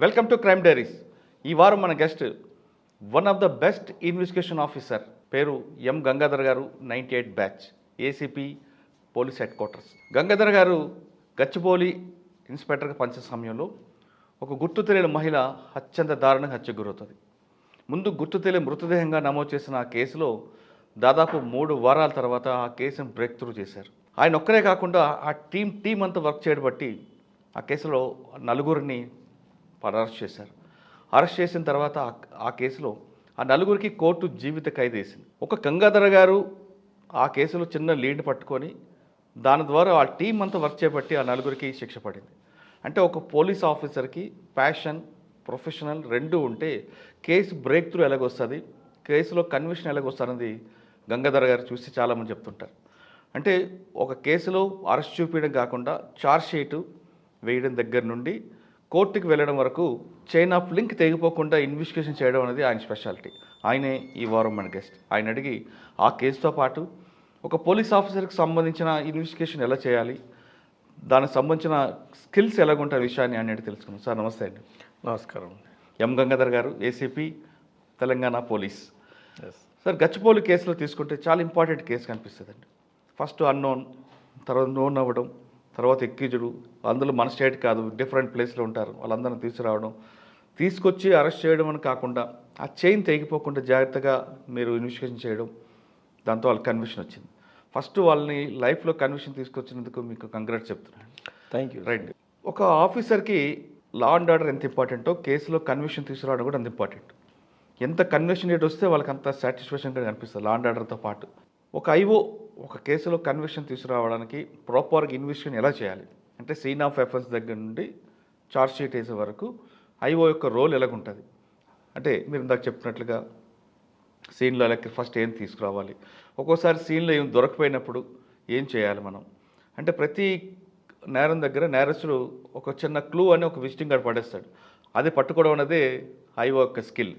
Welcome to crime diaries. ఈ వారం మన guest one of the best investigation officer, పేరు ఎం గంగాధర్ గారు, 98 batch, ACP police head quarters. Gangadhar గారు గచ్చిబౌలి ఇన్స్పెక్టర్గా పనిచేసే సమయంలో ఒక గుర్తు తెలియని మహిళ అత్యంత దారుణంగా హత్యకు గురవుతుంది. ముందు గుర్తు తెలియని మృతదేహంగా నమోదు చేసిన ఆ కేసులో దాదాపు 3 వారాల తర్వాత ఆ కేసును బ్రేక్ త్రూ చేశారు. ఆయన ఒక్కరే కాకుండా ఆ టీం అంతా వర్క్ చేయడం బట్టి ఆ కేసులో 4 అరెస్ట్ చేశారు. అరెస్ట్ చేసిన తర్వాత ఆ కేసులో ఆ 4 కోర్టు జీవిత ఖైదు వేసింది. ఒక గంగాధర గారు ఆ కేసులో చిన్న లీడ్ పట్టుకొని దాని ద్వారా ఆ టీం అంతా వర్క్ చేపట్టి ఆ 4 శిక్ష పడింది. అంటే ఒక పోలీస్ ఆఫీసర్కి ప్యాషన్, ప్రొఫెషనల్ రెండు ఉంటే కేసు బ్రేక్ త్రూ ఎలాగొస్తుంది, కేసులో కన్విక్షన్ ఎలాగొస్తుంది గంగాధర గారు చూసి చాలామంది చెప్తుంటారు. అంటే ఒక కేసులో అరెస్ట్ చూపించడం కాకుండా ఛార్జ్ షీటు వేయడం దగ్గర నుండి కోర్టుకి వెళ్ళడం వరకు చైన్ ఆఫ్ లింక్ తెగిపోకుండా ఇన్వెస్టిగేషన్ చేయడం అనేది ఆయన స్పెషాలిటీ. ఆయనే ఈ వారం మన గెస్ట్. ఆయన అడిగి ఆ కేసుతో పాటు ఒక పోలీస్ ఆఫీసర్కి సంబంధించిన ఇన్వెస్టిగేషన్ ఎలా చేయాలి, దానికి సంబంధించిన స్కిల్స్ ఎలాగుంటాయి విషయాన్ని ఆయన తెలుసుకున్నాం. సార్ నమస్తే అండి. నమస్కారం. ఎం గంగాధర్ గారు, ACP Telangana police. Sir Gachibowli కేసులో తీసుకుంటే చాలా ఇంపార్టెంట్ కేసు కనిపిస్తుందండి. ఫస్ట్ అన్నోన్, తర్వాత నోన్ అవ్వడం, తర్వాత ఎక్కిజుడు, అందులో మన స్టేట్ కాదు డిఫరెంట్ ప్లేస్లో ఉంటారు, వాళ్ళందరిని తీసుకురావడం, తీసుకొచ్చి అరెస్ట్ చేయడం అని కాకుండా ఆ చైన్ తెగిపోకుండా జాగ్రత్తగా మీరు ఇన్వెస్టిగేషన్ చేయడం, దాంతో వాళ్ళకి కన్విక్షన్ వచ్చింది. ఫస్ట్ వాళ్ళని లైఫ్లో కన్విక్షన్ తీసుకొచ్చినందుకు మీకు కంగ్రాట్స్ చెప్తున్నాను. Thank you. రైట్. ఒక ఆఫీసర్కి లా అండ్ ఆర్డర్ ఎంత ఇంపార్టెంటో కేసులో కన్విక్షన్ తీసుకురావడం కూడా అంత ఇంపార్టెంట్. ఎంత కన్విక్షన్ రేట్ వస్తే వాళ్ళకి అంత సాటిస్ఫాక్షన్గా కనిపిస్తుంది లా అండ్ ఆర్డర్తో పాటు. ఒక ఐఓ ఒక కేసులో కన్విక్షన్ తీసుకురావడానికి ప్రాపర్గా ఇన్వెస్టిగేషన్ ఎలా చేయాలి అంటే సీన్ ఆఫ్ ఎఫెన్స్ దగ్గర నుండి ఛార్జ్ షీట్ వేసే వరకు ఐఓ యొక్క రోల్ ఎలాగుంటుంది అంటే మీరు ఇందాక చెప్పినట్లుగా సీన్లో ఎలా ఫస్ట్ ఏం తీసుకురావాలి, ఒక్కోసారి సీన్లో ఏం దొరకపోయినప్పుడు ఏం చేయాలి మనం అంటే ప్రతి నేరం దగ్గర నేరస్తుడు ఒక చిన్న క్లూ అని ఒక విజిటింగ్ కార్డ్ పడేస్తాడు, అది పట్టుకోవడం అనేది ఐఓ యొక్క స్కిల్.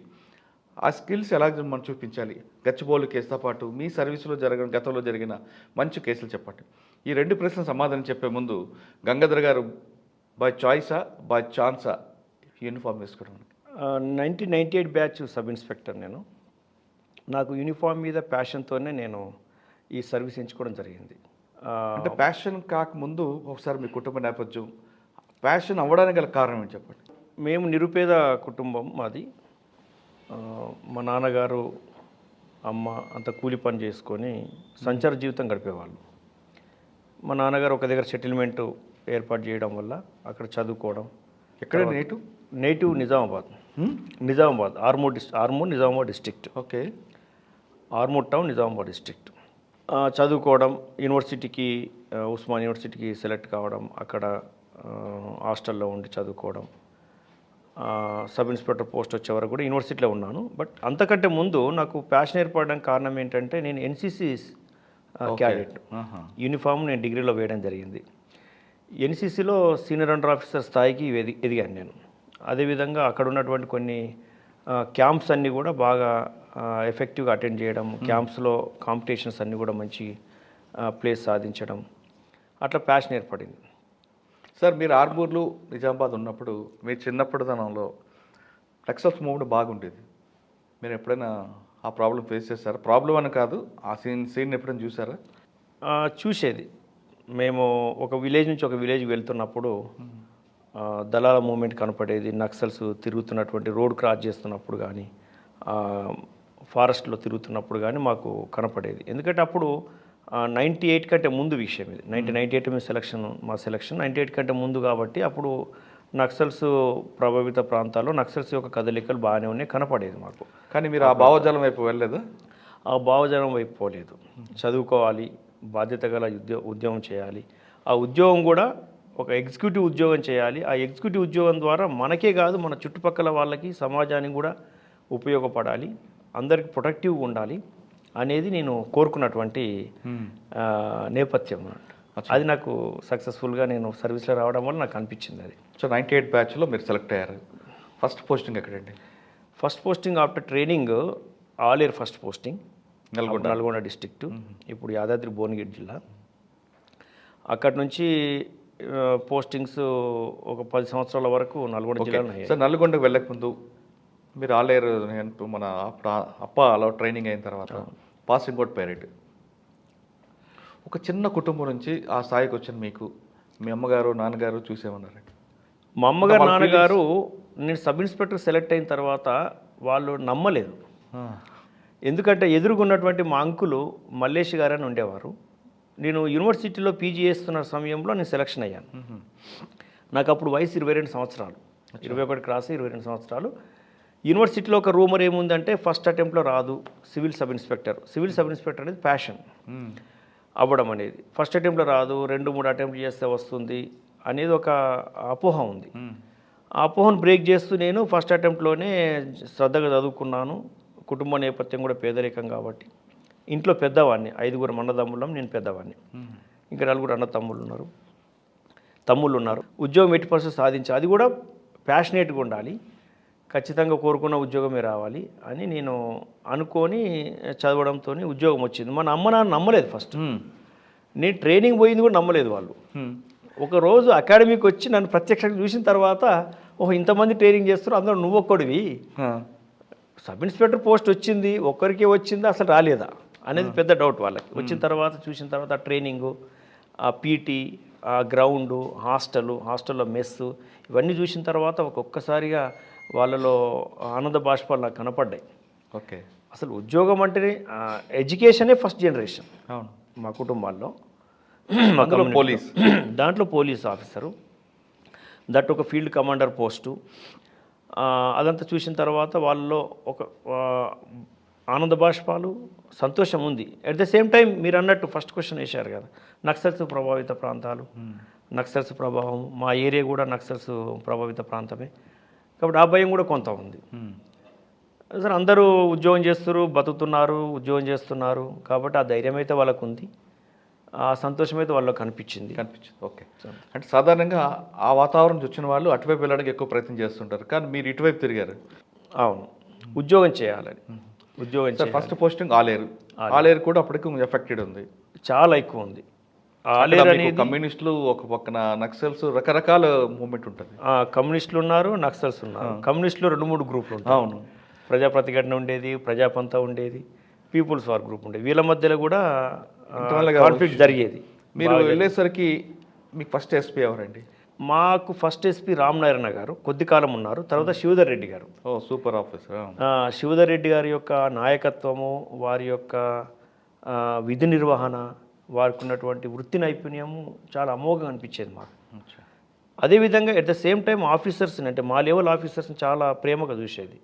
ఆ స్కిల్స్ ఎలా మనం చూపించాలి. గచ్చిబౌలి కేసుతో పాటు మీ సర్వీసులో గతంలో జరిగిన మంచి కేసులు చెప్పండి. ఈ 2 ప్రశ్నలు సమాధానం చెప్పే ముందు గంగాధర్ గారు బై చాయిసా బై ఛాన్సా యూనిఫామ్ వేసుకోవడం? 1998 బ్యాచ్ సబ్ ఇన్స్పెక్టర్ నేను. నాకు యూనిఫామ్ మీద ప్యాషన్తోనే నేను ఈ సర్వీస్ ఎంచుకోవడం జరిగింది. అంటే ప్యాషన్ కాకముందు ఒకసారి మీ కుటుంబ నేపథ్యం, ప్యాషన్ అవ్వడానికి గల కారణం ఏంటి చెప్పండి. మేము నిరుపేద కుటుంబం మాది. మా నాన్నగారు అమ్మ అంత కూలి పని చేసుకొని సంచార జీవితం గడిపేవాళ్ళు. మా నాన్నగారు ఒక దగ్గర సెటిల్మెంట్ ఏర్పాటు చేయడం వల్ల అక్కడ చదువుకోవడం. ఎక్కడ native Nizamabad Armoor Nizamabad district. Okay. Armoor town Nizamabad district. చదువుకోవడం, యూనివర్సిటీకి ఉస్మాన్ యూనివర్సిటీకి సెలెక్ట్ కావడం, అక్కడ హాస్టల్లో ఉండి చదువుకోవడం, సబ్ ఇన్స్పెక్టర్ పోస్ట్ వచ్చే వరకు కూడా యూనివర్సిటీలో ఉన్నాను. బట్ అంతకంటే ముందు నాకు ప్యాషన్ ఏర్పడడానికి కారణం ఏంటంటే నేను ఎన్సీసీ క్యాడెట్. యూనిఫామ్ నేను డిగ్రీలో వేయడం జరిగింది. ఎన్సీసీలో సీనియర్ అండర్ ఆఫీసర్ స్థాయికి ఎదిగాను నేను. అదేవిధంగా అక్కడ ఉన్నటువంటి కొన్ని క్యాంప్స్ అన్నీ కూడా బాగా ఎఫెక్టివ్గా అటెండ్ చేయడం, క్యాంప్స్లో కాంపిటీషన్స్ అన్నీ కూడా మంచి ప్లేస్ సాధించడం, అట్లా ప్యాషన్ ఏర్పడింది. సార్ మీరు ఆర్మూర్లో నిజామాబాద్ ఉన్నప్పుడు మీ చిన్నప్పటితనంలో టెక్స్టైల్స్ మూవ్మెంట్ బాగుండేది. మీరు ఎప్పుడైనా ఆ ప్రాబ్లం ఫేస్ చేశారా? ప్రాబ్లం అని కాదు, ఆ సీన్ ఎప్పుడైనా చూసారా? చూసేది. మేము ఒక విలేజ్ నుంచి ఒక విలేజ్కి వెళ్తున్నప్పుడు దళాల మూమెంట్ కనపడేది. నక్సల్స్ తిరుగుతున్నటువంటి రోడ్ క్రాస్ చేస్తున్నప్పుడు కానీ, ఫారెస్ట్లో తిరుగుతున్నప్పుడు కానీ మాకు కనపడేది. ఎందుకంటే అప్పుడు 98 కంటే ముందు విషయం ఇది. 1998 మా సెలక్షన్ 98 కంటే ముందు కాబట్టి అప్పుడు నక్సల్స్ ప్రభావిత ప్రాంతాల్లో నక్సల్స్ యొక్క కదలికలు బాగానే ఉన్నాయి, కనపడేది మాకు. కానీ మీరు ఆ భావజాలం వైపు వెళ్ళలేదు? ఆ భావజాలం వైపు పోలేదు. చదువుకోవాలి, బాధ్యత గల ఉద్యోగం చేయాలి. ఆ ఉద్యోగం కూడా ఒక ఎగ్జిక్యూటివ్ ఉద్యోగం చేయాలి. ఆ ఎగ్జిక్యూటివ్ ఉద్యోగం ద్వారా మనకే కాదు మన చుట్టుపక్కల వాళ్ళకి, సమాజానికి కూడా ఉపయోగపడాలి, అందరికి ప్రొటెక్టివ్గా ఉండాలి అనేది నేను కోరుకున్నటువంటి నేపథ్యం. అది నాకు సక్సెస్ఫుల్గా నేను సర్వీస్లో రావడం వల్ల నాకు అనిపించింది అది. సో 98 బ్యాచ్లో మీరు సెలెక్ట్ అయ్యారు. ఫస్ట్ పోస్టింగ్ ఎక్కడండి? First posting after training Aler first posting Nalgonda district, ఇప్పుడు యాదాద్రి భువనగిరి జిల్లా. అక్కడి నుంచి పోస్టింగ్స్ ఒక 10 సంవత్సరాల వరకు నల్గొండ జిల్లాలో అయ్యాయి. సార్ నల్గొండకు వెళ్ళక ముందు మీరు ఆలేరు మన అప్ప అలా ట్రైనింగ్ అయిన తర్వాత పాసింగ్ అవుట్ పైరెట్ ఒక చిన్న కుటుంబం నుంచి ఆ స్థాయికి వచ్చిన మీకు మీ అమ్మగారు నాన్నగారు చూసేమన్నారండి? మా అమ్మగారు నాన్నగారు నేను సబ్ ఇన్స్పెక్టర్ సెలెక్ట్ అయిన తర్వాత వాళ్ళు నమ్మలేదు. ఎందుకంటే ఎదురుగున్నటువంటి మా అంకులు మల్లేష్ గారని ఉండేవారు. నేను యూనివర్సిటీలో పీజీ చేస్తున్న సమయంలో నేను సెలక్షన్ అయ్యాను. నాకు అప్పుడు వయసు 22 సంవత్సరాలు, 21 క్రాస్ 22 సంవత్సరాలు. యూనివర్సిటీలో ఒక రూమర్ ఏముందంటే ఫస్ట్ అటెంప్ట్లో రాదు civil sub inspector. Civil sub inspector అనేది ప్యాషన్ అవ్వడం అనేది. ఫస్ట్ అటెంప్ట్లో రాదు, 2-3 అటెంప్ట్ చేస్తే వస్తుంది అనేది ఒక అపోహ ఉంది. ఆ అపోహను బ్రేక్ చేస్తూ నేను ఫస్ట్ అటెంప్ట్లోనే శ్రద్ధగా చదువుకున్నాను. కుటుంబ నేపథ్యం కూడా పేదరికం కాబట్టి ఇంట్లో పెద్దవాడిని, 5 అన్నదమ్ములం, నేను పెద్దవాడిని. ఇంకా 4 అన్న తమ్ముళ్ళు ఉన్నారు. ఉద్యోగం ఎట్టి పరిస్థితి సాధించాలి, అది కూడా ప్యాషనేట్గా ఉండాలి, ఖచ్చితంగా కోరుకున్న ఉద్యోగమే రావాలి అని నేను అనుకొని చదవడంతో ఉద్యోగం వచ్చింది. మన అమ్మ నాన్న నమ్మలేదు ఫస్ట్. నేను ట్రైనింగ్ పోయింది కూడా నమ్మలేదు వాళ్ళు. ఒకరోజు అకాడమీకి వచ్చి నన్ను ప్రత్యక్షంగా చూసిన తర్వాత ఓహో ఇంతమంది ట్రైనింగ్ చేస్తారు, అందులో నువ్వు ఒక్కడివి, సబ్ ఇన్స్పెక్టర్ పోస్ట్ వచ్చింది ఒక్కరికే వచ్చిందా అసలు రాలేదా అనేది పెద్ద డౌట్ వాళ్ళకి. వచ్చిన తర్వాత చూసిన తర్వాత ఆ ట్రైనింగు, ఆ పీటీ, ఆ గ్రౌండు, హాస్టల్లో మెస్సు ఇవన్నీ చూసిన తర్వాత ఒక్కొక్కసారిగా వాళ్ళలో ఆనంద బాష్పాలు నాకు కనపడ్డాయి. ఓకే, అసలు ఉద్యోగం అంటేనే ఎడ్యుకేషనే ఫస్ట్ జనరేషన్ అవును మా కుటుంబాల్లో. పోలీస్, దాంట్లో పోలీస్ ఆఫీసరు, దట్ ఒక ఫీల్డ్ కమాండర్ పోస్టు. అదంతా చూసిన తర్వాత వాళ్ళలో ఒక ఆనంద బాష్పాలు, సంతోషం ఉంది. అట్ ద సేమ్ టైం మీరు అన్నట్టు ఫస్ట్ క్వశ్చన్ వేశారు కదా, నక్సల్స్ ప్రభావిత ప్రాంతాలు, నక్సల్స్ ప్రభావం, మా ఏరియా కూడా నక్సల్స్ ప్రభావిత ప్రాంతమే కాబట్టి ఆ భయం కూడా కొంత ఉంది. సరే అందరూ ఉద్యోగం చేస్తారు, బతుకుతున్నారు, ఉద్యోగం చేస్తున్నారు కాబట్టి ఆ ధైర్యం అయితే వాళ్ళకు ఉంది, ఆ సంతోషం అయితే వాళ్ళకి కనిపించింది. ఓకే, అంటే సాధారణంగా ఆ వాతావరణం వచ్చిన వాళ్ళు అటువైపు వెళ్ళడానికి ఎక్కువ ప్రయత్నం చేస్తుంటారు, కానీ మీరు ఇటువైపు తిరిగారు. అవును, ఉద్యోగం చేయాలని. ఉద్యోగం ఫస్ట్ పోస్టింగ్ ఆలేరు కూడా అప్పటికి ఎఫెక్టెడ్ ఉంది, చాలా ఎక్కువ ఉంది. ఆలేరు అనేది కమ్యూనిస్టులు ఒక పక్కన, నక్సల్స్, రకరకాల మూవ్మెంట్ ఉంటుంది. కమ్యూనిస్టులు ఉన్నారు, నక్సల్స్ ఉన్నారు. కమ్యూనిస్టులు 2-3 గ్రూపులు ఉంటాయి. అవును, ప్రజా ప్రతిఘటన ఉండేది, ప్రజాపంత ఉండేది, పీపుల్స్ వార్ గ్రూప్ ఉండేది. వీళ్ళ మధ్యలో కూడా కాన్ఫ్లిక్ట్ జరిగేది. మీరు వెళ్ళేసరికి మీకు ఫస్ట్ ఎస్పీ ఎవరండి? మాకు ఫస్ట్ ఎస్పీ రామనారాయణ గారు కొద్ది కాలం ఉన్నారు, తర్వాత శివధర్ రెడ్డి గారు. Super officer. శివధర్ రెడ్డి గారి యొక్క నాయకత్వము, వారి యొక్క విధి నిర్వహణ, వారికి ఉన్నటువంటి వృత్తి నైపుణ్యము చాలా అమోఘంగా అనిపించేది మాకు. అదేవిధంగా ఎట్ ద సేమ్ టైం ఆఫీసర్స్ని, అంటే మా లెవెల్ ఆఫీసర్స్ని చాలా ప్రేమగా చూసేది,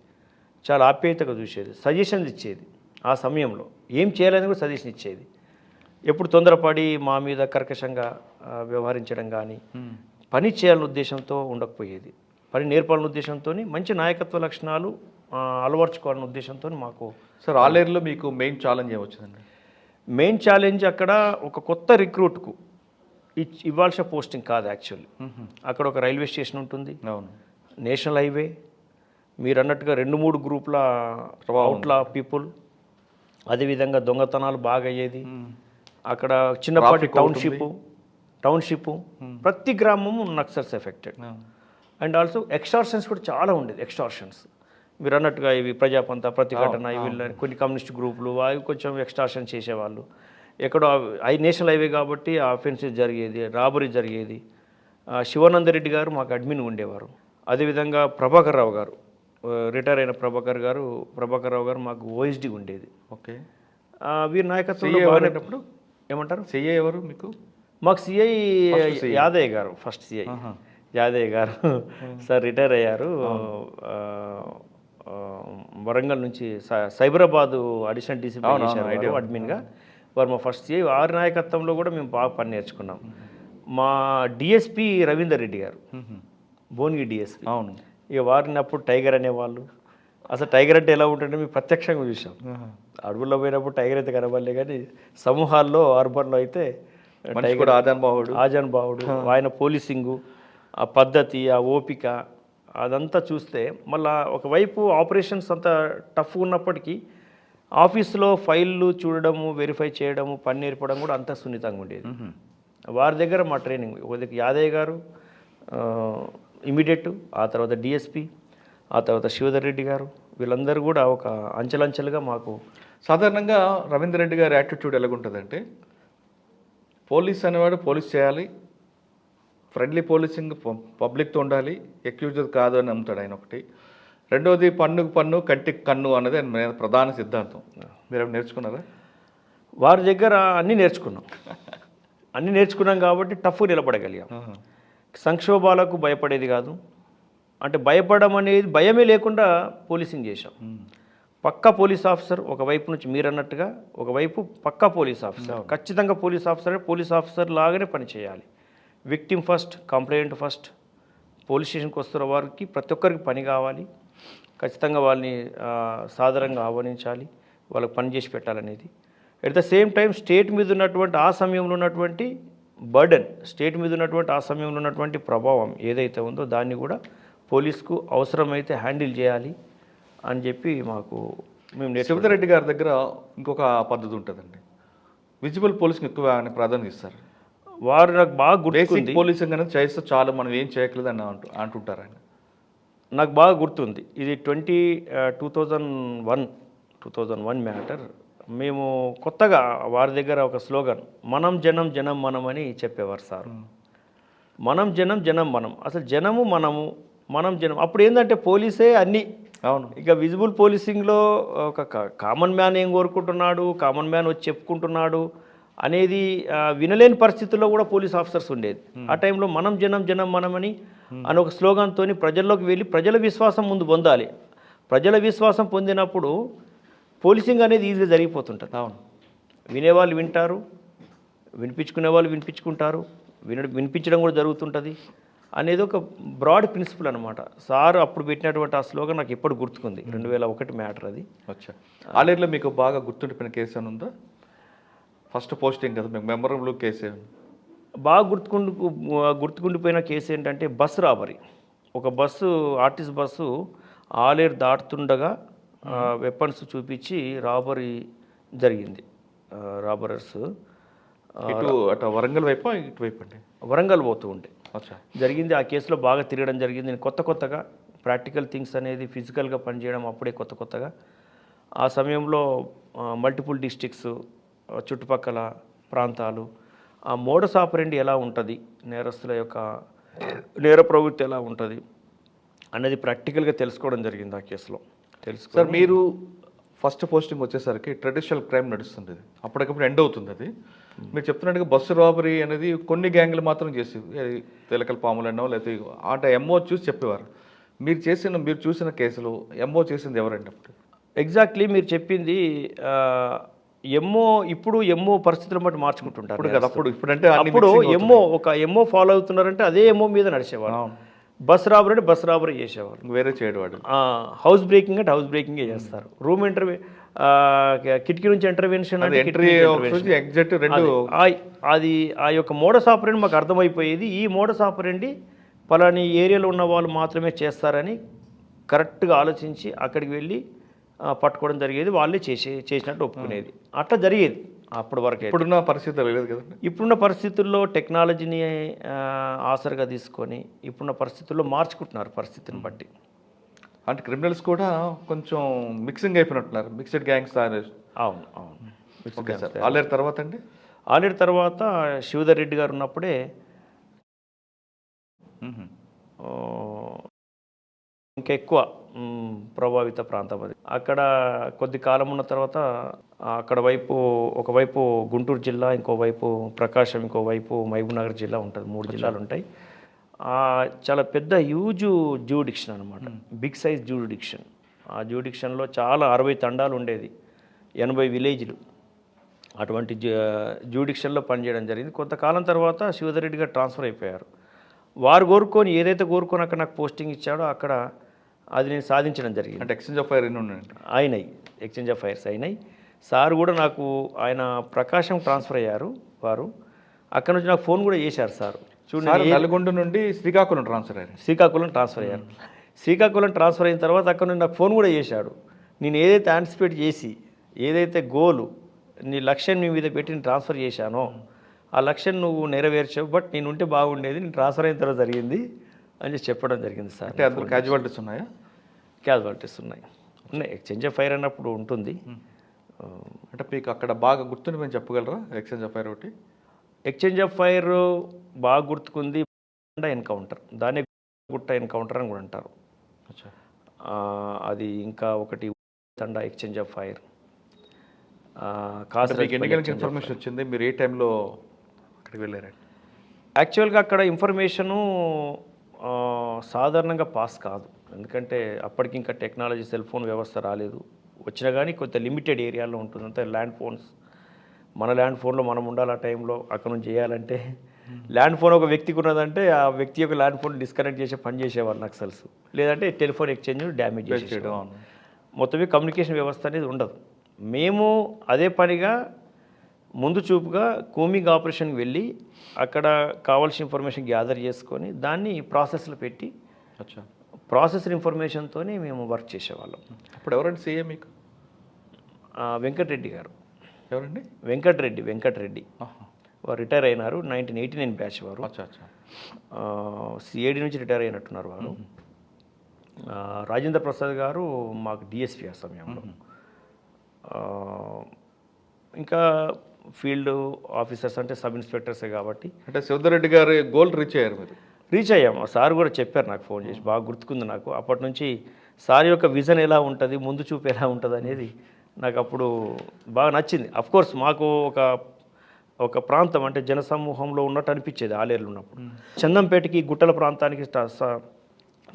చాలా ఆప్యాయతగా చూసేది, సజెషన్స్ ఇచ్చేది. ఆ సమయంలో ఏం చేయాలని కూడా సజెషన్ ఇచ్చేది. ఎప్పుడు తొందరపడి మా మీద కర్కశంగా వ్యవహరించడం కానీ, పని చేయాలనే ఉద్దేశంతో ఉండకపోయేది. పని నేర్పాలనే ఉద్దేశంతో, మంచి నాయకత్వ లక్షణాలు అలవర్చుకోవాలనే ఉద్దేశంతో మాకు. సార్ ఆలేరులో మీకు మెయిన్ ఛాలెంజ్ ఏమొచ్చిందండి? మెయిన్ ఛాలెంజ్ అక్కడ ఒక కొత్త రిక్రూట్కు ఇవ్వాల్సిన పోస్టింగ్ కాదు యాక్చువల్లీ. అక్కడ ఒక రైల్వే స్టేషన్ ఉంటుంది, అవును, నేషనల్ హైవే, మీరు అన్నట్టుగా 2-3 గ్రూపుల అవుట్లా పీపుల్, అదేవిధంగా దొంగతనాలు బాగా అయ్యేది. అక్కడ చిన్నపాటి టౌన్షిప్, ప్రతి గ్రామము Naxals affected. And also extortions కూడా చాలా ఉండేది. ఎక్స్టార్షన్స్ మీరు అన్నట్టుగా ఇవి ప్రజాపంత, ప్రతిఘటన, ఇవి కొన్ని కమ్యూనిస్ట్ గ్రూపులు అవి కొంచెం ఎక్స్టార్షన్ చేసేవాళ్ళు. ఎక్కడో నేషనల్ హైవే కాబట్టి ఆఫెన్సెస్ జరిగేది, రాబరీ జరిగేది. శివానందరెడ్డి గారు మాకు అడ్మిన్ ఉండేవారు. అదేవిధంగా ప్రభాకర్ రావు గారు, రిటైర్ అయిన ప్రభాకర్ రావు గారు మాకు ఓఎస్డి ఉండేది. ఓకే, వీరి నాయకత్వంలో బాగునేటప్పుడు ఏమంటారు? సిఐ ఎవరు మీకు? మాకు సిఐ యాదయ్య గారు, ఫస్ట్ సిఐ యాదయ్య గారు సార్ రిటైర్ అయ్యారు. వరంగల్ నుంచి సైబరాబాదు అడిషనల్ డీసీపీ చేశారు అడ్మిన్గా. వారు మా ఫస్ట్ సిఐ. వారి నాయకత్వంలో కూడా మేము బాగా పని నేర్చుకున్నాం. మా డిఎస్పి రవీందర్ రెడ్డి గారు, భువనగిరి డిఎస్పి, అవును, ఇక వారిని అప్పుడు టైగర్ అనేవాళ్ళు. అసలు టైగర్ అంటే ఎలా ఉంటుంటే మేము ప్రత్యక్షంగా చూసాం. అడవుల్లో పోయినప్పుడు టైగర్ అయితే కనబడలే, కానీ సమూహాల్లో అర్బన్లో అయితే టైగర్ ఆజాన్ బావుడు, ఆయన పోలీసింగు, ఆ పద్ధతి, ఆ ఓపిక, అదంతా చూస్తే మళ్ళీ ఒకవైపు ఆపరేషన్స్ అంతా టఫ్ ఉన్నప్పటికీ ఆఫీస్లో ఫైళ్ళు చూడడము, వెరిఫై చేయడము, పని నేర్పడం కూడా అంతా సున్నితంగా ఉండేది. వారి దగ్గర మా ట్రైనింగ్ ఒకరికి యాదయ్య గారు ఇమీడియట్, ఆ తర్వాత డిఎస్పి, ఆ తర్వాత శివధర్ రెడ్డి గారు, వీళ్ళందరూ కూడా ఒక అంచెలంచెలుగా మాకు. సాధారణంగా రవీందర్ రెడ్డి గారి యాటిట్యూడ్ ఎలాగుంటుందంటే, పోలీస్ అనేవాడు పోలీస్ చేయాలి, ఫ్రెండ్లీ పోలీసింగ్ పబ్లిక్తో ఉండాలి, ఎక్యూజ్డ్ కాదు అని నమ్ముతాడు ఆయన ఒకటి. రెండోది పన్నుకు పన్ను కంటికి కన్ను అన్నది ఆయన ప్రధాన సిద్ధాంతం. మీరు నేర్చుకున్నారా? వారి దగ్గర అన్నీ నేర్చుకున్నాం కాబట్టి టఫ్ నిలబడగలిగాం. సంక్షోభాలకు భయపడేది కాదు, అంటే భయపడడం అనేది భయమే లేకుండా పోలీసింగ్ చేశాం. పక్కా పోలీస్ ఆఫీసర్ ఒకవైపు నుంచి మీరు అన్నట్టుగా, ఒకవైపు పక్కా పోలీస్ ఆఫీసర్. ఖచ్చితంగా పోలీస్ ఆఫీసర్ లాగానే పనిచేయాలి. Victim first, complaint first. Police స్టేషన్కి వస్తున్న వారికి ప్రతి ఒక్కరికి పని కావాలి, ఖచ్చితంగా వాళ్ళని సాధారణంగా ఆహ్వానించాలి, వాళ్ళకి పని చేసి పెట్టాలనేది. At the same time state మీద ఉన్నటువంటి ఆ సమయంలో ఉన్నటువంటి బర్డెన్, స్టేట్ మీద ఉన్నటువంటి ఆ సమయంలో ఉన్నటువంటి ప్రభావం ఏదైతే ఉందో దాన్ని కూడా పోలీస్కు అవసరమైతే హ్యాండిల్ చేయాలి అని చెప్పి మాకు మేము. శివధర్ రెడ్డి గారి దగ్గర ఇంకొక పద్ధతి ఉంటుందండి, విజిబుల్ పోలీసింగ్ ఎక్కువ ఆయన ప్రాధాన్యత ఇస్తారు. వారు నాకు బాగా గుర్తుంది. పోలీసింగ్ అనేది చేస్తే చాలు, మనం ఏం చేయట్లేదు అని అంటుంటారు ఆయన. నాకు బాగా గుర్తుంది, ఇది 2001 మ్యాటర్. మేము కొత్తగా వారి దగ్గర ఒక స్లోగన్, మనం జనం జనం మనం అని చెప్పేవారు సార్. మనం జనం జనం మనం, అసలు జనము మనము, మనం జనం. అప్పుడు ఏంటంటే పోలీసే అన్నీ. అవును. ఇక విజిబుల్ పోలీసింగ్లో ఒక కామన్ మ్యాన్ ఏం కోరుకుంటున్నాడు, కామన్ మ్యాన్ వచ్చి చెప్పుకుంటున్నాడు అనేది వినలేని పరిస్థితుల్లో కూడా పోలీస్ ఆఫీసర్స్ ఉండేది. ఆ టైంలో మనం జనం జనం మనమని అని ఒక స్లోగాన్తో ప్రజల్లోకి వెళ్ళి ప్రజల విశ్వాసం ముందు పొందాలి. ప్రజల విశ్వాసం పొందినప్పుడు పోలీసింగ్ అనేది ఈజీగా జరిగిపోతుంటుంది. అవును. వినేవాళ్ళు వింటారు, వినిపించుకునే వాళ్ళు వినిపించుకుంటారు, వినిపించడం కూడా జరుగుతుంటుంది అనేది ఒక బ్రాడ్ ప్రిన్సిపల్ అనమాట. సార్ అప్పుడు పెట్టినటువంటి ఆ స్లోగన్ నాకు ఎప్పుడు గుర్తుకుంది. 2001 మ్యాటర్ అది. అచ్చా. ఆలేరులో మీకు బాగా గుర్తుండిపోయిన కేసు అని ఉందా? ఫస్ట్ పోస్టింగ్ కదా మీకు మెమరబుల్ కేసు. బాగా గుర్తుకుండిపోయిన కేసు ఏంటంటే బస్ రాబరీ. ఒక బస్సు, ఆర్టీసీ బస్సు ఆలేరు దాటుతుండగా వెపన్స్ చూపించి రాబరీ జరిగింది. రాబరర్స్ అటు వరంగల్ వైపు ఇటువైపు అండి, వరంగల్ పోతూ ఉంటే జరిగింది. ఆ కేసులో బాగా తిరగడం జరిగింది. నేను కొత్తగా ప్రాక్టికల్ థింగ్స్ అనేది ఫిజికల్గా పనిచేయడం అప్పుడే కొత్తగా. ఆ సమయంలో మల్టిపుల్ డిస్ట్రిక్ట్స్, చుట్టుపక్కల ప్రాంతాలు, ఆ మోడస్ ఆపరెండి ఎలా ఉంటుంది, నేరస్తుల యొక్క నేర ప్రవృత్తి ఎలా ఉంటుంది అనేది ప్రాక్టికల్గా తెలుసుకోవడం జరిగింది ఆ కేసులో. సార్ మీరు ఫస్ట్ పోస్టింగ్ వచ్చేసరికి ట్రెడిషనల్ క్రైమ్ నడుస్తుంది, అప్పటికప్పుడు ఎండ్ అవుతుంది అది. మీరు చెప్తున్నట్టుగా బస్సు రాబరీ అనేది కొన్ని గ్యాంగ్లు మాత్రం చేసి తెలకల పాములు అన్నో లేకపోతే ఆట ఎంఓ చూసి చెప్పేవారు. మీరు చూసిన కేసులో ఎంఓ చేసింది ఎవరండి అప్పుడు? ఎగ్జాక్ట్లీ మీరు చెప్పింది. ఇప్పుడు ఎంఓ పరిస్థితులను బట్టి మార్చుకుంటుంటారు కదా. అప్పుడు ఎంఓ ఫాలో అవుతున్నారంటే అదే ఎంఓ మీద నడిచేవారు. బస్ రాబరీ అంటే బస్ రాబరీ చేసేవారు, వేరే చేయడం. హౌస్ బ్రేకింగ్ అంటే హౌస్ బ్రేకింగే చేస్తారు. రూమ్ కిటికీ నుంచి ఇంటర్వెన్షన్ అంటే ఎగ్జాక్ట్ రెండు. అది ఆ యొక్క మోడస్ ఆపరెండి మాకు అర్థమైపోయేది. ఈ మోడస్ ఆపరెండి పలాని ఏరియాలో ఉన్న వాళ్ళు మాత్రమే చేస్తారని కరెక్ట్గా ఆలోచించి అక్కడికి వెళ్ళి పట్టుకోవడం జరిగేది. వాళ్ళే చేసినట్టు ఒప్పుకునేది. అట్లా జరిగేది అప్పటి వరకు. ఇప్పుడున్న పరిస్థితులు లేదు కదండి. ఇప్పుడున్న పరిస్థితుల్లో టెక్నాలజీని ఆసరగా తీసుకొని ఇప్పుడున్న పరిస్థితుల్లో మార్చుకుంటున్నారు పరిస్థితిని బట్టి. అంటే క్రిమినల్స్ కూడా కొంచెం మిక్సింగ్ అయిపోయినట్టున్నారు, మిక్స్డ్ గ్యాంగ్స్. అవును. ఆలేరు తర్వాత అండి, ఆలేరు తర్వాత శివధర్ రెడ్డి గారు ఉన్నప్పుడే ఇంకా ఎక్కువ ప్రభావిత ప్రాంతం అది. అక్కడ కొద్ది కాలం ఉన్న తర్వాత అక్కడ ఒకవైపు గుంటూరు జిల్లా, ఇంకోవైపు ప్రకాశం, ఇంకోవైపు మహబూబ్నగర్ జిల్లా ఉంటుంది. 3 జిల్లాలు ఉంటాయి. చాలా పెద్ద హ్యూజ్ జ్యూడిక్షన్ అనమాట, బిగ్ సైజ్ జ్యూడిక్షన్. ఆ జ్యూడిక్షన్లో చాలా 60 తండాలు ఉండేది, 80 విలేజ్లు. అటువంటి జ్యూడిక్షన్లో పనిచేయడం జరిగింది. కొంతకాలం తర్వాత శివధర్ రెడ్డి గారు ట్రాన్స్ఫర్ అయిపోయారు. వారు ఏదైతే కోరుకొని అక్కడ నాకు పోస్టింగ్ ఇచ్చాడో అక్కడ అది నేను సాధించడం జరిగింది. అంటే exchange of fire exchange of fires అయినాయి. సార్ కూడా నాకు ఆయన ప్రకాశం ట్రాన్స్ఫర్ అయ్యారు. వారు అక్కడ నుంచి నాకు ఫోన్ కూడా చేశారు. సార్ చూడండి, నల్గొండ నుండి శ్రీకాకుళం ట్రాన్స్ఫర్ అయ్యారు. శ్రీకాకుళం ట్రాన్స్ఫర్ అయిన తర్వాత అక్కడ నుండి నాకు ఫోన్ కూడా చేశాడు. నేను ఏదైతే యాంటిసిపేట్ చేసి, ఏదైతే గోలు నీ లక్ష్యం నీ మీద పెట్టి నేను ట్రాన్స్ఫర్ చేశానో ఆ లక్ష్యం నువ్వు నెరవేర్చావు, బట్ నేను ఉంటే బాగుండేది, నేను ట్రాన్స్ఫర్ అయిన తర్వాత జరిగింది అని చెప్పడం జరిగింది సార్. అంటే అందులో క్యాజువాలిటీస్ ఉన్నాయా? క్యాజువాలిటీస్ ఉన్నాయి. ఎక్స్చేంజ్ ఆఫ్ ఫైర్ అన్నప్పుడు ఉంటుంది. అంటే మీకు అక్కడ బాగా గుర్తుండి మేము చెప్పగలరా ఎక్స్చేంజ్ ఆఫ్ ఫైర్ ఒకటి? ఎక్స్చేంజ్ ఆఫ్ ఫైర్ బాగా గుర్తుకుంది ఎన్కౌంటర్, దాన్ని గుట్ట ఎన్కౌంటర్ అని కూడా అంటారు. అది ఇంకా ఒకటి తండా ఎక్స్చేంజ్ ఆఫ్ ఫైర్. మీకు ఎన్ని గంటలకు ఇన్ఫర్మేషన్ వచ్చింది, మీరు ఏ టైంలో అక్కడికి వెళ్ళారండి? యాక్చువల్గా అక్కడ ఇన్ఫర్మేషను సాధారణంగా పాస్ కాదు, ఎందుకంటే అప్పటికి ఇంకా టెక్నాలజీ సెల్ ఫోన్ వ్యవస్థ రాలేదు. వచ్చినా కానీ కొంత లిమిటెడ్ ఏరియాలో ఉంటుంది, అంతే ల్యాండ్ ఫోన్స్. మన ల్యాండ్ ఫోన్లో మనం ఉండాలి ఆ టైంలో, అక్కడ నుంచి చేయాలంటే ల్యాండ్ ఫోన్ ఒక వ్యక్తికి ఉన్నదంటే ఆ వ్యక్తి యొక్క ల్యాండ్ ఫోన్ డిస్కనెక్ట్ చేసే పని చేసేవాళ్ళు నక్సల్స్, లేదంటే టెలిఫోన్ ఎక్స్చేంజ్ డ్యామేజ్ చేసేయడం, మొత్తమే కమ్యూనికేషన్ వ్యవస్థ అనేది ఉండదు. మేము అదే పనిగా ముందు చూపుగా కూమింగ్ ఆపరేషన్కి వెళ్ళి అక్కడ కావాల్సిన ఇన్ఫర్మేషన్ గ్యాదర్ చేసుకొని దాన్ని ప్రాసెస్లో పెట్టి ప్రాసెస్ ఇన్ఫర్మేషన్తోనే మేము వర్క్ చేసేవాళ్ళం. అప్పుడు ఎవరండి సీఎం మీకు? వెంకటరెడ్డి గారు. ఎవరండి? వెంకటరెడ్డి వారు రిటైర్ అయినారు, 1989 బ్యాచ్ వారు. సిఐడి నుంచి రిటైర్ అయినట్టున్నారు వారు. రాజేంద్ర ప్రసాద్ గారు మాకు డిఎస్పీ ఆ సమయంలో. ఇంకా ఫీల్డ్ ఆఫీసర్స్ అంటే సబ్ ఇన్స్పెక్టర్సే కాబట్టి. అంటే శివధర్ గారి గోల్ రీచ్ అయ్యారు మీరు? రీచ్ అయ్యాము. సార్ కూడా చెప్పారు నాకు ఫోన్ చేసి, బాగా గుర్తుకుంది నాకు. అప్పటి నుంచి సార్ యొక్క విజన్ ఎలా ఉంటుంది, ముందు చూపు ఎలా ఉంటుంది అనేది నాకు అప్పుడు బాగా నచ్చింది. అఫ్కోర్స్ మాకు ఒక ప్రాంతం అంటే జనసమూహంలో ఉన్నట్టు అనిపించేది ఆలేరులో ఉన్నప్పుడు. చందంపేటకి గుట్టల ప్రాంతానికి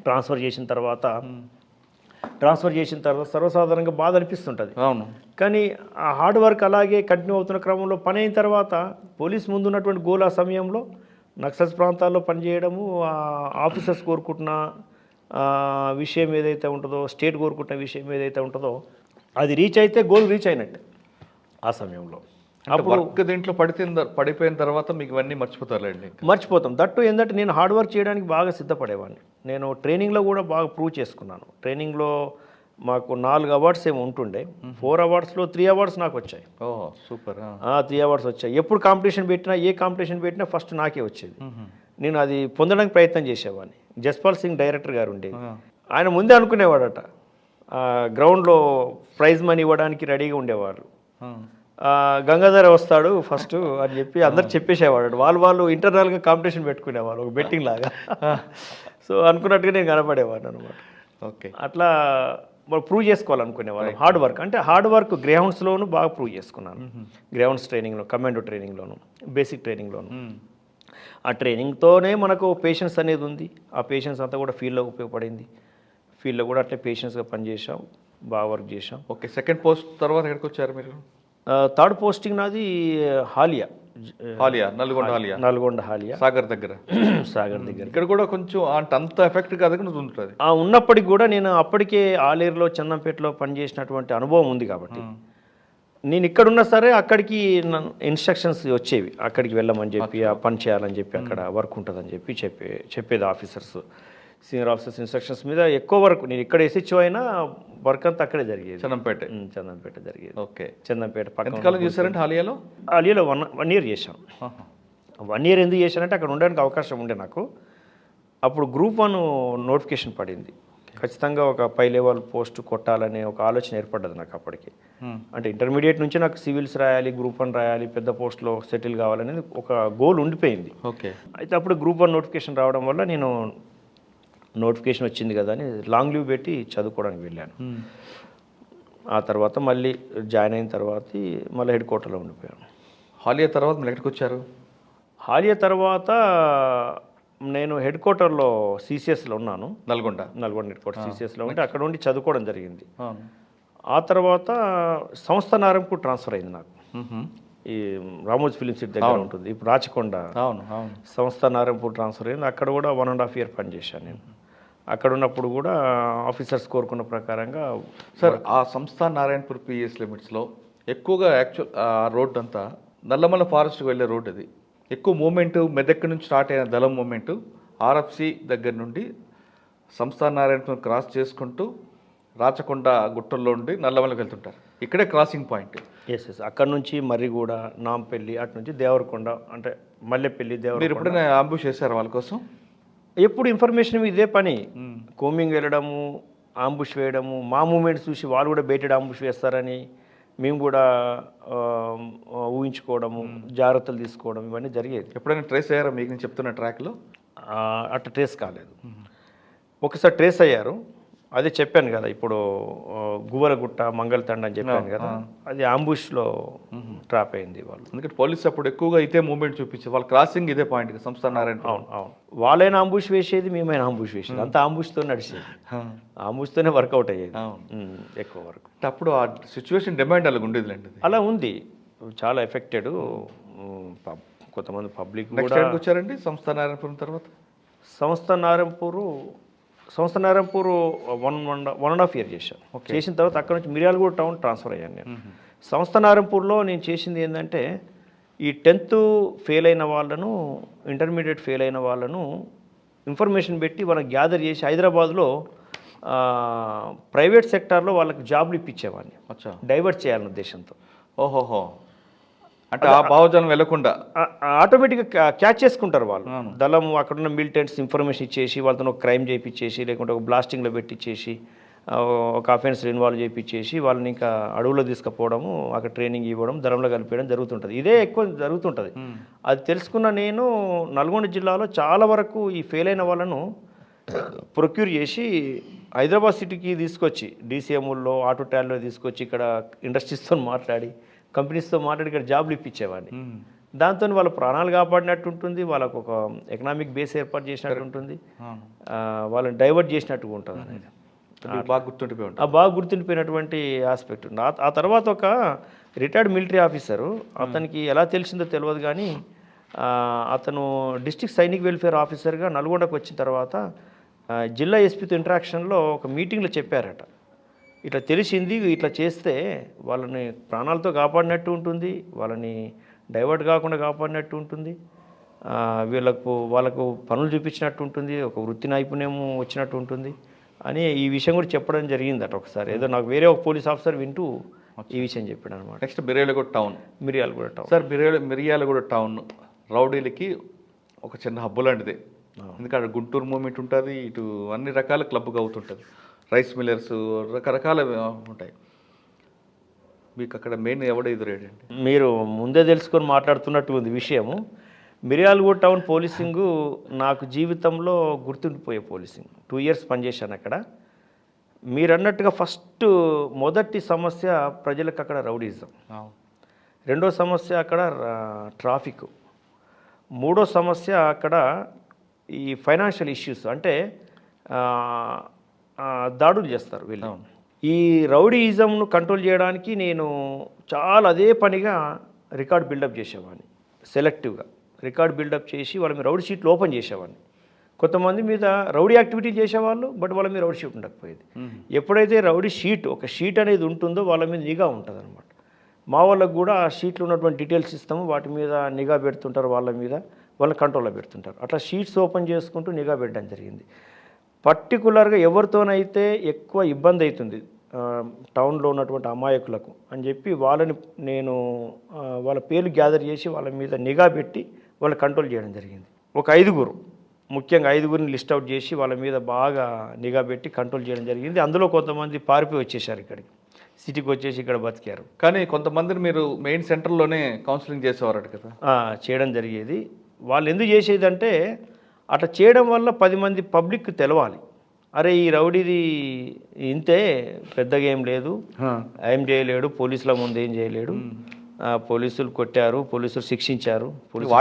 ట్రాన్స్ఫర్ చేసిన తర్వాత సర్వసాధారణంగా బాధ అనిపిస్తుంటుంది. అవును. కానీ ఆ హార్డ్ వర్క్ అలాగే కంటిన్యూ అవుతున్న క్రమంలో పని అయిన తర్వాత పోలీస్ ముందు ఉన్నటువంటి గోల్ ఆ సమయంలో నక్సల్స్ ప్రాంతాల్లో పనిచేయడము, ఆఫీసర్స్ కోరుకుంటున్న విషయం ఏదైతే ఉంటుందో, స్టేట్ కోరుకుంటున్న విషయం ఏదైతే ఉంటుందో అది రీచ్ అయితే గోల్ రీచ్ అయినట్టే ఆ సమయంలో. అప్పుడు వర్క్ దీంట్లో పడిపోయిన తర్వాత మీకు ఇవన్నీ మర్చిపోతారులేండి. మర్చిపోతాం. దట్టు ఏంటంటే నేను హార్డ్ వర్క్ చేయడానికి బాగా సిద్ధపడేవాడిని. నేను ట్రైనింగ్లో కూడా బాగా ప్రూవ్ చేసుకున్నాను. ట్రైనింగ్లో మాకు 4 అవార్డ్స్ ఏమి ఉంటుండే, 4 అవార్డ్స్లో 3 అవార్డ్స్ నాకు వచ్చాయి. సూపర్. 3 అవార్డ్స్ వచ్చాయి. ఎప్పుడు కాంపిటీషన్ పెట్టినా, ఏ కాంపిటీషన్ పెట్టినా ఫస్ట్ నాకే వచ్చేది. నేను అది పొందడానికి ప్రయత్నం చేసేవాడిని. జస్పాల్ సింగ్ డైరెక్టర్ గారు ఉండేది, ఆయన ముందే అనుకునేవాడట గ్రౌండ్లో ప్రైజ్ మనీ ఇవ్వడానికి రెడీగా ఉండేవారు. గంగాధర వస్తాడు ఫస్ట్ అని చెప్పి అందరు చెప్పేసేవాడు. వాళ్ళు ఇంటర్నల్గా కాంపిటీషన్ పెట్టుకునేవారు, ఒక బెట్టింగ్ లాగా. సో అనుకున్నట్టుగా నేను కనపడేవాడు అనమాట. ఓకే. అట్లా ప్రూవ్ చేసుకోవాలనుకునేవాడు. హార్డ్ వర్క్ అంటే హార్డ్ వర్క్ గ్రేహౌండ్స్లోనూ బాగా ప్రూవ్ చేసుకున్నాను. గ్రేహౌండ్స్ ట్రైనింగ్లో, కమాండో ట్రైనింగ్లోను, బేసిక్ ట్రైనింగ్లోను. ఆ ట్రైనింగ్తోనే మనకు పేషెన్స్ అనేది ఉంది. ఆ పేషెన్స్ అంతా కూడా ఫీల్డ్లో ఉపయోగపడింది. ఫీల్డ్లో కూడా అట్లే పేషెన్స్గా పనిచేసాం, బాగా వర్క్ చేసాం. ఓకే. సెకండ్ పోస్ట్ తర్వాత ఎక్కడికి వచ్చారు మీరు? థర్డ్ పోస్టింగ్ నాది హాలియా, నల్గొండ హాలియా, సాగర్ దగ్గర. ఇక్కడ కూడా కొంచెం అంత ఎఫెక్ట్ కాదు ఉంటుంది. ఉన్నప్పటికీ కూడా నేను అప్పటికే ఆలేరులో, చందంపేటలో పనిచేసినటువంటి అనుభవం ఉంది కాబట్టి నేను ఇక్కడున్నా సరే అక్కడికి ఇన్స్ట్రక్షన్స్ వచ్చేవి, అక్కడికి వెళ్ళమని చెప్పి, ఆ పని చేయాలని చెప్పి, అక్కడ వర్క్ ఉంటుందని చెప్పి చెప్పేది ఆఫీసర్స్, సీనియర్ ఆఫీసర్స్ ఇన్స్ట్రక్షన్స్ మీద ఎక్కువ వర్క్. నేను ఇక్కడ ఎస్హెచ్ఓ అయినా వర్క్ అంతా అక్కడే జరిగేది, చందంపేట జరిగేది. ఓకే. చందంపేట పక్కన చూసారంటే హాలియాలో 1 ఇయర్ చేశాను. 1 ఇయర్ ఎందుకు చేశానంటే అక్కడ ఉండడానికి అవకాశం ఉండే నాకు. అప్పుడు గ్రూప్ 1 నోటిఫికేషన్ పడింది. ఖచ్చితంగా ఒక పై లెవెల్ పోస్ట్ కొట్టాలనే ఒక ఆలోచన ఏర్పడ్డది నాకు అప్పటికి. అంటే ఇంటర్మీడియట్ నుంచి నాకు సివిల్స్ రాయాలి, గ్రూప్ 1 రాయాలి, పెద్ద పోస్ట్లో సెటిల్ కావాలనేది ఒక గోల్ ఉండిపోయింది. ఓకే. అయితే అప్పుడు గ్రూప్ 1 నోటిఫికేషన్ రావడం వల్ల నేను నోటిఫికేషన్ వచ్చింది కదా అని లాంగ్ లీవ్ పెట్టి చదువుకోవడానికి వెళ్ళాను. ఆ తర్వాత మళ్ళీ జాయిన్ అయిన తర్వాత మళ్ళీ హెడ్ క్వార్టర్లో ఉండిపోయాను. హాలియా తర్వాత మీరు ఎక్కడికి వచ్చారు? హాలియా తర్వాత నేను హెడ్ క్వార్టర్లో సిసిఎస్లో ఉన్నాను, నల్గొండ హెడ్ క్వార్టర్ సిసిఎస్లో ఉంటే అక్కడ ఉండి చదువుకోవడం జరిగింది. ఆ తర్వాత సంస్థ నారంకు ట్రాన్స్ఫర్ అయింది నాకు. ఈ రామోజీ ఫిలిం సిటీ దగ్గర ఉంటుంది, ఇప్పుడు రాచకొండ. సంస్థ నారంపూర్ ట్రాన్స్ఫర్ అయింది. అక్కడ కూడా 1.5 ఇయర్ పనిచేశాను నేను. అక్కడ ఉన్నప్పుడు కూడా ఆఫీసర్స్ కోరుకున్న ప్రకారంగా. సార్, ఆ సంస్థ నారాయణపూర్ పిఎస్ లిమిట్స్లో ఎక్కువగా యాక్చువల్ ఆ రోడ్ అంతా నల్లమల్ల ఫారెస్ట్కి వెళ్ళే రోడ్. అది ఎక్కువ మూమెంటు మెదక్ నుంచి స్టార్ట్ అయిన దళం మూమెంటు ఆర్ఎఫ్సి దగ్గర నుండి సంస్థ నారాయణపూర్ క్రాస్ చేసుకుంటూ రాచకొండ గుట్టల్లో ఉండి నల్లమలకి వెళ్తుంటారు. ఇక్కడే క్రాసింగ్ పాయింట్. ఎస్ అక్కడ నుంచి మర్రిగూడ, నాంపల్లి, అటు నుంచి దేవరకొండ అంటే మల్లెపల్లి, మీరు దేవరకొండ. ఎప్పుడైనా అంబుష్ చేశారు వాళ్ళ కోసం? ఎప్పుడు ఇన్ఫర్మేషన్ ఇదే పని, కోమింగ్ వెళ్ళడము, ఆంబుష్ వేయడము, మా మూమెంట్స్ చూసి వాళ్ళు కూడా బయటెడ్ ఆంబుష్ వేస్తారని మేము కూడా ఊహించుకోవడము, జాగ్రత్తలు తీసుకోవడం ఇవన్నీ జరిగేది. ఎప్పుడైనా ట్రేస్ అయ్యారా మీకు నేను చెప్తున్న ట్రాక్లో? అట్లా ట్రేస్ కాలేదు. ఒకసారి ట్రేస్ అయ్యారు, అదే చెప్పాను కదా ఇప్పుడు గువ్వలగుట్ట, మంగళతండ అని చెప్పాను కదా, అది ఆంబుష్లో ట్రాప్ అయింది వాళ్ళు. ఎందుకంటే పోలీసు అప్పుడు ఎక్కువగా ఇదే మూమెంట్ చూపించారు, వాళ్ళ క్రాసింగ్ ఇదే పాయింట్ సంస్థ నారాయణ. అవును అవును, వాళ్ళైనా ఆంబుష్ వేసేది, మేమైనా ఆంబుష్ వేసేది, అంతా ఆంబుష్తో నడిచేది, ఆంబుష్తోనే వర్కౌట్ అయ్యేది ఎక్కువ వరకు. అప్పుడు ఆ సిచ్యువేషన్ డిమాండ్ అలాగ ఉండేదిలేండి. అలా ఉంది, చాలా ఎఫెక్టెడ్. కొంతమంది పబ్లిక్ నెక్స్ట్ కూడా. ఎక్కడికి వచ్చారండి సంస్థ నారాయణపురం తర్వాత? సంస్థ నారాయణపూర్ 1.5 year చేశాను. చేసిన తర్వాత అక్కడ నుంచి మిర్యాలగూడ టౌన్ ట్రాన్స్ఫర్ అయ్యాను నేను. సంస్థ నారాయణపూర్లో నేను చేసింది ఏంటంటే, ఈ 10th ఫెయిల్ అయిన వాళ్ళను, ఇంటర్మీడియట్ ఫెయిల్ అయిన వాళ్ళను ఇన్ఫర్మేషన్ పెట్టి వాళ్ళకి గ్యాదర్ చేసి హైదరాబాద్లో ప్రైవేట్ సెక్టార్లో వాళ్ళకి జాబ్లు ఇప్పించేవాడిని, డైవర్ట్ చేయాలనే ఉద్దేశంతో. ఓహోహో, అంటే ఆ భావజాలం వెళ్ళకుండా ఆటోమేటిక్గా క్యాచ్ చేసుకుంటారు వాళ్ళు. దళం అక్కడున్న మిలిటెంట్స్ ఇన్ఫర్మేషన్ ఇచ్చేసి వాళ్ళతో ఒక క్రైమ్ చేయించేసి, లేకుంటే ఒక బ్లాస్టింగ్లో పెట్టించేసి, ఒక అఫెన్స్లో ఇన్వాల్వ్ చేయించేసి వాళ్ళని ఇంకా అడవుల్లో తీసుకుపోవడము, అక్కడ ట్రైనింగ్ ఇవ్వడం, దళంలో కలిపేయడం జరుగుతుంటుంది. ఇదే ఎక్కువ జరుగుతుంటుంది. అది తెలుసుకున్న నేను నల్గొండ జిల్లాలో చాలా వరకు ఈ ఫెయిల్ అయిన వాళ్ళను ప్రొక్యూర్ చేసి హైదరాబాద్ సిటీకి తీసుకొచ్చి, డీసీఎంలో, ఆటో ట్యాల్లో తీసుకొచ్చి ఇక్కడ ఇండస్ట్రీస్తో మాట్లాడి, కంపెనీస్తో మాట్లాడి ఇక్కడ జాబ్లు ఇప్పించేవాడిని. దాంతో వాళ్ళ ప్రాణాలు కాపాడినట్టు ఉంటుంది, వాళ్ళకు ఒక ఎకనామిక్ బేస్ ఏర్పాటు చేసినట్టు ఉంటుంది, వాళ్ళని డైవర్ట్ చేసినట్టుగా ఉంటుంది అనేది బాగా గుర్తుండిపోయినటువంటి ఆస్పెక్ట్. ఆ తర్వాత ఒక రిటైర్డ్ మిలిటరీ ఆఫీసరు, అతనికి ఎలా తెలిసిందో తెలియదు కానీ, అతను డిస్ట్రిక్ట్ సైనిక్ వెల్ఫేర్ ఆఫీసర్గా నల్గొండకు వచ్చిన తర్వాత జిల్లా ఎస్పీతో ఇంటరాక్షన్లో ఒక మీటింగ్లో చెప్పారట, ఇట్లా తెలిసింది, ఇట్లా చేస్తే వాళ్ళని ప్రాణాలతో కాపాడినట్టు ఉంటుంది, వాళ్ళని డైవర్ట్ కాకుండా కాపాడినట్టు ఉంటుంది, వాళ్ళకు పనులు చూపించినట్టు ఉంటుంది, ఒక వృత్తి నైపుణ్యం వచ్చినట్టు ఉంటుంది అని ఈ విషయం కూడా చెప్పడం జరిగిందట ఒకసారి. ఏదో నాకు వేరే ఒక పోలీస్ ఆఫీసర్ వింటూ ఈ విషయం చెప్పాడు అనమాట. Next Miryalaguda town. Sir Miryalaguda town రౌడీలకి ఒక చిన్న హబ్బు లాంటిదే. ఎందుకంటే గుంటూరు మూమెంట్ ఉంటుంది, ఇటు అన్ని రకాల క్లబ్గా అవుతుంటుంది, రైస్ మిల్లర్స్, రకరకాల ఉంటాయి. మీకు అక్కడ మెయిన్ ఎవడ ఎదురేయండి? మీరు ముందే తెలుసుకొని మాట్లాడుతున్నట్టు ఉంది విషయము. మిర్యాలగూడ టౌన్ పోలీసింగు నాకు జీవితంలో గుర్తుండిపోయే పోలీసింగ్. 2 years పనిచేశాను అక్కడ. మీరు అన్నట్టుగా మొదటి సమస్య ప్రజలకు అక్కడ రౌడీజం, రెండో సమస్య అక్కడ ట్రాఫిక్, మూడో సమస్య అక్కడ ఈ ఫైనాన్షియల్ ఇష్యూస్, అంటే దాడులు చేస్తారు వీళ్ళు. ఈ రౌడీయిజంను కంట్రోల్ చేయడానికి నేను చాలా అదే పనిగా రికార్డ్ బిల్డప్ చేసేవాడిని, సెలెక్టివ్గా రికార్డ్ బిల్డప్ చేసి వాళ్ళ మీద రౌడీ షీట్లు ఓపెన్ చేసేవాడిని. కొంతమంది మీద రౌడీ యాక్టివిటీ చేసేవాళ్ళు, బట్ వాళ్ళ మీద రౌడీ షీట్ ఉండకపోయేది. ఎప్పుడైతే రౌడీ షీట్, ఒక షీట్ అనేది ఉంటుందో వాళ్ళ మీద నిఘా ఉంటుంది అనమాట. మా వాళ్ళకు కూడా ఆ షీట్లో ఉన్నటువంటి డీటెయిల్స్ ఇస్తాము, వాటి మీద నిఘా పెడుతుంటారు, వాళ్ళని కంట్రోల్లో పెడుతుంటారు. అట్లా షీట్స్ ఓపెన్ చేసుకుంటూ నిఘా పెట్టడం జరిగింది. పర్టికులర్గా ఎవరితోనైతే ఎక్కువ ఇబ్బంది అవుతుంది టౌన్లో ఉన్నటువంటి అమాయకులకు అని చెప్పి నేను వాళ్ళ పేర్లు గ్యాదర్ చేసి వాళ్ళ మీద నిఘా పెట్టి వాళ్ళని కంట్రోల్ చేయడం జరిగింది. ఒక 5 ముఖ్యంగా 5 లిస్ట్ అవుట్ చేసి వాళ్ళ మీద బాగా నిఘా పెట్టి కంట్రోల్ చేయడం జరిగింది. అందులో కొంతమంది పారిపోయి వచ్చేసారు, ఇక్కడికి సిటీకి వచ్చేసి ఇక్కడ బతికారు. కానీ కొంతమందిని మీరు మెయిన్ సెంటర్లోనే కౌన్సిలింగ్ చేసేవారట కదా? చేయడం జరిగేది. వాళ్ళు ఎందుకు చేసేదంటే, అట్లా చేయడం వల్ల 10 మంది పబ్లిక్ తెలవాలి, అరే ఈ రౌడీది ఇంతే, పెద్దగా ఏం లేదు, ఏం చేయలేడు, పోలీసుల ముందు ఏం చేయలేడు, పోలీసులు కొట్టారు, పోలీసులు శిక్షించారు, పోలీసులు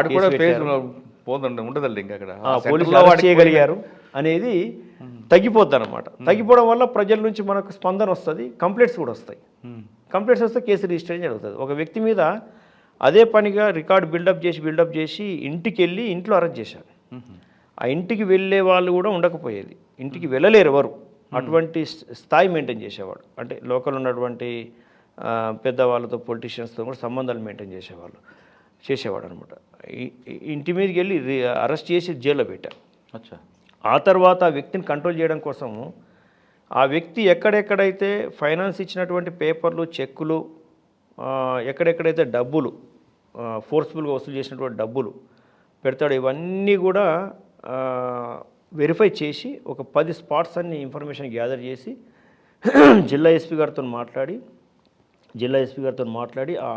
చేయగలిగారు అనేది తగ్గిపోద్ది అనమాట. తగ్గిపోవడం వల్ల ప్రజల నుంచి మనకు స్పందన వస్తుంది, కంప్లైంట్స్ కూడా వస్తాయి. కంప్లైంట్స్ వస్తే కేసు రిజిస్టర్ జరుగుతుంది. ఒక వ్యక్తి మీద అదే పనిగా రికార్డు బిల్డప్ చేసి ఇంటికి వెళ్ళి ఇంట్లో అరెస్ట్ చేశారు. ఆ ఇంటికి వెళ్ళే వాళ్ళు కూడా ఉండకపోయేది, ఇంటికి వెళ్ళలేరు ఎవరు, అటువంటి స్థాయి మెయింటైన్ చేసేవాడు. అంటే లోకల్ ఉన్నటువంటి పెద్దవాళ్ళతో, పొలిటీషియన్స్తో కూడా సంబంధాలు మెయింటైన్ చేసేవాడు అనమాట. ఇంటి మీదకి వెళ్ళి అరెస్ట్ చేసి జైల్లో పెట్టారు. ఆ తర్వాత ఆ వ్యక్తిని కంట్రోల్ చేయడం కోసము ఆ వ్యక్తి ఎక్కడెక్కడైతే ఫైనాన్స్ ఇచ్చినటువంటి పేపర్లు చెక్కులు ఎక్కడెక్కడైతే డబ్బులు ఫోర్స్ఫుల్గా వసూలు చేసినటువంటి డబ్బులు పెడతాడు ఇవన్నీ కూడా వెరిఫై చేసి ఒక 10 స్పాట్స్ అన్ని ఇన్ఫర్మేషన్ గ్యాదర్ చేసి జిల్లా ఎస్పీ గారితో మాట్లాడి ఆ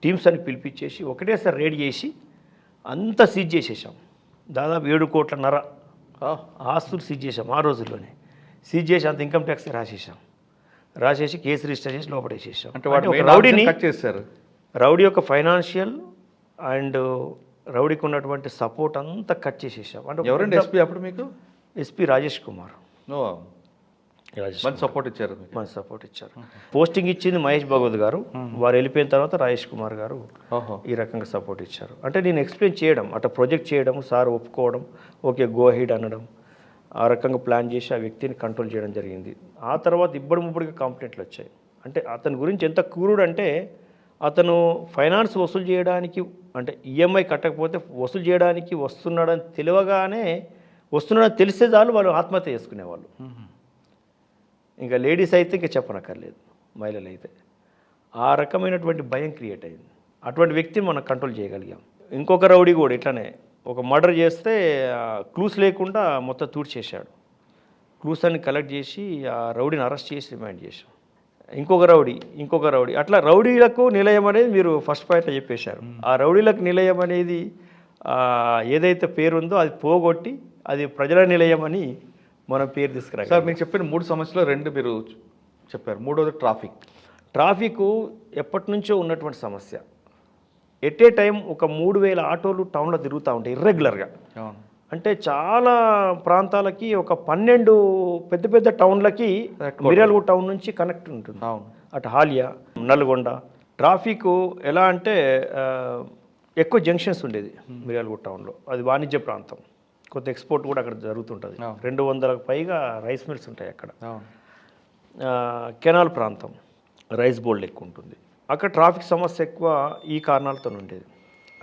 టీమ్స్ అన్ని పిలిపించేసి ఒకటేసారి రేడ్ చేసి అంతా సీజ్ చేసేసాం. దాదాపు 7.5 కోట్ల ఆస్తులు సీజ్ చేసాం ఆ రోజుల్లోనే. సీజ్ చేసి అంత ఇన్కమ్ ట్యాక్స్ రాసేసి కేసు రిజిస్టర్ చేసి లోపడేసేసాం. అంటే వాడు రౌడీని కట్ చేశారు. రౌడీ యొక్క ఫైనాన్షియల్ అండ్ రౌడీకి ఉన్నటువంటి సపోర్ట్ అంతా కట్ చేసేసాం. అంటే ఎవరండి ఎస్పీ అప్పుడు మీకు? ఎస్పీ రాజేష్ కుమార్. మంచి సపోర్ట్ ఇచ్చారు. మంచి సపోర్ట్ ఇచ్చారు. పోస్టింగ్ ఇచ్చింది మహేష్ భగవత్ గారు. వారు వెళ్ళిపోయిన తర్వాత రాజేష్ కుమార్ గారు ఈ రకంగా సపోర్ట్ ఇచ్చారు. అంటే నేను ఎక్స్ప్లెయిన్ చేయడం, అట్లా ప్రొజెక్ట్ చేయడం, సార్ ఒప్పుకోవడం, ఓకే గో హెడ్ అనడం, ఆ రకంగా ప్లాన్ చేసి ఆ వ్యక్తిని కంట్రోల్ చేయడం జరిగింది. ఆ తర్వాత ముబ్బడిగా కంప్లైంట్లు వచ్చాయి. అంటే అతని గురించి ఎంత క్రూరుడు అంటే అతను ఫైనాన్స్ వసూలు చేయడానికి, అంటే ఈఎంఐ కట్టకపోతే వసూలు చేయడానికి వస్తున్నాడని తెలిసే చాలు వాళ్ళు ఆత్మహత్య చేసుకునేవాళ్ళు. ఇంకా లేడీస్ అయితే ఇంకా చెప్పనక్కర్లేదు, మహిళలు అయితే. ఆ రకమైనటువంటి భయం క్రియేట్ అయింది. అటువంటి వ్యక్తిని మనం కంట్రోల్ చేయగలిగాం. ఇంకొక రౌడీ కూడా ఇట్లానే ఒక మర్డర్ చేస్తే క్లూస్ లేకుండా మొత్తం తూడ్చేశాడు. క్లూస్ అన్ని కలెక్ట్ చేసి ఆ రౌడీని అరెస్ట్ చేసి రిమాండ్ చేశాం. ఇంకొక రౌడీ అట్లా రౌడీలకు నిలయం అనేది మీరు ఫస్ట్ పాయింట్లో చెప్పేశారు. ఆ రౌడీలకు నిలయం అనేది ఏదైతే పేరుందో అది పోగొట్టి అది ప్రజల నిలయం అని మనం పేరు తీసుకురాలి. సార్ మీరు చెప్పిన 3 సమస్యలో 2 మీరు చెప్పారు. మూడోది ట్రాఫిక్ ఎప్పటి నుంచో ఉన్నటువంటి సమస్య. ఎట్ ఏ టైం ఒక 3000 ఆటోలు టౌన్లో తిరుగుతూ ఉంటాయి ఇర్రెగ్యులర్గా. అంటే చాలా ప్రాంతాలకి ఒక 12 పెద్ద టౌన్లకి మిర్యాలగూడ టౌన్ నుంచి కనెక్ట్ ఉంటుంది. అటు హాలియా, నల్గొండ. ట్రాఫిక్ ఎలా అంటే ఎక్కువ జంక్షన్స్ ఉండేది మిర్యాలగూడ టౌన్లో. అది వాణిజ్య ప్రాంతం, కొంత ఎక్స్పోర్ట్ కూడా అక్కడ జరుగుతుంటుంది. 200కు పైగా రైస్ మిల్స్ ఉంటాయి అక్కడ. కెనాల్ ప్రాంతం, రైస్ బోల్డ్ ఎక్కువ ఉంటుంది అక్కడ. ట్రాఫిక్ సమస్య ఎక్కువ ఈ కారణాలతో ఉండేది.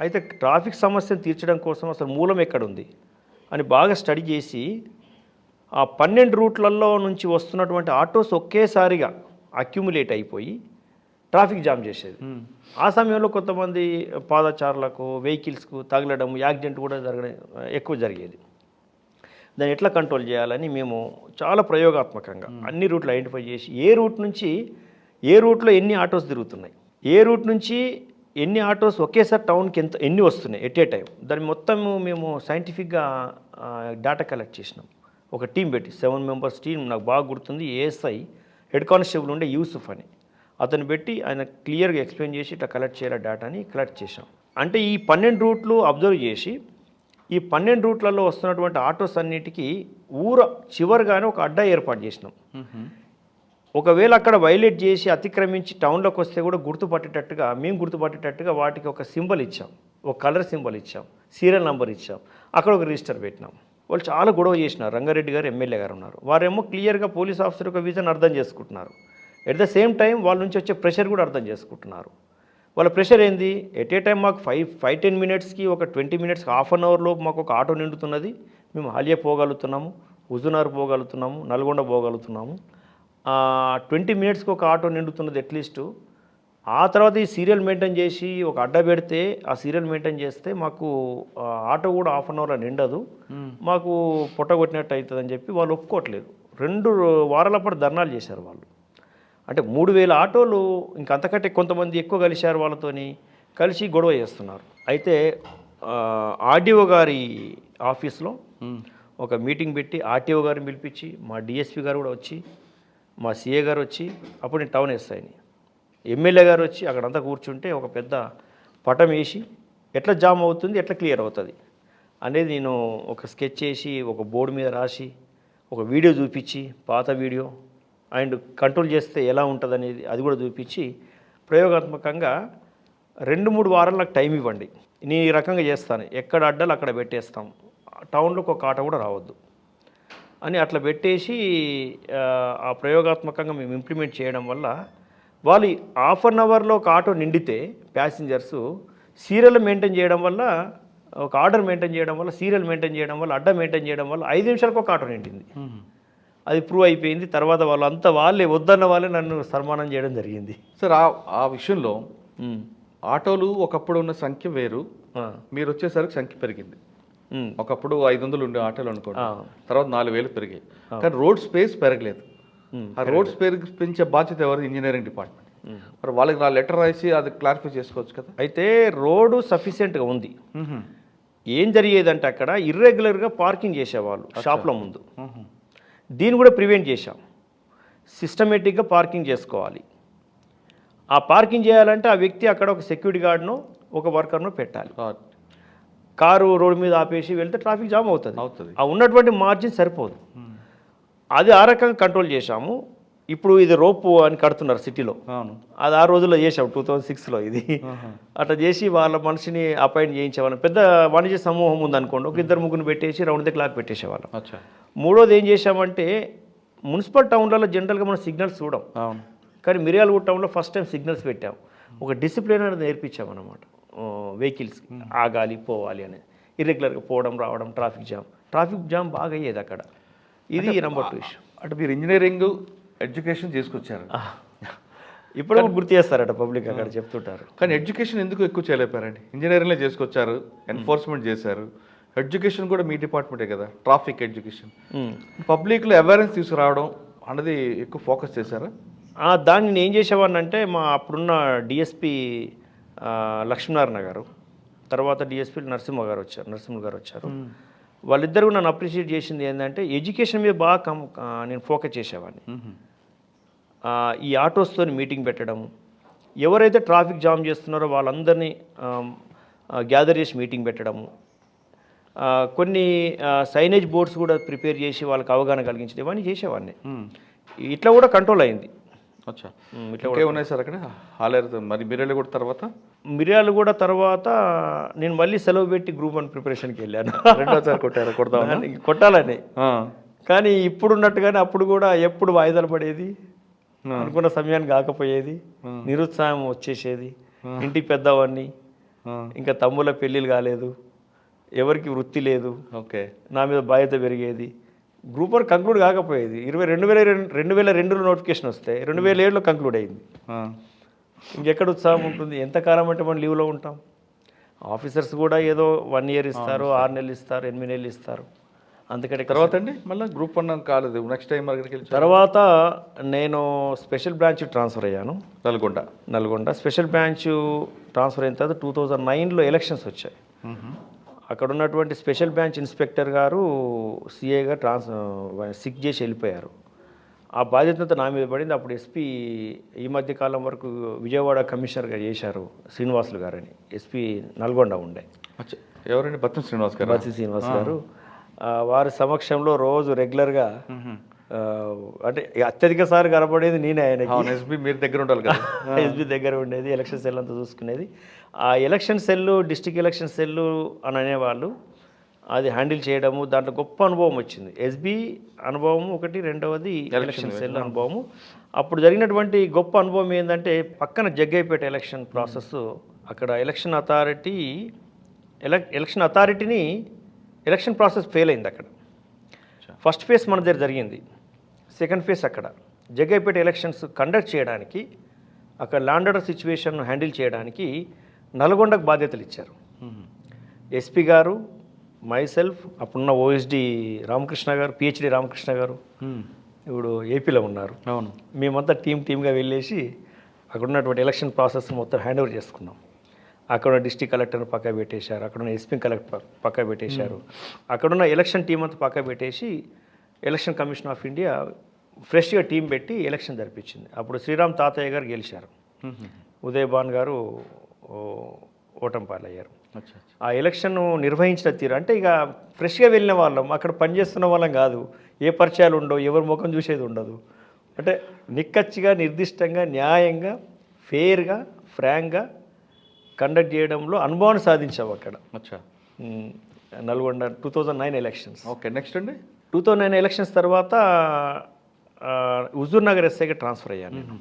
అయితే ట్రాఫిక్ సమస్యను తీర్చడం కోసం అసలు మూలం ఎక్కడుంది అని బాగా స్టడీ చేసి ఆ 12 రూట్లలో నుంచి వస్తున్నటువంటి ఆటోస్ ఒకేసారిగా అక్యుములేట్ అయిపోయి ట్రాఫిక్ జామ్ చేసేది. ఆ సమయంలో కొంతమంది పాదచారులకు వెహికల్స్కు తగలడం, యాక్సిడెంట్ కూడా ఎక్కువ జరిగేది. దాన్ని ఎట్లా కంట్రోల్ చేయాలని మేము చాలా ప్రయోగాత్మకంగా అన్ని రూట్లు ఐడెంటిఫై చేసి ఏ రూట్లో ఎన్ని ఆటోస్ తిరుగుతున్నాయి, ఏ రూట్ నుంచి ఎన్ని ఆటోస్ ఒకేసారి టౌన్కి ఎన్ని వస్తున్నాయి ఎట్ ఏ టైం, దాన్ని మొత్తం మేము సైంటిఫిక్గా డేటా కలెక్ట్ చేసినాం. ఒక టీం పెట్టి 7 మెంబర్స్ టీం, నాకు బాగా గుర్తుంది, ఏఎస్ఐ హెడ్ కానిస్టేబుల్ ఉండే యూసుఫ్ అని అతను పెట్టి ఆయన క్లియర్గా ఎక్స్ప్లెయిన్ చేసి ఇట్లా కలెక్ట్ చేయాలి డేటాని కలెక్ట్ చేసాం. అంటే ఈ 12 రూట్లు అబ్జర్వ్ చేసి ఈ 12 రూట్లలో వస్తున్నటువంటి ఆటోస్ అన్నిటికీ చివరిగానే ఒక అడ్డా ఏర్పాటు చేసినాం. ఒకవేళ అక్కడ వైలేట్ చేసి అతిక్రమించి టౌన్లోకి వస్తే కూడా గుర్తుపట్టేటట్టుగా వాటికి ఒక సింబల్ ఇచ్చాం, ఒక కలర్ సింబల్ ఇచ్చాం, సీరియల్ నెంబర్ ఇచ్చాం, అక్కడ ఒక రిజిస్టర్ పెట్టినాం. వాళ్ళు చాలా గొడవ చేసినారు. రంగారెడ్డి గారు ఎమ్మెల్యే గారు ఉన్నారు, వారేమో క్లియర్గా పోలీస్ ఆఫీసర్ యొక్క విజన్ అర్థం చేసుకుంటున్నారు. ఎట్ ద సేమ్ టైం వాళ్ళ నుంచి వచ్చే ప్రెషర్ కూడా అర్థం చేసుకుంటున్నారు. వాళ్ళ ప్రెషర్ ఏంది, ఎట్ ఏ టైం మాకు 5-10 మినిట్స్కి ఒక 20 మినిట్స్కి హాఫ్ అన్ అవర్లో మాకు ఒక ఆటో నిండుతున్నది, మేము హాలియా పోగలుగుతున్నాము, హుజునార్ పోగలుగుతున్నాము, నల్గొండ పోగలుగుతున్నాము. 20 మినిట్స్కి ఒక ఆటో నిండుతున్నది అట్లీస్ట్. ఆ తర్వాత ఈ సీరియల్ మెయింటైన్ చేసి ఒక అడ్డా పెడితే ఆ సీరియల్ మెయింటైన్ చేస్తే మాకు ఆటో కూడా హాఫ్ అన్ అవర్లో నిండదు, మాకు పొట్టగొట్టినట్టు అవుతుందని చెప్పి వాళ్ళు ఒప్పుకోవట్లేదు. 2 వారాల పాటు ధర్నాలు చేశారు వాళ్ళు. అంటే 3000 ఆటోలు, ఇంకంతకంటే కొంతమంది ఎక్కువ కలిశారు, వాళ్ళతోని కలిసి గొడవ చేస్తున్నారు. అయితే ఆర్డీఓ గారి ఆఫీస్లో ఒక మీటింగ్ పెట్టి ఆర్టీఓ గారిని పిలిపించి, మా డిఎస్పీ గారు కూడా వచ్చి, మా సిఏ గారు వచ్చి, అప్పుడు నేను టౌన్ ఎస్ఐని, ఎమ్మెల్యే గారు వచ్చి అక్కడంతా కూర్చుంటే ఒక పెద్ద పటం వేసి ఎట్లా జామ్ అవుతుంది, ఎట్లా క్లియర్ అవుతుంది అనేది నేను ఒక స్కెచ్ చేసి ఒక బోర్డు మీద రాసి ఒక వీడియో చూపించి, పాత వీడియో అండ్ కంట్రోల్ చేస్తే ఎలా ఉంటుంది అనేది అది కూడా చూపించి ప్రయోగాత్మకంగా 2-3 వారాలు నాకు టైం ఇవ్వండి, నేను ఈ రకంగా చేస్తాను, ఎక్కడ అడ్డాలు అక్కడ పెట్టేస్తాం, టౌన్లోకి ఒక ఆటో కూడా రావద్దు అని అట్లా పెట్టేసి ఆ ప్రయోగాత్మకంగా మేము ఇంప్లిమెంట్ చేయడం వల్ల వాళ్ళు హాఫ్ అన్ అవర్లో ఒక ఆటో నిండితే ప్యాసింజర్సు సీరియల్ మెయింటైన్ చేయడం వల్ల, ఒక ఆర్డర్ మెయింటైన్ చేయడం వల్ల, సీరియల్ మెయింటైన్ చేయడం వల్ల, అడ్డా మెయింటైన్ చేయడం వల్ల 5 నిమిషాలకు ఒక ఆటో నిండింది. అది ప్రూవ్ అయిపోయింది. తర్వాత వాళ్ళే వద్దన్న వాళ్ళే నన్ను సన్మానం చేయడం జరిగింది. సార్ ఆ విషయంలో ఆటోలు ఒకప్పుడు ఉన్న సంఖ్య వేరు, మీరు వచ్చేసరికి సంఖ్య పెరిగింది. ఒకప్పుడు 500 ఉండే ఆటోలు అనుకోండి, తర్వాత 4000 పెరిగాయి. కానీ రోడ్ స్పేస్ పెరగలేదు. ఆ రోడ్ స్పేస్ పెంచే బాధ్యత ఎవరు? Engineering department. మరి వాళ్ళకి నా లెటర్ రాసి అది క్లారిఫై చేసుకోవచ్చు కదా. అయితే రోడ్డు సఫిషియెంట్గా ఉంది. ఏం జరిగేదంటే అక్కడ ఇర్రెగ్యులర్గా పార్కింగ్ చేసేవాళ్ళు షాప్ల ముందు. దీన్ని కూడా ప్రివెంట్ చేశాం. సిస్టమేటిక్గా పార్కింగ్ చేసుకోవాలి. ఆ పార్కింగ్ చేయాలంటే ఆ వ్యక్తి అక్కడ ఒక సెక్యూరిటీ గార్డ్ను ఒక వర్కర్ను పెట్టాలి. కారు రోడ్డు మీద ఆపేసి వెళ్తే ట్రాఫిక్ జామ్ అవుతుంది. ఆ ఉన్నటువంటి మార్జిన్ సరిపోదు. అది ఆ రకంగా కంట్రోల్ చేశాము. ఇప్పుడు ఇది రోపు అని కడుతున్నారు సిటీలో. అది ఆ రోజుల్లో చేసాం 2006లో. ఇది అట్లా చేసి వాళ్ళ మనిషిని అపాయింట్ చేయించేవాళ్ళం. పెద్ద వాణిజ్య సమూహం ఉందనుకోండి, ఒక 2-3 పెట్టేసి రౌండ్ ది క్లాక్ పెట్టేసేవాళ్ళం. మూడోది ఏం చేశామంటే, మున్సిపల్ టౌన్లలో జనరల్గా మనం సిగ్నల్స్ చూడం, కానీ మిర్యాలగూడ టౌన్లో ఫస్ట్ టైం సిగ్నల్స్ పెట్టాం. ఒక డిసిప్లిన్ అనేది నేర్పించామన్నమాట. వెహికల్స్కి ఆగాలి, పోవాలి అనేది. ఇర్రెగ్యులర్గా పోవడం రావడం, ట్రాఫిక్ జామ్ బాగా అయ్యేది అక్కడ. ఇది నెంబర్ 2 ఇష్యూ. అంటే మీరు ఇంజనీరింగ్ ఎడ్యుకేషన్ చేసుకొచ్చారు, ఇప్పుడు గుర్తు చేస్తారట పబ్లిక్ అక్కడ చెప్తుంటారు. కానీ ఎడ్యుకేషన్ ఎందుకు ఎక్కువ చేయలేపారండి? ఇంజనీరింగ్లో చేసుకొచ్చారు, ఎన్ఫోర్స్మెంట్ చేశారు, ఎడ్యుకేషన్ కూడా మీ డిపార్ట్మెంటే కదా, ట్రాఫిక్ ఎడ్యుకేషన్. పబ్లిక్లో అవేర్నెస్ తీసుకురావడం అన్నది ఎక్కువ ఫోకస్ చేశారా? దాన్ని నేను ఏం చేసేవాడిని అంటే, మా అప్పుడున్న డిఎస్పి లక్ష్మీనారాయణ గారు, తర్వాత డిఎస్పి నరసింహ గారు వచ్చారు. వాళ్ళిద్దరు నన్ను అప్రిషియేట్ చేసింది ఏంటంటే, ఎడ్యుకేషన్ మీద బాగా నేను ఫోకస్ చేసేవాడిని. ఈ ఆటోస్తో మీటింగ్ పెట్టడం, ఎవరైతే ట్రాఫిక్ జామ్ చేస్తున్నారో వాళ్ళందరినీ గ్యాదర్ చేసి మీటింగ్ పెట్టడము, కొన్ని సైనేజ్ బోర్డ్స్ కూడా ప్రిపేర్ చేసి వాళ్ళకి అవగాహన కలిగించడం, ఇవన్నీ చేసేవాడిని. ఇట్లా కూడా కంట్రోల్ అయింది. ఇట్లా ఉన్నాయి సార్ అక్కడ హాలేరు. మరి మిర్యాలగూడ తర్వాత నేను మళ్ళీ సెలవు పెట్టి గ్రూప్ 1 ప్రిపరేషన్కి వెళ్ళాను. రెండోసారి కొట్టాలని. కానీ ఇప్పుడు ఉన్నట్టుగానే అప్పుడు కూడా ఎప్పుడు వాయిదాలు పడేది, అనుకున్న సమయానికి కాకపోయేది, నిరుత్సాహం వచ్చేసేది. ఇంటికి పెద్దవాడిని, ఇంకా తమ్ముల పెళ్ళిళ్ళు కాలేదు, ఎవరికి వృత్తి లేదు, నా మీద బాధ్యత పెరిగేది. గ్రూప్ 1 కంక్లూడ్ కాకపోయేది. 2002లో నోటిఫికేషన్ వస్తే 2007లో కంక్లూడ్ అయింది. ఇంకెక్కడ ఉత్సాహం ఉంటుంది? ఎంతకాలం అంటే మనం లీవ్లో ఉంటాం. ఆఫీసర్స్ కూడా ఏదో 1 ఇయర్ ఇస్తారు, 6 నెలలు ఇస్తారు, 8 నెలలు ఇస్తారు. అందుకని తర్వాత అండి మళ్ళీ గ్రూప్ 1 కాలేదు, నెక్స్ట్ టైం తర్వాత నేను స్పెషల్ బ్రాంచ్ ట్రాన్స్ఫర్ అయ్యాను. నల్గొండ స్పెషల్ బ్రాంచ్ ట్రాన్స్ఫర్ అయిన తర్వాత 2009లో ఎలక్షన్స్ వచ్చాయి. అక్కడ ఉన్నటువంటి స్పెషల్ బ్రాంచ్ ఇన్స్పెక్టర్ గారు సిఐగా సిక్ చేసి వెళ్ళిపోయారు. ఆ బాధ్యత నా మీద పడింది. అప్పుడు ఎస్పీ ఈ మధ్య కాలం వరకు విజయవాడ కమిషనర్గా చేశారు శ్రీనివాసులు గారని. ఎస్పీ నల్గొండ ఉండే. ఎవరండి? బత్తి శ్రీనివాస్ గారు. వారి సమక్షంలో రోజు రెగ్యులర్గా, అంటే అత్యధిక సార్లు కనపడేది నేనే ఆయనకి. ఎస్పీ మీరు దగ్గర ఉండాలి కదా. ఎస్పీ దగ్గర ఉండేది, ఎలక్షన్ సెల్ అంతా చూసుకునేది. ఆ election cell, district election cell అని అనేవాళ్ళు. అది హ్యాండిల్ చేయడము, దాంట్లో గొప్ప అనుభవం వచ్చింది. ఎస్బీ అనుభవం ఒకటి, రెండవది ఎలక్షన్ సెల్ అనుభవము. అప్పుడు జరిగినటువంటి గొప్ప అనుభవం ఏంటంటే, పక్కన జగ్గైపేట ఎలక్షన్ ప్రాసెస్, అక్కడ ఎలక్షన్ అథారిటీని ఎలక్షన్ ప్రాసెస్ ఫెయిల్ అయింది అక్కడ. ఫస్ట్ ఫేజ్ మన దగ్గర జరిగింది, సెకండ్ ఫేజ్ అక్కడ. జగ్గైపేట ఎలక్షన్స్ కండక్ట్ చేయడానికి, అక్కడ ల్యాండ్ ఆర్డర్ సిచ్యువేషన్ హ్యాండిల్ చేయడానికి నల్గొండకు బాధ్యతలు ఇచ్చారు. ఎస్పీ గారు, మైసెల్ఫ్, అప్పుడున్న ఓఎస్డి రామకృష్ణ గారు, పిహెచ్డి రామకృష్ణ గారు, ఇప్పుడు ఏపీలో ఉన్నారు. మేమంతా టీమ్గా వెళ్ళేసి అక్కడ ఉన్నటువంటి ఎలక్షన్ ప్రాసెస్ మొత్తం హ్యాండ్ ఓవర్ చేసుకున్నాం. అక్కడ డిస్ట్రిక్ట్ కలెక్టర్ని పక్క పెట్టేశారు, అక్కడున్న ఎస్పీ కలెక్టర్ పక్క పెట్టేశారు, అక్కడున్న ఎలక్షన్ టీం అంతా పక్క పెట్టేసి ఎలక్షన్ కమిషన్ ఆఫ్ ఇండియా ఫ్రెష్గా టీం పెట్టి ఎలక్షన్ జరిపించింది. అప్పుడు శ్రీరామ్ తాతయ్య గారు గెలిచారు, ఉదయ్ భాన్ గారు ఓటమి పాలయ్యారు. ఆ ఎలక్షన్ నిర్వహించిన తీరు అంటే, ఇక ఫ్రెష్గా వెళ్ళిన వాళ్ళం, అక్కడ పనిచేస్తున్న వాళ్ళం కాదు, ఏ పరిచయాలు ఉండవు, ఎవరి ముఖం చూసేది ఉండదు. అంటే నిక్కచ్చిగా, నిర్దిష్టంగా, న్యాయంగా, ఫెయిర్గా, ఫ్రాంక్గా కండక్ట్ చేయడంలో అనుభవాన్ని సాధించాము అక్కడ. నల్గొండ 2009 ఎలక్షన్స్. నెక్స్ట్ అండి 2009 ఎలక్షన్స్ తర్వాత హుజూర్ నగర్ ఎస్ఐగా ట్రాన్స్ఫర్ అయ్యాను నేను.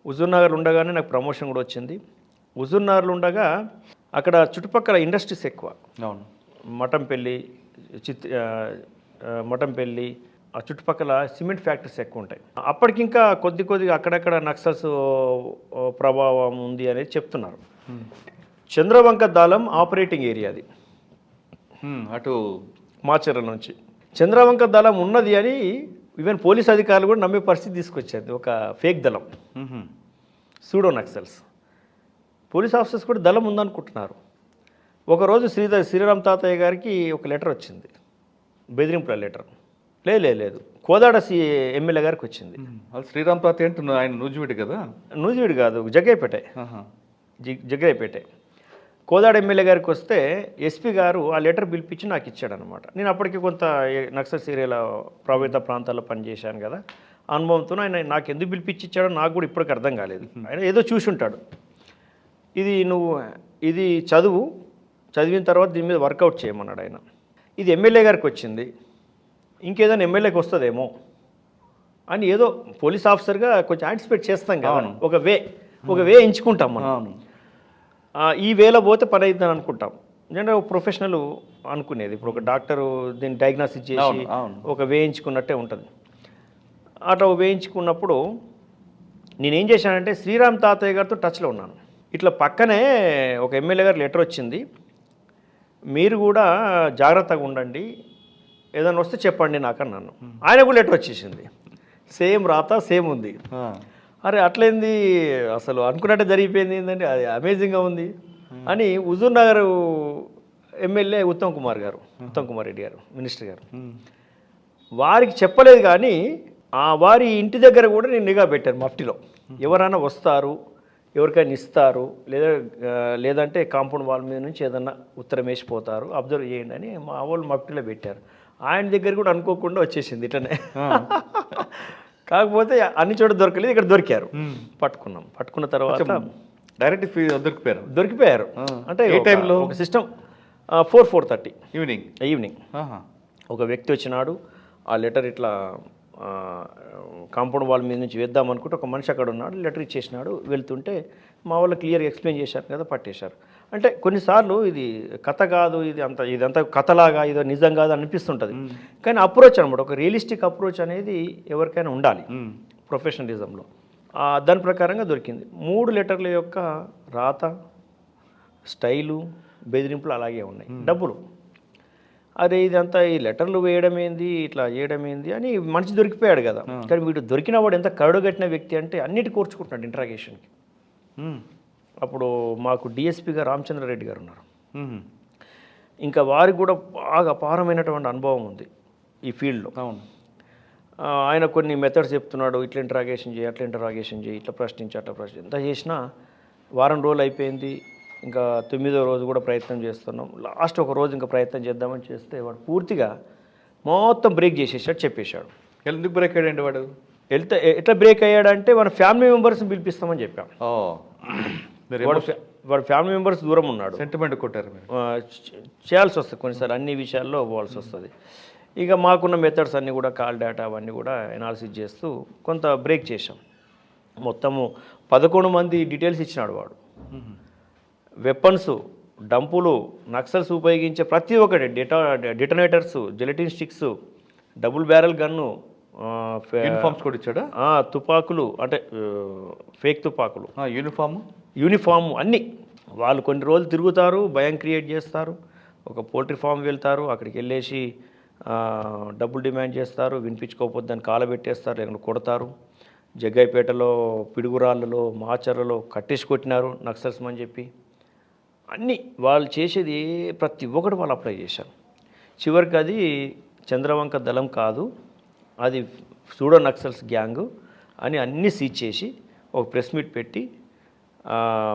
హుజూర్ నగర్ ఉండగానే నాకు ప్రమోషన్ కూడా వచ్చింది. హుజూర్ నగర్లో ఉండగా అక్కడ చుట్టుపక్కల ఇండస్ట్రీస్ ఎక్కువ. మఠంపల్లి, ఆ చుట్టుపక్కల సిమెంట్ ఫ్యాక్టరీస్ ఎక్కువ ఉంటాయి. అప్పటికి ఇంకా కొద్దిగా అక్కడక్కడ నక్సల్స్ ప్రభావం ఉంది అనేది చెప్తున్నారు. చంద్రవంక దళం ఆపరేటింగ్ ఏరియా అది, అటు మాచర్ల నుంచి. చంద్రవంక దళం ఉన్నది అని ఈవెన్ పోలీస్ అధికారులు కూడా నమ్మే పరిస్థితి తీసుకొచ్చేది. ఒక ఫేక్ దళం, సూడో నక్సల్స్. పోలీస్ ఆఫీసర్స్ కూడా దళం ఉందనుకుంటున్నారు. ఒకరోజు శ్రీరామ్ తాతయ్య గారికి ఒక లెటర్ వచ్చింది, బెదిరింపుల లెటర్. లేదు, కోదాడ ఎమ్మెల్యే గారికి వచ్చింది. శ్రీరామ్ తాత ఏంటి, ఆయన నూజివీడు కదా? నూజివీడు కాదు, జగ్గైపేట. జగ్గైపేట కోదాడ ఎమ్మెల్యే గారికి వస్తే ఎస్పీ గారు ఆ లెటర్ పిలిపించి నాకు ఇచ్చాడనమాట. నేను అప్పటికి కొంత నక్సల్ ఏరియాల ప్రభావిత ప్రాంతాల్లో పనిచేశాను కదా, అనుభవంతో ఆయన నాకు ఎందుకు పిలిపించి ఇచ్చాడో నాకు కూడా ఇప్పటికి అర్థం కాలేదు. ఆయన ఏదో చూసి ఉంటాడు. ఇది చదివిన తర్వాత దీని మీద వర్కౌట్ చేయమన్నాడు ఆయన. ఇది ఎమ్మెల్యే గారికి వచ్చింది, ఇంకేదైనా ఎమ్మెల్యేకి వస్తుందేమో అని ఏదో పోలీస్ ఆఫీసర్గా కొంచెం యాంటిసిపేట్ చేస్తాం కదా, ఒక వే ఎంచుకుంటాం మనం. ఈ వేలో పోతే పని అవుతుందని అనుకుంటాం. అంటే ఒక ప్రొఫెషనల్ అనుకునేది. ఇప్పుడు ఒక డాక్టరు దీన్ని డయాగ్నోసిస్ చేసి ఒక వేయించుకున్నట్టే ఉంటుంది. అట్లా వేయించుకున్నప్పుడు నేనేం చేశానంటే శ్రీరామ్ తాతయ్య గారితో టచ్లో ఉన్నాను. ఇట్లా పక్కనే ఒక ఎమ్మెల్యే గారు లెటర్ వచ్చింది, మీరు కూడా జాగ్రత్తగా ఉండండి, ఏదైనా వస్తే చెప్పండి నాకు అన్నాను. ఆయన కూడా లెటర్ వచ్చేసింది, సేమ్ రాత సేమ్ ఉంది. అరే అట్లయింది, అసలు అనుకున్నట్టే జరిగిపోయింది ఏంటంటే అది అమేజింగ్గా ఉంది అని హుజూర్ నగర్ ఎమ్మెల్యే ఉత్తమ్ కుమార్ రెడ్డి గారు, మినిస్టర్ గారు, వారికి చెప్పలేదు. కానీ వారి ఇంటి దగ్గర కూడా నేను నిఘా పెట్టాను. మఫ్టీలో ఎవరైనా వస్తారు, ఎవరికైనా ఇస్తారు, లేదంటే కాంపౌండ్ వాల్ మీద నుంచి ఏదన్నా ఉత్తరం వేసిపోతారు, అబ్జర్వ్ చేయండి అని మా వాళ్ళు మఫ్టీలో పెట్టారు. ఆయన దగ్గర కూడా అనుకోకుండా వచ్చేసింది ఇట్లనే. కాకపోతే అన్ని చోట దొరకలేదు, ఇక్కడ దొరికారు. పట్టుకున్న తర్వాత డైరెక్ట్ దొరికిపోయారు. అంటే ఏ టైంలో ఒక సిస్టమ్ 4:30 ఈవినింగ్ ఒక వ్యక్తి వచ్చినాడు. ఆ లెటర్ ఇట్లా కాంపౌండ్ వాల్ మీద నుంచి వేద్దామనుకుంటే ఒక మనిషి అక్కడ ఉన్నాడు, లెటర్ ఇచ్చేసినాడు. వెళ్తుంటే మా వాళ్ళు క్లియర్గా ఎక్స్ప్లెయిన్ చేశారు కదా, పట్టేశారు. అంటే కొన్నిసార్లు ఇది కథ కాదు, ఇదంతా కథలాగా ఇదో నిజం కాదు అనిపిస్తుంటుంది. కానీ అప్రోచ్ అనమాట, ఒక రియలిస్టిక్ అప్రోచ్ అనేది ఎవరికైనా ఉండాలి ప్రొఫెషనలిజంలో. దాని ప్రకారంగా దొరికింది. 3 లెటర్ల యొక్క రాత, స్టైలు, బెదిరింపులు అలాగే ఉన్నాయి. డబ్బులు అదే ఇదంతా ఈ లెటర్లు వేయడం ఏంది, ఇట్లా చేయడం ఏంది అని మనిషి దొరికిపోయాడు కదా. కానీ వీడు దొరికిన వాడు ఎంత కరుడుగట్టిన వ్యక్తి అంటే అన్నిటి కోర్చుకుంటున్నాడు ఇంట్రాగేషన్కి. అప్పుడు మాకు డిఎస్పీగా రామచంద్రారెడ్డి గారు ఉన్నారు. ఇంకా వారికి కూడా బాగా అపారమైనటువంటి అనుభవం ఉంది ఈ ఫీల్డ్లో. ఆయన కొన్ని మెథడ్స్ చెప్తున్నాడు, ఇట్లా ఇంట్రాగేషన్ చేయి, అట్లా ఇంట్రాగేషన్ చేయి, ఇట్లా ప్రశ్నించి అట్లా ప్రశ్నించి. ఎంత చేసినా వారం రోజులు అయిపోయింది, ఇంకా 9వ రోజు కూడా ప్రయత్నం చేస్తున్నాం. లాస్ట్ ఒక రోజు ఇంకా ప్రయత్నం చేద్దామని చేస్తే వాడు పూర్తిగా మొత్తం బ్రేక్ చేసేసాడు, చెప్పేశాడు. ఎందుకు బ్రేక్ అయ్యాడండి వాడు? ఎట్లా బ్రేక్ అయ్యాడంటే మన ఫ్యామిలీ మెంబర్స్ని పిలిపిస్తామని చెప్పాం. వాడు ఫ్యామిలీ మెంబర్స్ దూరం ఉన్నాడు, సెంటిమెంట్ కొట్టారు, చేయాల్సి వస్తుంది కొన్నిసార్లు, అన్ని విషయాల్లో పోవాల్సి వస్తుంది. ఇక మాకున్న మెథడ్స్ అన్నీ కూడా కాల్ డేటా అవన్నీ కూడా ఎనాలిసిస్ చేస్తూ కొంత బ్రేక్ చేసాం. మొత్తము 11 మంది డీటెయిల్స్ ఇచ్చినాడు వాడు. వెపన్స్, డంపులు, నక్సల్స్ ఉపయోగించే ప్రతి ఒక్కటి, డిటనేటర్స్, gelatin sticks, double barrel gun, uniforms కూడా ఇచ్చాడా? తుపాకులు, అంటే ఫేక్ తుపాకులు, యూనిఫామ్ అన్నీ. వాళ్ళు కొన్ని రోజులు తిరుగుతారు, భయం క్రియేట్ చేస్తారు. ఒక పోల్ట్రీ ఫామ్ వెళ్తారు, అక్కడికి వెళ్ళేసి డబ్బులు డిమాండ్ చేస్తారు, వినిపించుకోకపోతే దాన్ని కాలబెట్టేస్తారు, లేకుంటే కొడతారు. జగ్గైపేటలో, పిడుగురాళ్ళలో, మాచర్లలో కట్టేసి కొట్టినారు నక్సల్స్ అని చెప్పి. అన్నీ వాళ్ళు చేసేది ప్రతి ఒక్కటి వాళ్ళు అప్లై చేశారు. చివరికి అది చంద్రవంక దళం కాదు, అది సూడో నక్సల్స్ గ్యాంగు అని అన్నీ సీజ్ చేసి ఒక ప్రెస్ మీట్ పెట్టి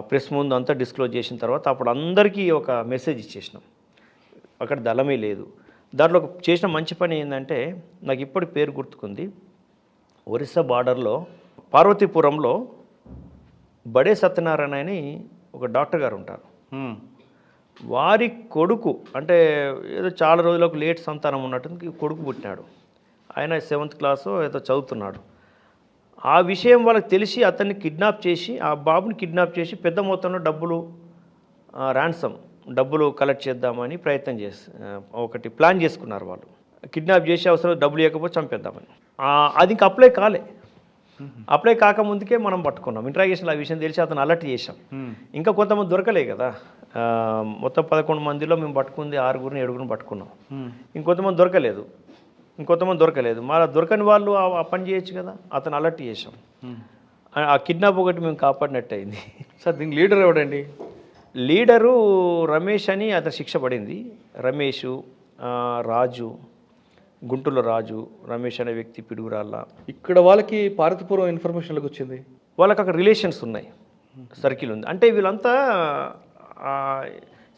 ప్రెస్ ముందు అంతా డిస్క్లోజ్ చేసిన తర్వాత అప్పుడు అందరికీ ఒక మెసేజ్ ఇచ్చేసినాం, అక్కడ దళమే లేదు. దాంట్లో చేసిన మంచి పని ఏంటంటే నాకు ఇప్పటి పేరు గుర్తుకుంది. ఒరిస్సా బార్డర్లో పార్వతీపురంలో బడే సత్యనారాయణ అని ఒక డాక్టర్ గారు ఉంటారు. వారి కొడుకు, అంటే ఏదో చాలా రోజులకు లేట్ సంతానం ఉన్నట్టు కొడుకు పుట్టినాడు. ఆయన 7th క్లాస్ ఏదో చదువుతున్నాడు. ఆ విషయం వాళ్ళకి తెలిసి అతన్ని కిడ్నాప్ చేసి, ఆ బాబుని కిడ్నాప్ చేసి పెద్ద మొత్తంలో డబ్బులు కలెక్ట్ చేద్దామని ప్రయత్నం ఒకటి ప్లాన్ చేసుకున్నారు వాళ్ళు. కిడ్నాప్ చేసి అవసరం డబ్బులు ఇవ్వకపోతే చంపేద్దామని. అది ఇంకా అప్లై కాకముందుకే మనం పట్టుకున్నాం. ఇంట్రాగేషన్లో ఆ విషయం తెలిసి అతను అలర్ట్ చేసాం. ఇంకా కొంతమంది దొరకలే కదా, మొత్తం 11 మందిలో మేము పట్టుకుంది 6గురిని 7గురిని పట్టుకున్నాం. ఇంకొంతమంది దొరకలేదు. మరి దొరకని వాళ్ళు ఆ పని చేయొచ్చు కదా, అతను అలర్ట్ చేసాం. ఆ కిడ్నాప్ ఒకటి మేము కాపాడినట్టు అయింది. సార్ దీనికి లీడర్ ఎవడండి? లీడరు రమేష్ అని అతను శిక్ష పడింది. రమేష్, రాజు, గుంటూరులో రాజు, రమేష్ అనే వ్యక్తి పిడుగురాళ్ళ. ఇక్కడ వాళ్ళకి పార్వతీపురం ఇన్ఫర్మేషన్లకు వచ్చింది. వాళ్ళకి అక్కడ రిలేషన్స్ ఉన్నాయి, సర్కిల్ ఉంది. అంటే వీళ్ళంతా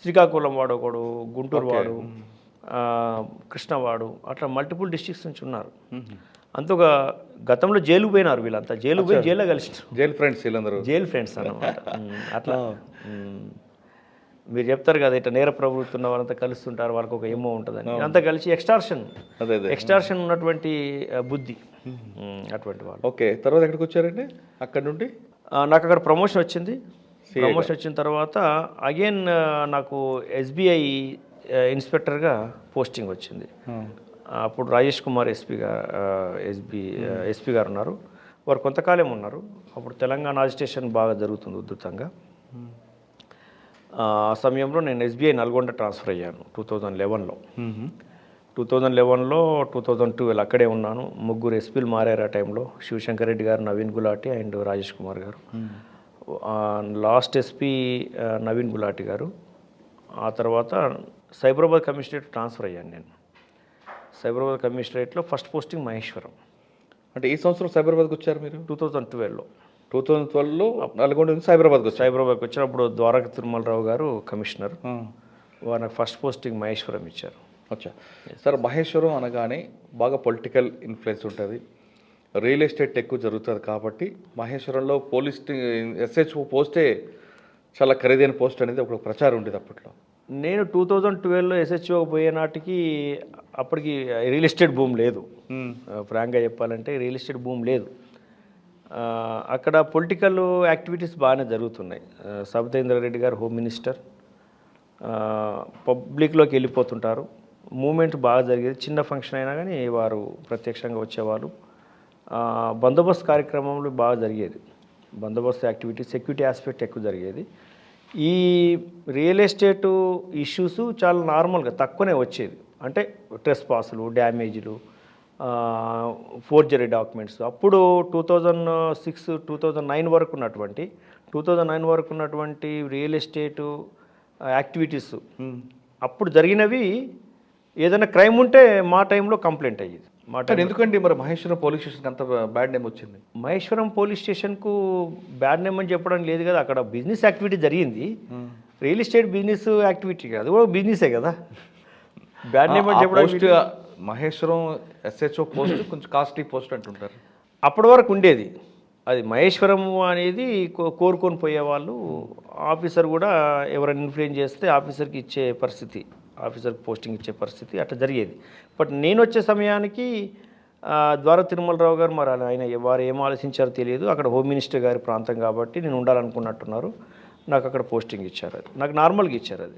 శ్రీకాకుళం వాడు ఒకడు, గుంటూరు వాడు, కృష్ణవాడు, అట్లా మల్టిపుల్ డిస్ట్రిక్ట్స్ నుంచి ఉన్నారు. అంతగా గతంలో జైలుకు పోయినారు వీళ్ళంతా. జైల్లో కలిసి జైలు ఫ్రెండ్స్ అన్నమాట. అట్లా మీరు చెప్తారు కదా, ఇట్లా నేర ప్రవృత్తి ఉన్న వాళ్ళంతా కలుస్తుంటారు, వాళ్ళకి ఒక ఏమో ఉంటుందని. అంతా కలిసి ఎక్స్టార్షన్ ఉన్నటువంటి బుద్ధి అటువంటి వాళ్ళు. ఓకే, తర్వాత ఎక్కడికి వచ్చారండి? అక్కడ నుండి నాకు అక్కడ ప్రమోషన్ వచ్చింది. ప్రమోషన్ వచ్చిన తర్వాత అగైన్ నాకు SBI ఇన్స్పెక్టర్గా పోస్టింగ్ వచ్చింది. అప్పుడు రాజేష్ కుమార్ ఎస్పీ గారు ఉన్నారు. వారు కొంతకాలం ఉన్నారు. అప్పుడు తెలంగాణ అజిటేషన్ బాగా జరుగుతుంది ఉధృతంగా. ఆ సమయంలో నేను SBI నల్గొండ ట్రాన్స్ఫర్ అయ్యాను 2011లో. 2011లో 2012 అక్కడే ఉన్నాను. 3 ఎస్పీలు మారారు ఆ టైంలో. శివశంకర్ రెడ్డి గారు, నవీన్ గులాటి అండ్ రాజేష్ కుమార్ గారు. లాస్ట్ ఎస్పీ నవీన్ గులాటి గారు. ఆ తర్వాత సైబరాబాద్ కమిషనరేట్ ట్రాన్స్ఫర్ అయ్యాను నేను. సైబరాబాద్ కమిషనరేట్లో ఫస్ట్ పోస్టింగ్ మహేశ్వరం. అంటే ఈ సంవత్సరం సైబరాబాద్కి వచ్చారు మీరు? 2012లో. 2012లో నల్గొండ నుంచి సైబరాబాద్కి వచ్చినప్పుడు ద్వారక తిరుమలరావు గారు కమిషనర్. వారికి ఫస్ట్ పోస్టింగ్ మహేశ్వరం ఇచ్చారు. అచ్చా సార్, మహేశ్వరం అనగానే బాగా పొలిటికల్ ఇన్ఫ్లుయెన్స్ ఉంటుంది, రియల్ ఎస్టేట్ ఎక్కువ జరుగుతుంది. కాబట్టి మహేశ్వరంలో పోలీస్ SHO పోస్టే చాలా ఖరీదైన పోస్ట్ అనేది ఒక ప్రచారం ఉండేది అప్పట్లో. నేను 2012లో SHO పోయే నాటికి అప్పటికి రియల్ ఎస్టేట్ భూమి లేదు. ఫ్రాంక్గా చెప్పాలంటే రియల్ ఎస్టేట్ భూమి లేదు. అక్కడ పొలిటికల్ యాక్టివిటీస్ బాగానే జరుగుతున్నాయి. సబితేంద్ర రెడ్డి గారు హోమ్ మినిస్టర్, పబ్లిక్లోకి వెళ్ళిపోతుంటారు. మూమెంట్ బాగా జరిగేది. చిన్న ఫంక్షన్ అయినా కానీ వారు ప్రత్యక్షంగా వచ్చేవాళ్ళు. బందోబస్తు కార్యక్రమంలో బాగా జరిగేది. బందోబస్తు యాక్టివిటీ, సెక్యూరిటీ ఆస్పెక్ట్ ఎక్కువ జరిగేది. ఈ రియల్ ఎస్టేటు ఇష్యూస్ చాలా నార్మల్గా తక్కువనే వచ్చేది. అంటే ట్రెస్ పాసులు, డ్యామేజ్లు, ఫోర్జరీ డాక్యుమెంట్స్. అప్పుడు 2006, 2009 వరకు ఉన్నటువంటి రియల్ ఎస్టేటు యాక్టివిటీస్ అప్పుడు జరిగినవి. ఏదైనా క్రైమ్ ఉంటే మా టైంలో కంప్లైంట్ అయ్యేది. ఎందుకండి మరి మహేశ్వరం పోలీస్ స్టేషన్కి అంత బ్యాడ్ నేమ్ వచ్చింది? మహేశ్వరం పోలీస్ స్టేషన్కు బ్యాడ్ నేమ్ అని చెప్పడం లేదు కదా. అక్కడ బిజినెస్ యాక్టివిటీ జరిగింది. రియల్ ఎస్టేట్ బిజినెస్ యాక్టివిటీ కాదు, కూడా బిజినెసే కదా. బ్యాడ్ నేమ్ అని చెప్పడం. మహేశ్వరం SHO పోస్ట్ కొంచెం కాస్ట్లీ పోస్ట్ అంటుంటారు. అప్పటి వరకు ఉండేది అది. మహేశ్వరం అనేది కోరుకొని పోయేవాళ్ళు. ఆఫీసర్ కూడా ఎవరైనా ఇన్ఫ్లుయెన్స్ చేస్తే ఆఫీసర్కి ఇచ్చే పరిస్థితి, ఆఫీసర్కి పోస్టింగ్ ఇచ్చే పరిస్థితి అట్లా జరిగేది. బట్ నేను వచ్చే సమయానికి ద్వారక తిరుమలరావు గారు, మరి ఆయన వారు ఏం ఆలోచించారో తెలియదు, అక్కడ హోమ్ మినిస్టర్ గారి ప్రాంతం కాబట్టి నేను ఉండాలనుకున్నట్టున్నారు. నాకు అక్కడ పోస్టింగ్ ఇచ్చారు. అది నాకు నార్మల్గా ఇచ్చారు. అది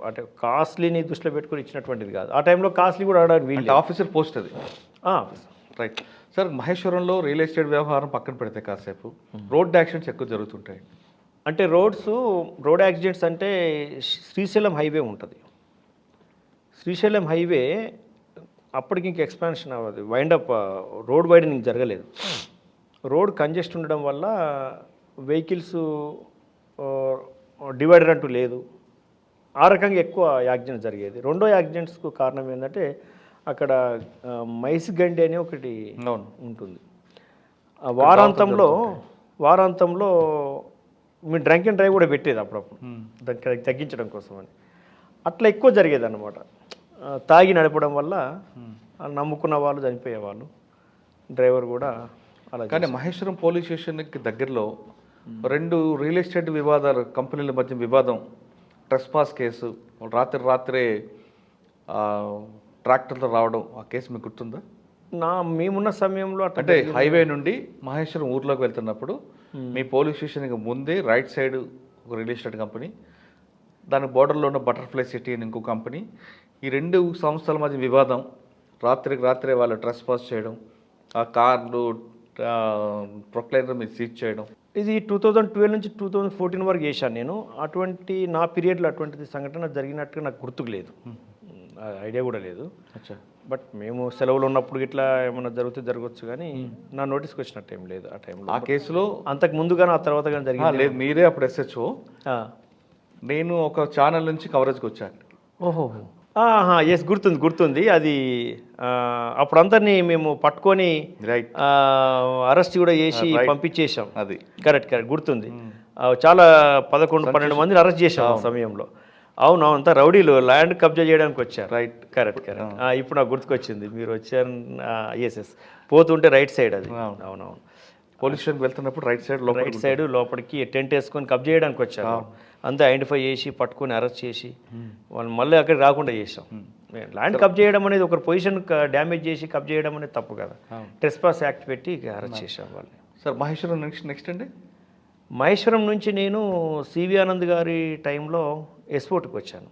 అంటే కాస్ట్లీని దృష్టిలో పెట్టుకుని ఇచ్చినటువంటిది కాదు. ఆ టైంలో కాస్ట్లీ కూడా ఆడడానికి వీళ్ళు. ఆఫీసర్ పోస్ట్ అది. రైట్ సార్, మహేశ్వరంలో రియల్ ఎస్టేట్ వ్యవహారం పక్కన పెడితే కాసేపు రోడ్ యాక్సిడెంట్స్ ఎక్కువ జరుగుతుంటాయి. అంటే రోడ్ యాక్సిడెంట్స్ అంటే శ్రీశైలం హైవే ఉంటుంది. శ్రీశైలం హైవే అప్పటికి ఇంక ఎక్స్పాన్షన్ అవ్వదు, వైండప్ రోడ్ వైడనింగ్ జరగలేదు. రోడ్ కంజెస్ట్ ఉండడం వల్ల వెహికల్స్ డివైడర్ అంటూ లేదు. ఆ రకంగా ఎక్కువ యాక్సిడెంట్స్ జరిగేది. రెండో యాక్సిడెంట్స్కు కారణం ఏంటంటే అక్కడ మైసిగండి అని ఒకటి ఉంటుంది. వారాంతంలో మీ డ్రంక్ అండ్ డ్రైవ్ కూడా పెట్టేది అప్పుడప్పుడు, దానికి తగ్గించడం కోసం అని. అట్లా ఎక్కువ జరిగేది అన్నమాట. తాగి నడపడం వల్ల నమ్ముకున్న వాళ్ళు చనిపోయేవాళ్ళు, డ్రైవర్ కూడా అలా. కానీ మహేశ్వరం పోలీస్ స్టేషన్కి దగ్గరలో 2 రియల్ ఎస్టేట్ వివాదాలు, కంపెనీల మధ్య వివాదం, ట్రెస్పాస్ కేసు, రాత్రే ట్రాక్టర్తో రావడం, ఆ కేసు మీకు గుర్తుందా? మేమున్న సమయంలో అంటే హైవే నుండి మహేశ్వరం ఊర్లోకి వెళ్తున్నప్పుడు మీ పోలీస్ స్టేషన్కి ముందే రైట్ సైడ్ ఒక రియల్ ఎస్టేట్ కంపెనీ, దాని బోర్డర్లో ఉన్న బటర్ఫ్లై సిటీ అని ఇంకో కంపెనీ, ఈ 2 సంస్థల మధ్య వివాదం, రాత్రికి రాత్రే వాళ్ళు ట్రెస్ పాస్ చేయడం, ఆ కార్లు ప్రొక్లైనర్ మీద సీజ్ చేయడం. ఇది 2012 నుంచి 2014 వరకు చేశాను నేను. అటువంటి నా పీరియడ్లో అటువంటిది సంఘటన జరిగినట్టుగా నాకు గుర్తుకు లేదు, ఐడియా కూడా లేదు. అచ్చా. బట్ మేము సెలవులు ఉన్నప్పుడు ఇట్లా ఏమైనా జరగవచ్చు కానీ నా నోటీస్కి వచ్చినట్టు ఏం లేదు ఆ టైంలో. ఆ కేసులో అంతకు ముందుగానే ఆ తర్వాత కానీ జరిగింది లేదు, మీరే అప్పుడు SHO, నేను ఒక ఛానల్ నుంచి కవరేజ్కి వచ్చాను. ఓహో, ఎస్, గుర్తుంది. అది అప్పుడు అందరినీ మేము పట్టుకొని రైట్, అరెస్ట్ కూడా చేసి పంపించేసాం. అది కరెక్ట్ గుర్తుంది. చాలా 11-12 మందిని అరెస్ట్ చేసాం ఆ సమయంలో. అవును, అంతా రౌడీలు ల్యాండ్ కబ్జా చేయడానికి వచ్చారు. Right, correct. ఇప్పుడు నాకు గుర్తుకొచ్చింది, మీరు వచ్చారు. ఎస్, పోతుంటే రైట్ సైడ్ అది. అవునవును, పోలీస్ స్టేషన్కి వెళ్తున్నప్పుడు రైట్ సైడ్ లోపలికి టెంట్ వేసుకొని కబ్జా చేయడానికి వచ్చారు. అంతా ఐడెంటిఫై చేసి పట్టుకొని అరెస్ట్ చేసి వాళ్ళు మళ్ళీ అక్కడికి రాకుండా చేసాం. ల్యాండ్ కబ్జా చేయడం అనేది ఒకరి పొజిషన్ డ్యామేజ్ చేసి కబ్జా చేయడం అనేది తప్పు కదా. ట్రెస్పాస్ యాక్ట్ పెట్టి అరెస్ట్ చేసాం వాళ్ళని. సార్ మహేశ్వరం నెక్స్ట్ అండి. మహేశ్వరం నుంచి నేను సివి ఆనంద్ గారి టైంలో ఎస్పోర్ట్కి వచ్చాను.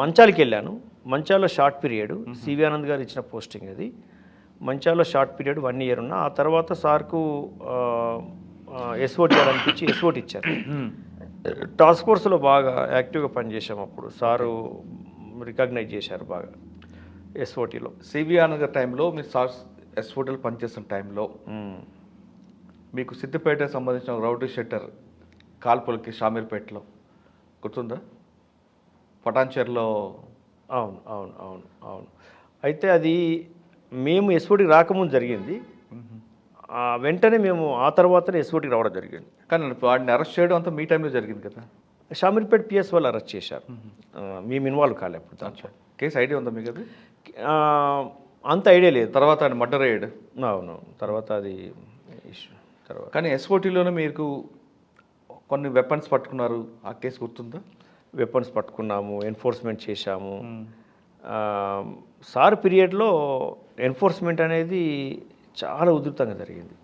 మంచాలకి వెళ్ళాను. మంచాలో షార్ట్ పీరియడ్, సివి ఆనంద్ గారు ఇచ్చిన పోస్టింగ్ అది. మంచాలో షార్ట్ పీరియడ్ 1 year ఉన్నా. ఆ తర్వాత సార్కు ఎస్ఓటి అనిపించి ఎస్ఓటి ఇచ్చారు. టాస్క్ ఫోర్స్లో బాగా యాక్టివ్గా పనిచేసాం. అప్పుడు సారు రికగ్నైజ్ చేశారు బాగా ఎస్ఓటీలో. సివి ఆనంద్ గారి టైంలో మీరు SOTలో పనిచేస్తున్న టైంలో మీకు సిద్దిపేట సంబంధించిన రౌడీ షెట్టర్ కాల్పులకి షామీర్పేటలో గుర్తుందా? పటాన్చేరులో. అవును. అయితే అది మేము ఎస్ఓటికి రాకముందు జరిగింది. వెంటనే మేము ఆ తర్వాతనే ఎస్ఓటికి రావడం జరిగింది. కానీ వాడిని అరెస్ట్ చేయడం అంతా మీ టైంలో జరిగింది కదా? షామీర్పేట PS వాళ్ళు అరెస్ట్ చేశారు. మేము ఇన్వాల్వ్ కాలేప్పుడు దాంట్లో. కేసు ఐడియా ఉందా మీకు? అది అంత ఐడియా లేదు. తర్వాత ఆయన మర్డర్ అయ్యాడు. అవును, తర్వాత అది ఇష్యూ. తర్వాత కానీ SOTలోనే మీకు కొన్ని వెపన్స్ పట్టుకున్నారు, ఆ కేసు గుర్తుందా? వెపన్స్ పట్టుకున్నాము, ఎన్ఫోర్స్మెంట్ చేశాము. సార్ పీరియడ్లో ఎన్ఫోర్స్మెంట్ అనేది చాలా ఉధృతంగా జరిగింది.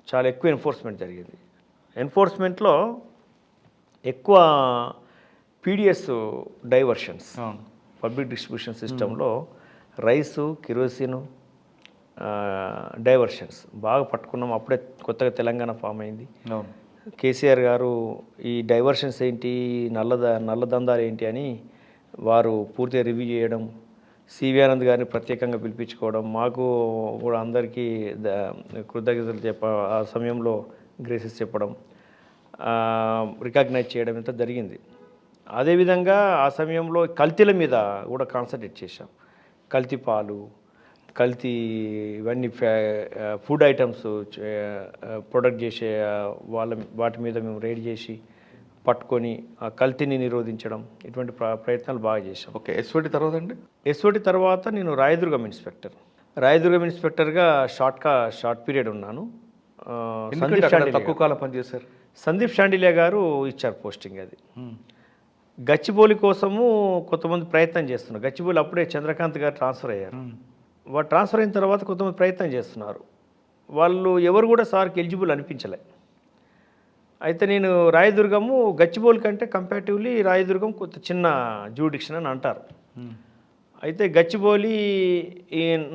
చాలా ఎక్కువ ఎన్ఫోర్స్మెంట్ జరిగింది. ఎన్ఫోర్స్మెంట్లో ఎక్కువ PDS డైవర్షన్స్, పబ్లిక్ డిస్ట్రిబ్యూషన్ సిస్టంలో రైసు, కిరోసిన్ డైవర్షన్స్ బాగా పట్టుకున్నాం. అప్పుడే కొత్తగా తెలంగాణ ఫామ్ అయింది. కేసీఆర్ గారు ఈ డైవర్షన్స్ ఏంటి, నల్లదందాలు ఏంటి అని వారు పూర్తిగా రివ్యూ చేయడం, సివి ఆనంద్ గారిని ప్రత్యేకంగా పిలిపించుకోవడం, మాకు కూడా అందరికీ కృతజ్ఞతలు ఆ సమయంలో గ్రేసెస్ చెప్పడం, రికగ్నైజ్ చేయడం ఇంత జరిగింది. అదేవిధంగా ఆ సమయంలో కల్తీల మీద కూడా కాన్సన్ట్రేట్ చేశాం. కల్తీ పాలు, కల్తీ ఇవన్నీ ఫుడ్ ఐటమ్స్ ప్రొడక్ట్ చేసే వాటి మీద మేము రైడ్ చేసి పట్టుకొని ఆ కల్తీని నిరోధించడం, ఇటువంటి ప్రయత్నాలు బాగా చేశాం. ఓకే, తర్వాత అండి? ఎస్ఓటి తర్వాత నేను రాయదుర్గం ఇన్స్పెక్టర్గా షార్ట్ పీరియడ్ ఉన్నాను. తక్కువ కాలం పనిచేశారు. సందీప్ షాండిలియా గారు ఇచ్చారు పోస్టింగ్. అది గచ్చిబౌలి కోసము కొంతమంది ప్రయత్నం చేస్తున్నారు. గచ్చిబౌలి అప్పుడే చంద్రకాంత్ గారు ట్రాన్స్ఫర్ అయ్యారు. వాళ్ళు ట్రాన్స్ఫర్ అయిన తర్వాత కొంతమంది ప్రయత్నం చేస్తున్నారు. వాళ్ళు ఎవరు కూడా సార్కి ఎలిజిబుల్ అనిపించలే. అయితే నేను రాయదుర్గము గచ్చిబౌలి కంటే కంపారిటివ్లీ రాయదుర్గం కొంత చిన్న జ్యూడిక్షన్ అని అంటారు. అయితే గచ్చిబౌలి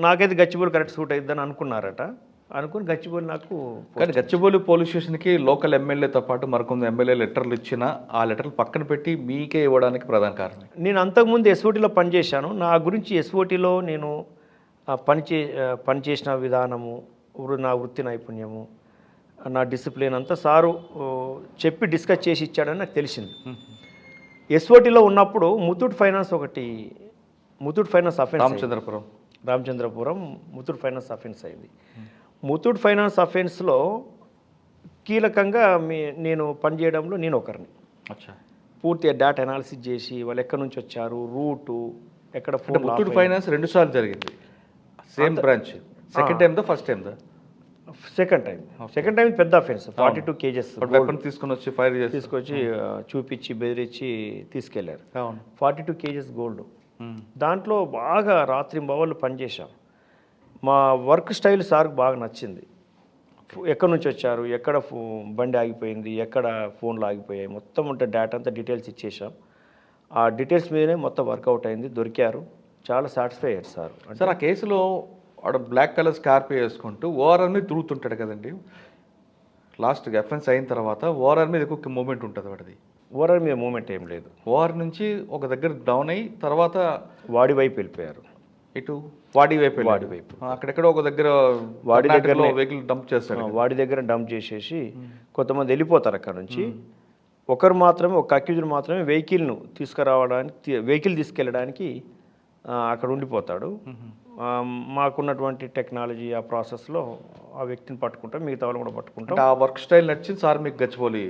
నాకైతే గచ్చిబౌలి కరెక్ట్ సూట్ అవుతుందని అనుకుని గచ్చిబౌలి నాకు. కానీ గచ్చిబౌలి పోలీస్ స్టేషన్కి లోకల్ ఎమ్మెల్యేతో పాటు మరికొంత ఎమ్మెల్యే లెటర్లు ఇచ్చిన ఆ లెటర్లు పక్కన పెట్టి మీకే ఇవ్వడానికి ప్రధాన కారణం. నేను అంతకుముందు ఎస్ఓటీలో పనిచేశాను. నా గురించి ఎస్ఓటీలో నేను పనిచేసిన విధానము, నా వృత్తి నైపుణ్యము, నా డిసిప్లిన్ అంతా సారు చెప్పి డిస్కస్ చేసి ఇచ్చాడని నాకు తెలిసింది. ఎస్ఓటీలో ఉన్నప్పుడు Muthoot finance offence, Ramachandrapuram Muthoot finance offence అయింది. ముతూట్ ఫైనాన్స్ అఫెన్స్లో కీలకంగా నేను పనిచేయడంలో నేను ఒకరిని. పూర్తిగా డేటా అనాలిసిస్ చేసి వాళ్ళు ఎక్కడి నుంచి వచ్చారు, రూటు ఎక్కడ. ముతూట్ ఫైనాన్స్ 2 సార్లు జరిగింది, same branch. Second time first time? Second time పెద్ద అఫెన్స్. 42 kgs తీసుకొచ్చి చూపించి బెదిరించి తీసుకెళ్లారు. 42 kgs గోల్డ్. దాంట్లో బాగా రాత్రి బవళ్ళు పనిచేశాం. మా వర్క్ స్టైల్ సార్కి బాగా నచ్చింది. ఎక్కడి నుంచి వచ్చారు, ఎక్కడ బండి ఆగిపోయింది, ఎక్కడ ఫోన్లు ఆగిపోయాయి, మొత్తం ఉంటే డేటా అంతా డీటెయిల్స్ ఇచ్చేసాం. ఆ డీటెయిల్స్ మీదనే మొత్తం వర్కౌట్ అయింది, దొరికారు, చాలా సాటిస్ఫై అయ్యారు సార్. సార్ ఆ కేసులో వాడు బ్లాక్ కలర్ స్కార్పియో వేసుకుంటూ ఓఆర్ఆర్ మీద తిరుగుతుంటాడు కదండి. లాస్ట్గా ఎఫెన్స్ అయిన తర్వాత ఓఆర్ఆర్ మీద ఎక్కువ మూమెంట్ ఉంటుంది వాడిది. ఓవరాల్ మీద మూమెంట్ ఏం లేదు. ఓఆర్ నుంచి ఒక దగ్గర డౌన్ అయ్యి తర్వాత వాడి వైపు వెళ్ళిపోయారు. ఇటు వాడి వైపు వాడి వైపు. అక్కడెక్కడో ఒక దగ్గర వాడి దగ్గర వెహికల్ డంప్ చేస్తాడు. వాడి దగ్గర డంప్ చేసేసి కొంతమంది వెళ్ళిపోతారు అక్కడ నుంచి. ఒకరు మాత్రమే, ఒక అక్యూజర్ మాత్రమే వెహికల్ను తీసుకురావడానికి, వెహికల్ తీసుకెళ్ళడానికి అక్కడ ఉండిపోతాడు. మాకున్నటువంటి టెక్నాలజీ ఆ ప్రాసెస్లో ఆ వ్యక్తిని పట్టుకుంటాం, మిగతా వాళ్ళు కూడా పట్టుకుంటాం. ఆ వర్క్ స్టైల్ నచ్చింది సార్ మీకు గచ్చిబౌలి?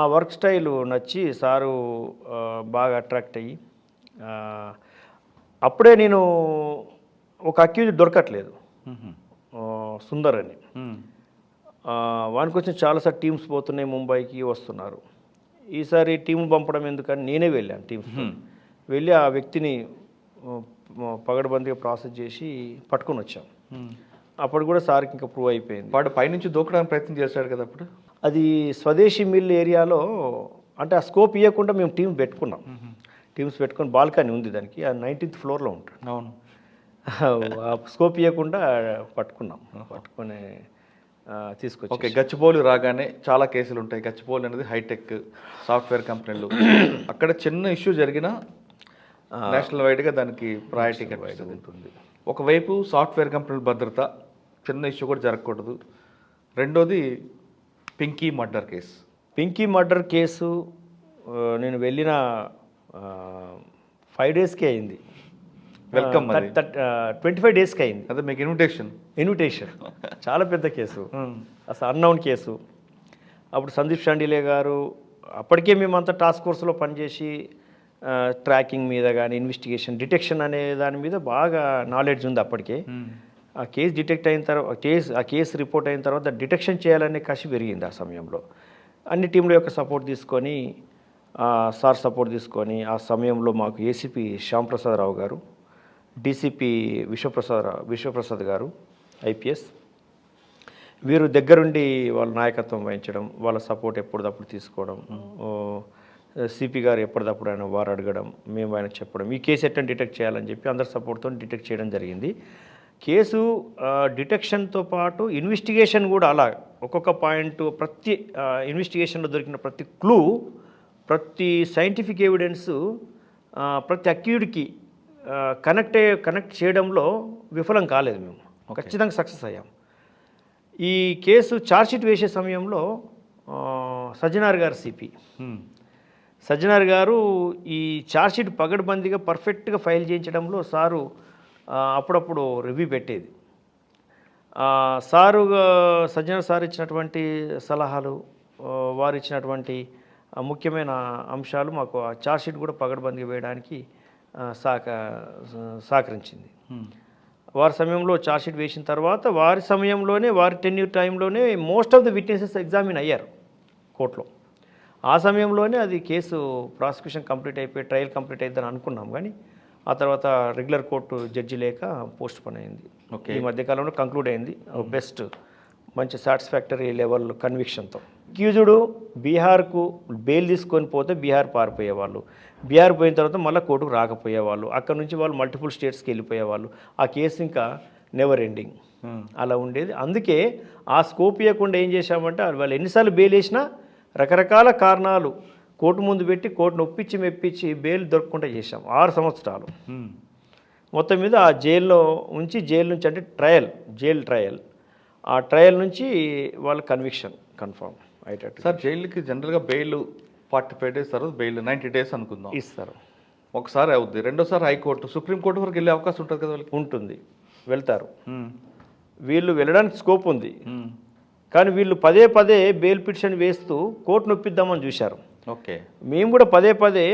ఆ వర్క్ స్టైల్ నచ్చి సారు బాగా అట్రాక్ట్ అయ్యి, అప్పుడే నేను ఒక అక్యూజర్ దొరకట్లేదు, సుందర్ అని. వానికి వచ్చిన చాలాసార్లు టీమ్స్ పోతున్నాయి, ముంబైకి వస్తున్నారు. ఈసారి టీం పంపడం ఎందుకని నేనే వెళ్ళాను. టీమ్స్ వెళ్ళి ఆ వ్యక్తిని పగడబందిగా ప్రాసెస్ చేసి పట్టుకొని వచ్చాం. అప్పుడు కూడా సార్కి ఇంకా ప్రూవ్ అయిపోయింది. వాడు పైనుంచి దూకడానికి ప్రయత్నం చేశాడు కదా అప్పుడు. అది స్వదేశీ మిల్ ఏరియాలో, అంటే ఆ స్కోప్ ఇవ్వకుండా మేము టీమ్స్ పెట్టుకున్నాం. టీమ్స్ పెట్టుకొని బాల్కనీ ఉంది దానికి, ఆ 19th ఫ్లోర్లో ఉంటాడు. అవును. ఆ స్కోప్ ఇవ్వకుండా పట్టుకున్నాం, పట్టుకొని తీసుకొచ్చి. ఓకే, గచ్చిబౌలి రాగానే చాలా కేసులు ఉంటాయి. గచ్చిబౌలి అనేది హైటెక్ సాఫ్ట్వేర్ కంపెనీలు. అక్కడ చిన్న ఇష్యూ జరిగినా నేషనల్ వైడ్గా దానికి ప్రయారిటీ ఉంటుంది. ఒకవైపు సాఫ్ట్వేర్ కంపెనీల భద్రత, చిన్న ఇష్యూ కూడా జరగకూడదు. రెండోది Pinky murder case. Pinky murder case నేను వెళ్ళిన 5 డేస్కే అయింది. వెల్కమ్. 25 డేస్కి అయింది. అదే మీకు ఇన్విటేషన్. చాలా పెద్ద కేసు, అసలు అన్నౌన్ కేసు. అప్పుడు సందీప్ షాండిలే గారు, అప్పటికే మేమంతా టాస్క్ ఫోర్స్లో పనిచేసి ట్రాకింగ్ మీద కానీ, ఇన్వెస్టిగేషన్, డిటెక్షన్ అనే దాని మీద బాగా నాలెడ్జ్ ఉంది అప్పటికే. ఆ కేసు డిటెక్ట్ అయిన తర్వాత, ఆ కేసు రిపోర్ట్ అయిన తర్వాత డిటెక్షన్ చేయాలనే కసి పెరిగింది ఆ సమయంలో. అన్ని టీంల యొక్క సపోర్ట్ తీసుకొని, సార్ సపోర్ట్ తీసుకొని, ఆ సమయంలో మాకు ఏసీపీ శ్యాంప్రసాదరావు గారు, డీసీపీ విశ్వప్రసాద్ గారు ఐపీఎస్, వీరు దగ్గరుండి వాళ్ళ నాయకత్వం వహించడం, వాళ్ళ సపోర్ట్ ఎప్పటికప్పుడు తీసుకోవడం. సిపి గారు ఎప్పటికప్పుడు ఆయన వారు అడగడం, మేము ఆయన చెప్పడం, ఈ కేసు ఎట్లా డిటెక్ట్ చేయాలని చెప్పి అందరి సపోర్ట్తో డిటెక్ట్ చేయడం జరిగింది. కేసు డిటెక్షన్తో పాటు ఇన్వెస్టిగేషన్ కూడా అలా ఒక్కొక్క పాయింట్, ప్రతి ఇన్వెస్టిగేషన్లో దొరికిన ప్రతి క్లూ, ప్రతి సైంటిఫిక్ ఎవిడెన్స్ ప్రతి అక్యూడ్కి కనెక్ట్ చేయడంలో విఫలం కాలేదు. మేము ఖచ్చితంగా సక్సెస్ అయ్యాం. ఈ కేసు ఛార్జ్షీట్ వేసే సమయంలో సజ్జనార్ గారు సిపి, సజ్జనార్ గారు ఈ ఛార్జ్షీట్ పగడ్బందీగా పర్ఫెక్ట్గా ఫైల్ చేయించడంలో సారు అప్పుడప్పుడు రివ్యూ పెట్టేది. సజ్జనార్ సార్ ఇచ్చినటువంటి సలహాలు, వారు ఇచ్చినటువంటి ముఖ్యమైన అంశాలు మాకు ఆ ఛార్జ్షీట్ కూడా పగడ్బందీగా వేయడానికి సహకరించింది. వారి సమయంలో ఛార్జ్షీట్ వేసిన తర్వాత వారి సమయంలోనే, వారి టెన్యూర్ టైంలోనే most of the witnesses examine అయ్యారు కోర్టులో. ఆ సమయంలోనే అది కేసు ప్రాసిక్యూషన్ కంప్లీట్ అయిపోయి ట్రయల్ కంప్లీట్ అయిద్దని అనుకున్నాం, కానీ ఆ తర్వాత రెగ్యులర్ కోర్టు జడ్జి లేక పోస్ట్ పోన్ అయింది. ఈ మధ్యకాలంలో కంక్లూడ్ అయింది బెస్ట్, మంచి సాటిస్ఫాక్టరీ లెవెల్ కన్విక్షన్తో. అక్యూజుడు బీహార్కు బెయిల్ తీసుకొని పోతే బీహార్ పారిపోయేవాళ్ళు, బీహార్ పోయిన తర్వాత మళ్ళీ కోర్టుకు రాకపోయేవాళ్ళు, అక్కడ నుంచి వాళ్ళు మల్టిపుల్ స్టేట్స్కి వెళ్ళిపోయేవాళ్ళు. ఆ కేసు ఇంకా నెవర్ ఎండింగ్ అలా ఉండేది. అందుకే ఆ స్కోప్ ఇవ్వకుండా ఏం చేశామంటే, వాళ్ళు ఎన్నిసార్లు బెయిల్ వేసినా రకరకాల కారణాలు కోర్టు ముందు పెట్టి, కోర్టును ఒప్పించి మెప్పించి బెయిల్ దొరకకుండా చేశాం 6 సంవత్సరాలు. మొత్తం మీద ఆ జైల్లో ఉంచి, జైలు నుంచి అంటే జైల్ ట్రయల్, ఆ ట్రయల్ నుంచి వాళ్ళ కన్విక్షన్ కన్ఫర్మ్ అయ్యేటట్టు. సార్ జైలుకి జనరల్గా బెయిల్ 45 డేస్ తర్వాత బెయిల్ 90 డేస్ అనుకుందాం ఇస్తారు. ఒకసారి అవుద్ది, రెండోసారి హైకోర్టు, సుప్రీంకోర్టు వరకు వెళ్ళే అవకాశం ఉంటుంది కదా వాళ్ళకి? ఉంటుంది, వెళ్తారు. వీళ్ళు వెళ్ళడానికి స్కోప్ ఉంది, కానీ వీళ్ళు పదే బెయిల్ పిటిషన్ వేస్తూ కోర్టు నొప్పిద్దామని చూశారు. ఓకే, మేము కూడా పదే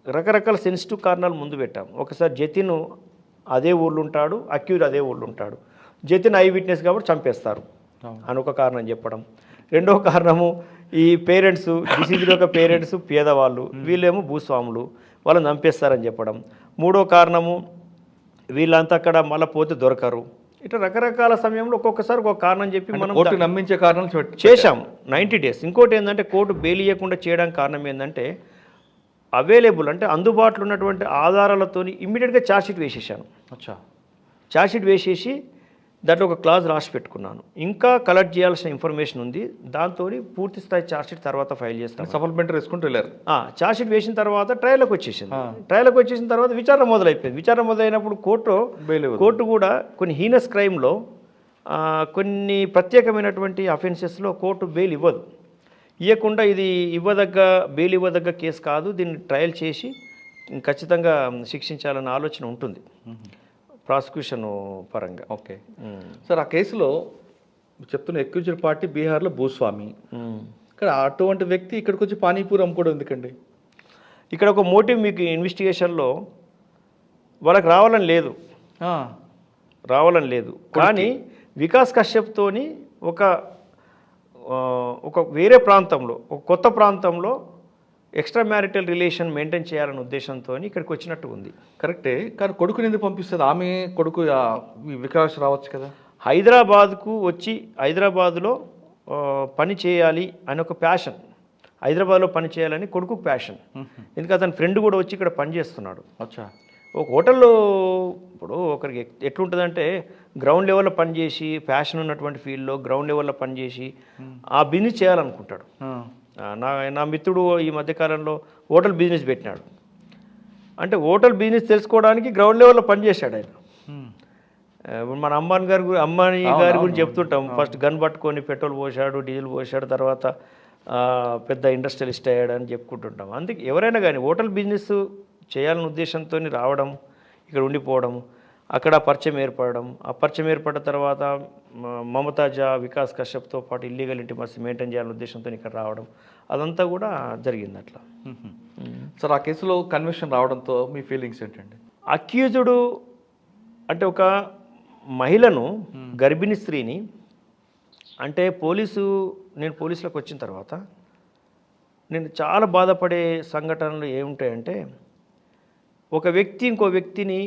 రకరకాల సెన్సిటివ్ కారణాలు ముందు పెట్టాం. ఒకసారి జతిన్ అదే ఊళ్ళో ఉంటాడు, అక్యూజ్ అదే ఊళ్ళో ఉంటాడు, జతిన్ ఐ విట్నెస్ కాబట్టి చంపేస్తారు అని ఒక కారణం చెప్పడం. రెండవ కారణము, ఈ పేరెంట్స్, డిసీజ్డ్ యొక్క పేరెంట్స్ పేదవాళ్ళు, వీళ్ళేమో భూస్వాములు, వాళ్ళని చంపేస్తారని చెప్పడం. మూడో కారణము, వీళ్ళంతా అక్కడ మళ్ళీ పోతే దొరకరు. ఇట్లా రకరకాల సమయంలో ఒక్కొక్కసారి ఒక కారణం చెప్పి మనం కోర్టు నమ్మించే కారణాలు చేశాం 90 డేస్. ఇంకోటి ఏంటంటే, కోర్టు బెయిల్ ఇవ్వకుండా చేయడానికి కారణం ఏంటంటే, అవైలబుల్ అంటే అందుబాటులో ఉన్నటువంటి ఆధారాలతోని ఇమ్మీడియట్గా ఛార్జ్షీట్ వేసేసాను. అచ్చా. ఛార్జ్షీట్ వేసేసి దాంట్లో ఒక క్లాజ్ రాసి పెట్టుకున్నాను. ఇంకా కలెక్ట్ చేయాల్సిన ఇన్ఫర్మేషన్ ఉంది, దాంతో పూర్తి స్థాయి ఛార్జ్షీట్ తర్వాత ఫైల్ చేస్తాను. సప్లిమెంటరీ వేసుకుంటూ వెళ్ళారు. ఛార్జ్షీట్ వేసిన తర్వాత ట్రయల్లోకి వచ్చేసింది. ట్రయల్లోకి వచ్చేసిన తర్వాత విచారణ మొదలైపోయింది. విచారణ మొదలైనప్పుడు కోర్టు కూడా కొన్ని హీనస్ క్రైమ్లో కొన్ని ప్రత్యేకమైనటువంటి అఫెన్సెస్లో కోర్టు బెయిల్ ఇవ్వదు. ఇవ్వకుండా ఇది బెయిల్ ఇవ్వదగ్గ కేసు కాదు, దీన్ని ట్రయల్ చేసి ఖచ్చితంగా శిక్షించాలన్న ఆలోచన ఉంటుంది ప్రాసిక్యూషన్ పరంగా. ఓకే సార్, ఆ కేసులో చెప్తున్న అక్యూజ్డ్ పార్టీ బీహార్లో భూస్వామి. ఇక్కడ అటువంటి వ్యక్తి ఇక్కడికి వచ్చి పానీపూరి అమ్ముకోవడం ఎందుకండి? ఇక్కడ ఒక మోటివ్ మీకు ఇన్వెస్టిగేషన్లో వాళ్ళకి రావాలని లేదు కానీ వికాస్ కశ్యప్తోని ఒక వేరే ప్రాంతంలో, ఒక కొత్త ప్రాంతంలో ఎక్స్ట్రా మ్యారిటల్ రిలేషన్ మెయింటైన్ చేయాలనే ఉద్దేశంతో ఇక్కడికి వచ్చినట్టు ఉంది. కరెక్టే, కానీ కొడుకుని ఎందుకు పంపిస్తుంది? ఆమె కొడుకు వికాస్ రావచ్చు కదా. హైదరాబాద్కు వచ్చి హైదరాబాద్లో పని చేయాలి అని ఒక ప్యాషన్, హైదరాబాద్లో పని చేయాలని కొడుకు ప్యాషన్. ఎందుకంటే అతని ఫ్రెండ్ కూడా వచ్చి ఇక్కడ పని చేస్తున్నాడు. అచ్చా. ఒక హోటల్లో ఇప్పుడు ఒకరికి ఎట్లుంటుందంటే గ్రౌండ్ లెవెల్లో పనిచేసి ప్యాషన్ ఉన్నటువంటి ఫీల్డ్లో గ్రౌండ్ లెవెల్లో పనిచేసి ఆ బిజినెస్ చేయాలనుకుంటాడు. నా మిత్రుడు ఈ మధ్యకాలంలో హోటల్ బిజినెస్ పెట్టినాడు. అంటే హోటల్ బిజినెస్ తెలుసుకోవడానికి గ్రౌండ్ లెవెల్లో పనిచేశాడు ఆయన. మన అంబానీ గారి గురించి చెప్తుంటాం. ఫస్ట్ గన్ పట్టుకొని పెట్రోల్ పోసాడు, డీజిల్ పోసాడు, తర్వాత పెద్ద ఇండస్ట్రియలిస్ట్ అయ్యాడు అని చెప్పుకుంటుంటాం. అందుకే ఎవరైనా కానీ హోటల్ బిజినెస్ చేయాలనే ఉద్దేశంతో రావడం, ఇక్కడ ఉండిపోవడం, అక్కడ పరిచయం ఏర్పడడం, ఆ పరిచయం ఏర్పడిన తర్వాత మమతాజా వికాస్ కశ్యప్తో పాటు ఇల్లీగల్ ఇంటిమసీ మెయింటైన్ చేయాలనే ఉద్దేశంతో ఇక్కడ రావడం, అదంతా కూడా జరిగింది అట్లా. సార్, ఆ కేసులో కన్విక్షన్ రావడంతో మీ ఫీలింగ్స్ ఏంటండి? అక్యూజ్డ్ అంటే ఒక మహిళను, గర్భిణీ స్త్రీని, అంటే నేను పోలీసులకు వచ్చిన తర్వాత నేను చాలా బాధపడే సంఘటనలు ఏముంటాయంటే, ఒక వ్యక్తి ఇంకో వ్యక్తిని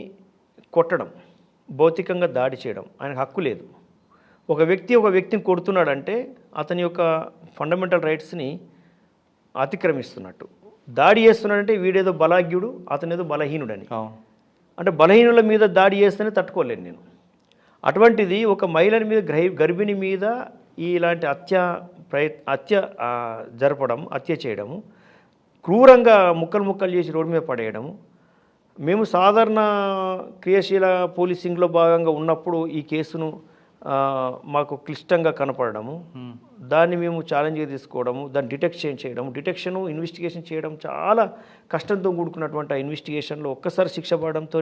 కొట్టడం, భౌతికంగా దాడి చేయడం ఆయనకు హక్కు లేదు. ఒక వ్యక్తిని కొడుతున్నాడంటే అతని యొక్క ఫండమెంటల్ రైట్స్ని అతిక్రమిస్తున్నట్టు. దాడి చేస్తున్నాడంటే వీడేదో బలాజ్ఞుడు, అతనేదో బలహీనుడని. అంటే బలహీనుల మీద దాడి చేస్తేనే తట్టుకోలేను నేను. అటువంటిది ఒక మహిళని మీద, గర్భిణి మీద ఇలాంటి హత్య జరపడం, హత్య చేయడము, క్రూరంగా ముక్కలు చేసి రోడ్డు మీద పడేయడము. మేము సాధారణ క్రియాశీల పోలీసింగ్లో భాగంగా ఉన్నప్పుడు ఈ కేసును మాకు క్లిష్టంగా కనపడము, దాన్ని మేము ఛాలెంజ్గా తీసుకోవడము, దాన్ని డిటెక్షను ఇన్వెస్టిగేషన్ చేయడం చాలా కష్టంతో కూడుకున్నటువంటి ఆ ఇన్వెస్టిగేషన్లో ఒక్కసారి శిక్ష పడడంతో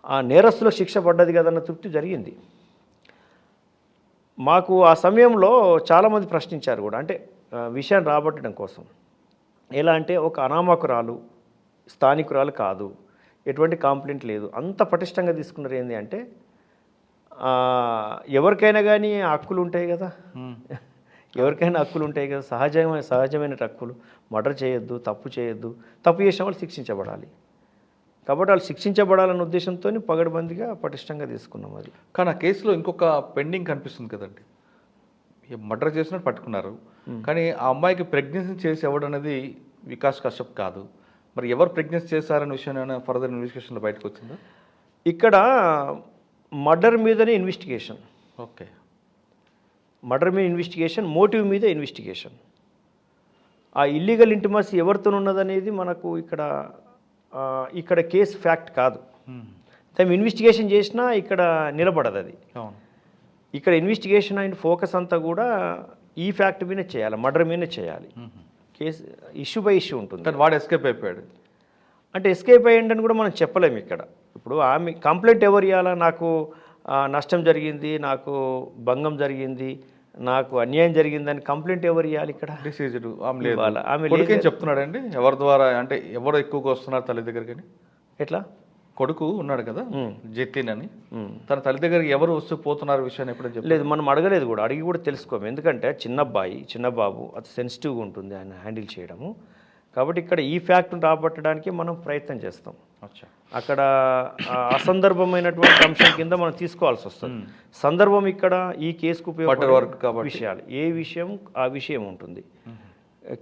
ఆ నేరస్తులో శిక్ష పడ్డది కదన్న తృప్తి జరిగింది. మాకు ఆ సమయంలో చాలామంది ప్రశ్నించారు కూడా, అంటే విషయాన్ని రాబట్టడం కోసం. ఎలా అంటే ఒక అనామకురాలు, స్థానికురాలు కాదు, ఎటువంటి కంప్లైంట్ లేదు, అంత పటిష్టంగా తీసుకున్నారు. ఏంటి అంటే ఎవరికైనా కానీ హక్కులు ఉంటాయి కదా, సహజమైన హక్కులు. మర్డర్ చేయొద్దు, తప్పు చేయొద్దు, తప్పు చేసిన వాళ్ళు శిక్షించబడాలి. కాబట్టి వాళ్ళు శిక్షించబడాలన్న ఉద్దేశంతో పగడబందిగా పటిష్టంగా తీసుకున్నాం అది. కానీ ఆ కేసులో ఇంకొక పెండింగ్ కనిపిస్తుంది కదండి. మర్డర్ చేసినట్టు పట్టుకున్నారు, కానీ ఆ అమ్మాయికి ప్రెగ్నెన్సీ చేసి ఇవ్వడం అనేది వికాస్ కశ్యప్ కాదు. మరి ఎవరు ప్రెగ్నెన్సీ చేశారనే విషయం ఫర్దర్ ఇన్వెస్టిగేషన్లో బయటకు వచ్చిందా? ఇక్కడ మర్డర్ మీదనే ఇన్వెస్టిగేషన్. ఓకే, మర్డర్ మీద ఇన్వెస్టిగేషన్, మోటివ్ మీద ఇన్వెస్టిగేషన్. ఆ ఇల్లీగల్ ఇంటిమసీ ఎవరితో ఉన్నదనేది మనకు ఇక్కడ కేసు ఫ్యాక్ట్ కాదు. మేము ఇన్వెస్టిగేషన్ చేసినా ఇక్కడ నిలబడదు అది. ఇక్కడ ఇన్వెస్టిగేషన్ అండ్ ఫోకస్ అంతా కూడా ఈ ఫ్యాక్ట్ మీదనే చేయాలి, మర్డర్ మీదనే చేయాలి. కేసు ఇష్యూ బై ఇష్యూ ఉంటుంది. కానీ వాడు ఎస్కేప్ అయిపోయాడు. అంటే ఎస్కేప్ అయ్యిండని కూడా మనం చెప్పలేము ఇక్కడ. ఇప్పుడు ఆమె కంప్లైంట్ ఎవరు ఇవ్వాలా? నాకు నష్టం జరిగింది, నాకు భంగం జరిగింది, నాకు అన్యాయం జరిగిందని కంప్లైంట్ ఎవరు ఇవ్వాలి ఇక్కడ? డిసీజ్డ్ ఆమె చెప్తున్నాడండి. ఎవరి ద్వారా, అంటే ఎవరు ఎక్కువగా వస్తున్నారు తల్లి దగ్గరికి? ఎట్లా? కొడుకు ఉన్నాడు కదా జతిన్ అని, తన తల్లి దగ్గరికి ఎవరు వస్తూ పోతున్నారు విషయాన్ని ఎప్పుడైనా చెప్పలేదు. మనం అడగలేదు కూడా, అడిగి కూడా తెలుసుకోము. ఎందుకంటే చిన్న బాబు అది సెన్సిటివ్గా ఉంటుంది ఆయన హ్యాండిల్ చేయడము. కాబట్టి ఇక్కడ ఈ ఫ్యాక్ట్ను రాబట్టడానికి మనం ప్రయత్నం చేస్తాం. అక్కడ అసందర్భమైనటువంటి అంశం కింద మనం తీసుకోవాల్సి వస్తుంది. సందర్భం ఇక్కడ ఈ కేసుకు ఉపయోగపడే విషయాలు, ఏ విషయం ఆ విషయం ఉంటుంది.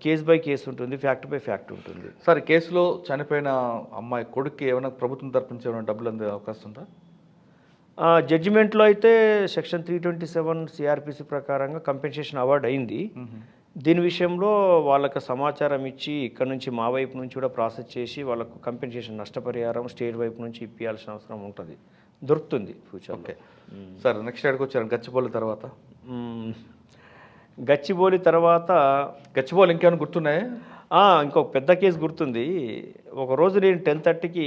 కేస్ బై కేసు ఉంటుంది, ఫ్యాక్ట్ బై ఫ్యాక్ట్ ఉంటుంది. సార్ ఈ కేసులో చనిపోయిన అమ్మాయి కొడుక్కి ఏమైనా ప్రభుత్వం తరపు నుంచి ఏమైనా డబ్బులు అందే అవకాశం ఉందా? జడ్జిమెంట్లో అయితే సెక్షన్ 327 సిఆర్పిసి ప్రకారంగా కంపెన్సేషన్ అవార్డు అయింది. దీని విషయంలో వాళ్ళకి సమాచారం ఇచ్చి ఇక్కడ నుంచి మా వైపు నుంచి కూడా ప్రాసెస్ చేసి వాళ్ళకు కంపెన్సేషన్ నష్టపరిహారం స్టేట్ వైపు నుంచి ఇప్పించాల్సిన అవసరం ఉంటుంది, దొరుకుతుంది ఫ్యూచర్. ఓకే సార్, నెక్స్ట్ ఎక్కడికి వచ్చారు? గచ్చిబౌలి తర్వాత గచ్చిబౌలి తర్వాత గచ్చిబౌలి ఇంకేమైనా గుర్తున్నాయా? ఇంకొక పెద్ద కేసు గుర్తుంది. ఒకరోజు నేను 10:30కి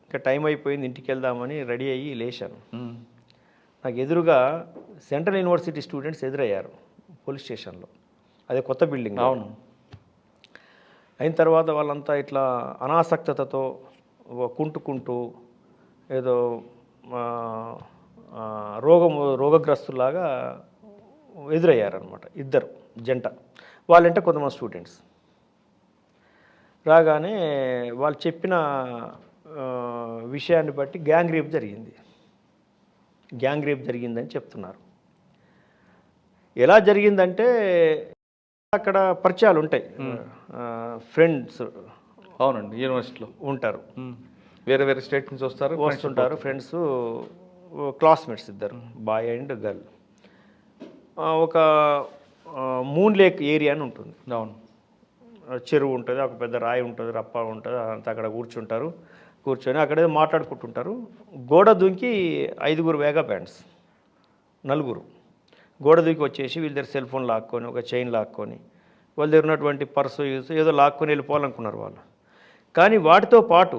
ఇంకా టైం అయిపోయింది, ఇంటికి వెళ్దామని రెడీ అయ్యి లేచాను. నాకు ఎదురుగా సెంట్రల్ యూనివర్సిటీ స్టూడెంట్స్ ఎదురయ్యారు పోలీస్ స్టేషన్లో. అదే కొత్త బిల్డింగ్. అవును. అయిన తర్వాత వాళ్ళంతా ఇట్లా అనాసక్తతతో కుంటుకుంటూ ఏదో రోగగ్రస్తులాగా ఎదురయ్యారనమాట. ఇద్దరు జంట, వాళ్ళంటే కొంతమంది స్టూడెంట్స్ రాగానే వాళ్ళు చెప్పిన విషయాన్ని బట్టి గ్యాంగ్ రేప్ జరిగిందని చెప్తున్నారు. ఎలా జరిగిందంటే అక్కడ పరిచయాలు ఉంటాయి, ఫ్రెండ్స్. అవునండి, యూనివర్సిటీలో ఉంటారు, వేరే వేరే స్టేట్ నుంచి వస్తుంటారు ఫ్రెండ్స్, క్లాస్మేట్స్ ఇద్దరు, బాయ్ అండ్ గర్ల్. ఒక మూన్ లేక్ ఏరియా అని ఉంటుంది. అవును. చెరువు ఉంటుంది, ఒక పెద్ద రాయి ఉంటుంది, రప్ప ఉంటుంది, అంతా అక్కడ కూర్చొని అక్కడే మాట్లాడుకుంటుంటారు. గోడ దూకి 5 వేగా బ్యాండ్స్, 4 గోడ దూకి వచ్చేసి వీళ్ళ దగ్గర సెల్ ఫోన్ లాక్కొని, ఒక చైన్ లాక్కొని, వాళ్ళ దగ్గర ఉన్నటువంటి పర్సు ఏదో లాక్కొని వెళ్ళిపోవాలనుకున్నారు వాళ్ళు. కానీ వాటితో పాటు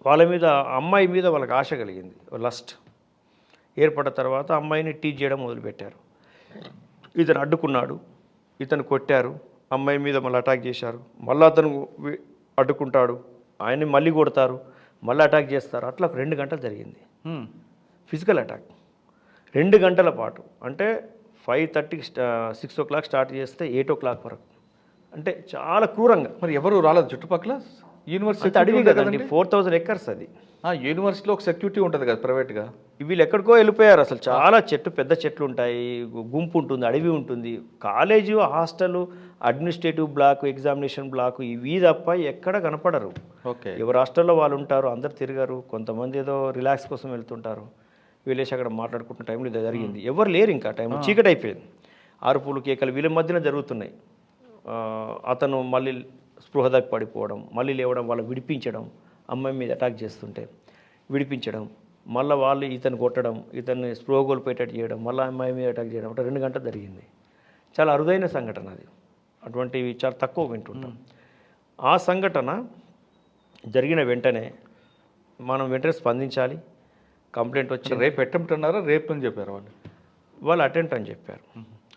వాళ్ళ మీద, అమ్మాయి మీద వాళ్ళకి ఆశ కలిగింది, లస్ట్ ఏర్పడ్డ తర్వాత అమ్మాయిని టీచ్ చేయడం మొదలుపెట్టారు. ఇతను అడ్డుకున్నాడు, ఇతను కొట్టారు, అమ్మాయి మీద మళ్ళీ అటాక్ చేశారు, మళ్ళీ అతను అడ్డుకుంటాడు, ఆయన్ని మళ్ళీ కొడతారు, మళ్ళీ అటాక్ చేస్తారు. అట్లా 2 గంటలు జరిగింది ఫిజికల్ అటాక్. 2 గంటల పాటు, అంటే 5:30కి 6 o'clock స్టార్ట్ చేస్తే 8 o'clock వరకు, అంటే చాలా క్రూరంగా. మరి ఎవరు రాలేదు చుట్టుపక్కల? యూనివర్సిటీ అడవి కదండి, 4000 acres అది. యూనివర్సిటీలో ఒక సెక్యూరిటీ ఉంటుంది కదా ప్రైవేట్గా. వీళ్ళు ఎక్కడికో వెళ్ళిపోయారు. అసలు చాలా పెద్ద చెట్లు ఉంటాయి, గుంపు ఉంటుంది, అడవి ఉంటుంది. College, hostel, administrative block, examination block, ఇవి తప్ప ఎక్కడ కనపడరు. ఓకే. ఎవరు హాస్టల్లో వాళ్ళు ఉంటారు, అందరు తిరగరు. కొంతమంది ఏదో రిలాక్స్ కోసం వెళ్తుంటారు. వీళ్ళేసి అక్కడ మాట్లాడుకుంటున్న టైంలో ఇది జరిగింది. ఎవరు లేరు ఇంకా, టైం చీకటి అయిపోయింది. అరుపులు, కేకలు వీళ్ళ మధ్యన జరుగుతున్నాయి. అతను మళ్ళీ స్పృహ తప్పి పడిపోవడం, మళ్ళీ లేవడం, వాళ్ళని విడిపించడం, అమ్మాయి మీద అటాక్ చేస్తుంటే విడిపించడం, మళ్ళీ వాళ్ళు ఇతను కొట్టడం, ఇతన్ని స్పృహ కోల్పోయేటట్టు చేయడం, మళ్ళీ అమ్మాయి మీద అటాక్ చేయడం. అంటే 2 గంటలు జరిగింది. చాలా అరుదైన సంఘటన అది, అటువంటివి చాలా తక్కువ వింటుంటాం. ఆ సంఘటన జరిగిన వెంటనే మనం వెంటనే స్పందించాలి. కంప్లైంట్ వచ్చి రేపు అటెంప్ట్ అన్నారా, రేపు అని చెప్పారు వాళ్ళు అటెంప్ట్ అని చెప్పారు.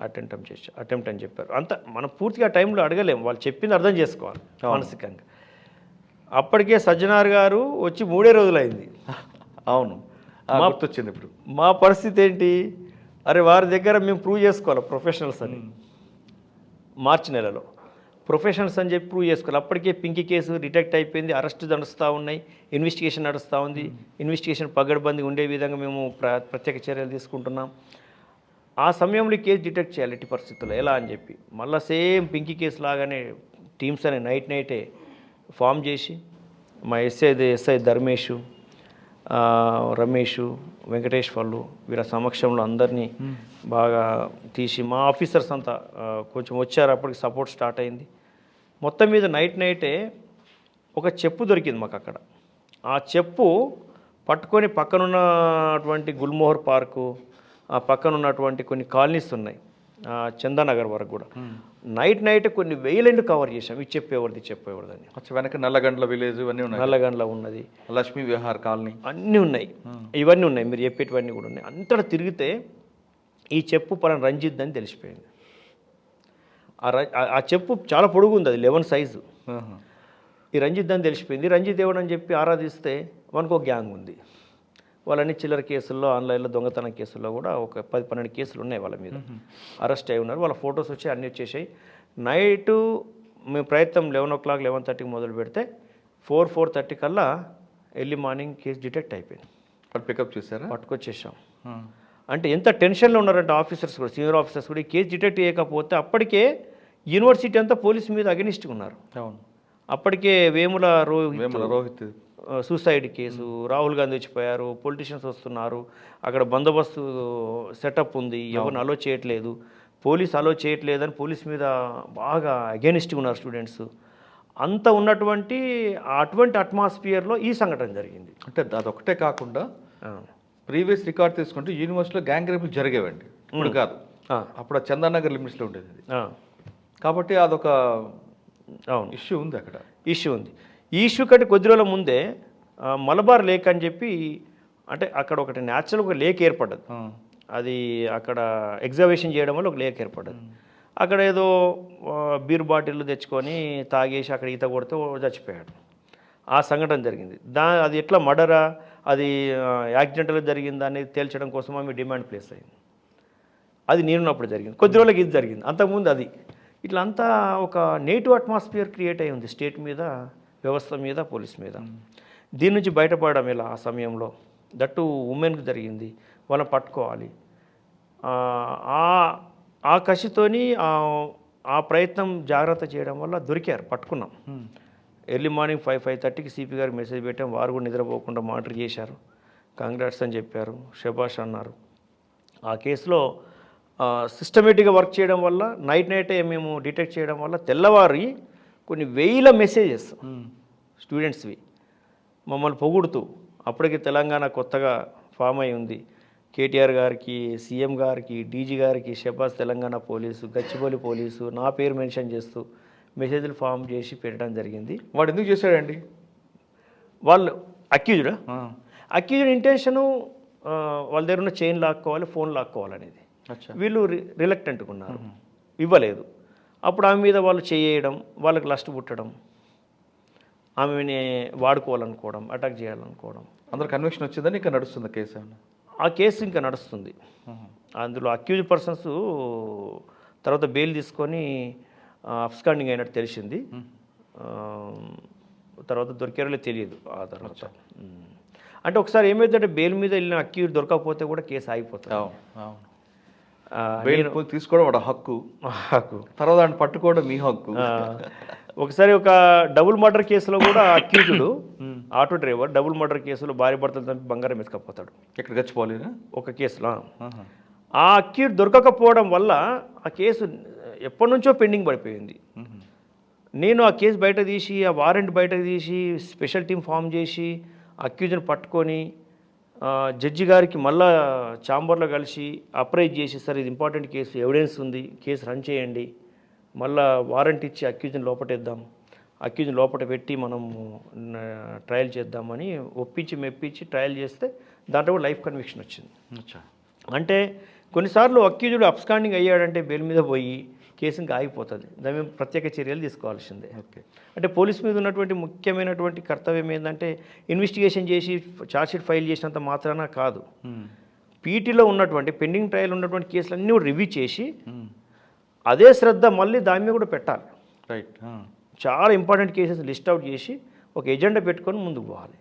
అటెంప్ట్ అని చెప్పారు. అంత మనం పూర్తిగా టైంలో అడగలేము, వాళ్ళు చెప్పింది అర్థం చేసుకోవాలి మానసికంగా. అప్పటికే సజ్జనార్ గారు వచ్చి 3 రోజులైంది. అవును, గుర్తొచ్చింది ఇప్పుడు. మా పరిస్థితి ఏంటి? అరే వారి దగ్గర మేము ప్రూవ్ చేసుకోవాలి ప్రొఫెషనల్స్ అని. మార్చి నెలలో ప్రొఫెషనల్స్ అని చెప్పి ప్రూవ్ చేసుకోవాలి. అప్పటికే పింకీ కేసు డిటెక్ట్ అయిపోయింది, అరెస్ట్ నడుస్తూ ఉన్నాయి, ఇన్వెస్టిగేషన్ నడుస్తూ ఉంది. ఇన్వెస్టిగేషన్ పగడ్బందీ ఉండే విధంగా మేము ప్రత్యేక చర్యలు తీసుకుంటున్నాం. ఆ సమయంలో కేసు డిటెక్ట్ చేయాలి ఎట్టి పరిస్థితుల్లో, ఎలా అని చెప్పి మళ్ళీ సేమ్ పింకీ కేసు లాగానే టీమ్స్ అని నైటే ఫామ్ చేసి మా ఎస్ఐ ధర్మేషు, రమేష్, వెంకటేశ్వర్లు వీళ్ళ సమక్షంలో అందరినీ బాగా తీసి, మా ఆఫీసర్స్ అంతా కొంచెం వచ్చారు, అప్పటికి సపోర్ట్ స్టార్ట్ అయింది. మొత్తం మీద నైటే ఒక చెప్పు దొరికింది మాకు అక్కడ. ఆ చెప్పు పట్టుకొని పక్కనున్నటువంటి గుల్మోహర్ పార్కు, ఆ పక్కన ఉన్నటువంటి కొన్ని కాలనీస్ ఉన్నాయి, చందానగర్ వరకు కూడా నైట్ కొన్ని వేలండ్ కవర్ చేసాం. ఇది చెప్పేవారిదని వెనక నల్లగండ్ల విలేజ్ ఇవన్నీ ఉన్నాయి, నల్లగండ్ల ఉన్నది, లక్ష్మీ విహార్ కాలనీ అన్నీ ఉన్నాయి, ఇవన్నీ ఉన్నాయి, మీరు చెప్పేటివన్నీ కూడా ఉన్నాయి. అంతటా తిరిగితే ఈ చెప్పు పలానా రంజిత్ అని తెలిసిపోయింది. ఆ చెప్పు చాలా పొడుగుంది, అది 11 సైజు. ఈ రంజిత్ అని తెలిసిపోయింది. రంజిత్ ఎవడని చెప్పి ఆరాధిస్తే మనకు ఒక గ్యాంగ్ ఉంది. వాళ్ళని చిల్లర కేసుల్లో, ఆన్లైన్లో దొంగతనం కేసుల్లో కూడా ఒక 10-12 కేసులు ఉన్నాయి వాళ్ళ మీద, అరెస్ట్ అయి ఉన్నారు. వాళ్ళ ఫొటోస్ వచ్చి అన్నీ వచ్చేసాయి. నైటు మేము ప్రయత్నం 11 o'clock 11:30కి మొదలు పెడితే 4-4:30 కల్లా ఎర్లీ మార్నింగ్ కేసు డిటెక్ట్ అయిపోయింది. పికప్ చేశారా? పట్టుకొచ్చేసాం. అంటే ఎంత టెన్షన్లో ఉన్నారంటే ఆఫీసర్స్ కూడా, సీనియర్ ఆఫీసర్స్ కూడా. ఈ కేసు డిటెక్ట్ చేయకపోతే అప్పటికే యూనివర్సిటీ అంతా పోలీసు మీద అగనిస్ట్గా ఉన్నారు. అవును. అప్పటికే వేముల రోహిత్ సూసైడ్ కేసు, రాహుల్ గాంధీ వచ్చిపోయారు, పొలిటీషియన్స్ వస్తున్నారు, అక్కడ బందోబస్తు సెటప్ ఉంది, ఎవరిని అలో చేయట్లేదు, పోలీస్ అలో చేయట్లేదని పోలీస్ మీద బాగా అగేనిస్ట్గా ఉన్నారు స్టూడెంట్స్. అంత ఉన్నటువంటి అటువంటి అట్మాస్ఫియర్లో ఈ సంఘటన జరిగింది. అంటే అదొకటే కాకుండా ప్రీవియస్ రికార్డ్ తీసుకుంటే యూనివర్సిటీలో గ్యాంగ్ రేపులు జరిగేవండి, ఇప్పుడు కాదు. అప్పుడు చందానగర్ లిమిట్స్లో ఉండేది అది. కాబట్టి అదొక ఇష్యూ ఉంది, అక్కడ ఇష్యూ ఉంది. ఈ ఇష్యూ కంటే కొద్ది రోజుల ముందే మలబార్ లేక్ అని చెప్పి, అంటే అక్కడ ఒకటి న్యాచురల్ ఒక లేక్ ఏర్పడ్డది. అది అక్కడ ఎగ్జాబిషన్ చేయడం వల్ల ఒక లేక్ ఏర్పడ్డది. అక్కడ ఏదో బీర్ బాటిల్ తెచ్చుకొని తాగేసి అక్కడ ఈత కొడితే చచ్చిపోయాడు. ఆ సంఘటన జరిగింది. అది ఎట్లా మర్డరా, అది యాక్సిడెంటల్గా జరిగిందా అనేది తేల్చడం కోసం ఆమె డిమాండ్ ప్లేస్ అయింది. అది నేనున్నప్పుడు జరిగింది. కొద్ది రోజులకి ఇది జరిగింది. అంతకుముందు అది ఇట్లా అంతా ఒక నెగిటివ్ అట్మాస్ఫియర్ క్రియేట్ అయి ఉంది స్టేట్ మీద, వ్యవస్థ మీద, పోలీస్ మీద. దీని నుంచి బయటపడడం ఎలా ఆ సమయంలో, దట్టు ఉమెన్కి జరిగింది, వాళ్ళని పట్టుకోవాలి. ఆ కసితోని ఆ ప్రయత్నం జాగ్రత్త చేయడం వల్ల దొరికారు, పట్టుకున్నాం. ఎర్లీ మార్నింగ్ 5:30కి సిపి గారికి మెసేజ్ పెట్టాం. వారు కూడా నిద్రపోకుండా మానిటర్ చేశారు. కాంగ్రాట్స్ అని చెప్పారు, శబాష్ అన్నారు. ఆ కేసులో సిస్టమేటిక్గా వర్క్ చేయడం వల్ల, నైటే మేము డిటెక్ట్ చేయడం వల్ల తెల్లవారి కొన్ని వేల మెసేజెస్ స్టూడెంట్స్వి మమ్మల్ని పొగుడుతూ, అప్పటికి తెలంగాణ కొత్తగా ఫామ్ అయి ఉంది, కేటీఆర్ గారికి, సీఎం గారికి, డీజీ గారికి షబాస్ తెలంగాణ పోలీసు, గచ్చిబౌలి పోలీసు, నా పేరు మెన్షన్ చేస్తూ మెసేజ్లు ఫామ్ చేసి పెట్టడం జరిగింది. వాడు ఎందుకు చేశాడండి? వాళ్ళు అక్యూజ్డ్ ఇంటెన్షను వాళ్ళ దగ్గర ఉన్న చైన్ లాక్కోవాలి, ఫోన్ లాక్కోవాలనేది. వీళ్ళు రిలక్టెంట్గా ఉన్నారు, ఇవ్వలేదు. అప్పుడు ఆమె మీద వాళ్ళు చేయడం, వాళ్ళకి లస్ట్ పుట్టడం, ఆమెని వాడుకోవాలనుకోవడం, అటాక్ చేయాలనుకోవడం. అందరు కన్విక్షన్ వచ్చిందని ఇంకా నడుస్తుంది కేసు? ఆ కేసు ఇంకా నడుస్తుంది. అందులో అక్యూజ్డ్ పర్సన్స్ తర్వాత బెయిల్ తీసుకొని అబ్స్కాండింగ్ అయినట్టు తెలిసింది. తర్వాత దొరికారో తెలియదు. ఆ తర్వాత అంటే ఒకసారి ఏమైందంటే బెయిల్ మీద వెళ్ళిన అక్యూజ్ దొరకకపోతే కూడా కేసు ఆగిపోతుంది. బెయిల్ తీసుకోవడం వాడు హక్కు, తర్వాత దాన్ని పట్టుకోవడం మీ హక్కు. ఒకసారి ఒక డబుల్ మర్డర్ కేసులో కూడా accused auto driver double murder కేసులో భార్య భర్తలు చంపి బంగారం ఎత్తుకపోతాడు. ఎక్కడ గచ్చిపోవాలి ఒక కేసులో. ఆ అక్యూజ్ దొరకకపోవడం వల్ల ఆ కేసు ఎప్పటి నుంచో పెండింగ్ పడిపోయింది. నేను ఆ కేసు బయట తీసి, ఆ వారెంట్ బయటకు తీసి, స్పెషల్ టీం ఫామ్ చేసి అక్యూజ్ని పట్టుకొని జడ్జి గారికి మళ్ళా ఛాంబర్లో కలిసి అప్రైజ్ చేసి, సార్ ఇది ఇంపార్టెంట్ కేసు, ఎవిడెన్స్ ఉంది, కేసు రన్ చేయండి, మళ్ళా వారెంట్ ఇచ్చి అక్యూజ్ని లోపటేద్దాం, అక్యూజ్ని లోపల పెట్టి మనము ట్రయల్ చేద్దామని ఒప్పించి మెప్పించి ట్రయల్ చేస్తే దాంట్లో కూడా లైఫ్ కన్విక్షన్ వచ్చింది. అంటే కొన్నిసార్లు అక్యూజ్డ్ అబ్స్కాండింగ్ అయ్యాడంటే బెయిల్ మీద పోయి కేసు ఇంకా ఆగిపోతుంది. దాని మీద ప్రత్యేక చర్యలు తీసుకోవాల్సిందే. అంటే పోలీస్ మీద ఉన్నటువంటి ముఖ్యమైనటువంటి కర్తవ్యం ఏంటంటే ఇన్వెస్టిగేషన్ చేసి ఛార్జ్షీట్ ఫైల్ చేసినంత మాత్రాన కాదు, పీటీలో ఉన్నటువంటి పెండింగ్ ట్రయల్ ఉన్నటువంటి కేసులన్నీ కూడా రివ్యూ చేసి అదే శ్రద్ధ మళ్ళీ దాని మీద కూడా పెట్టాలి. రైట్. చాలా ఇంపార్టెంట్ కేసెస్ లిస్ట్ అవుట్ చేసి ఒక ఎజెండా పెట్టుకొని ముందుకు పోవాలి.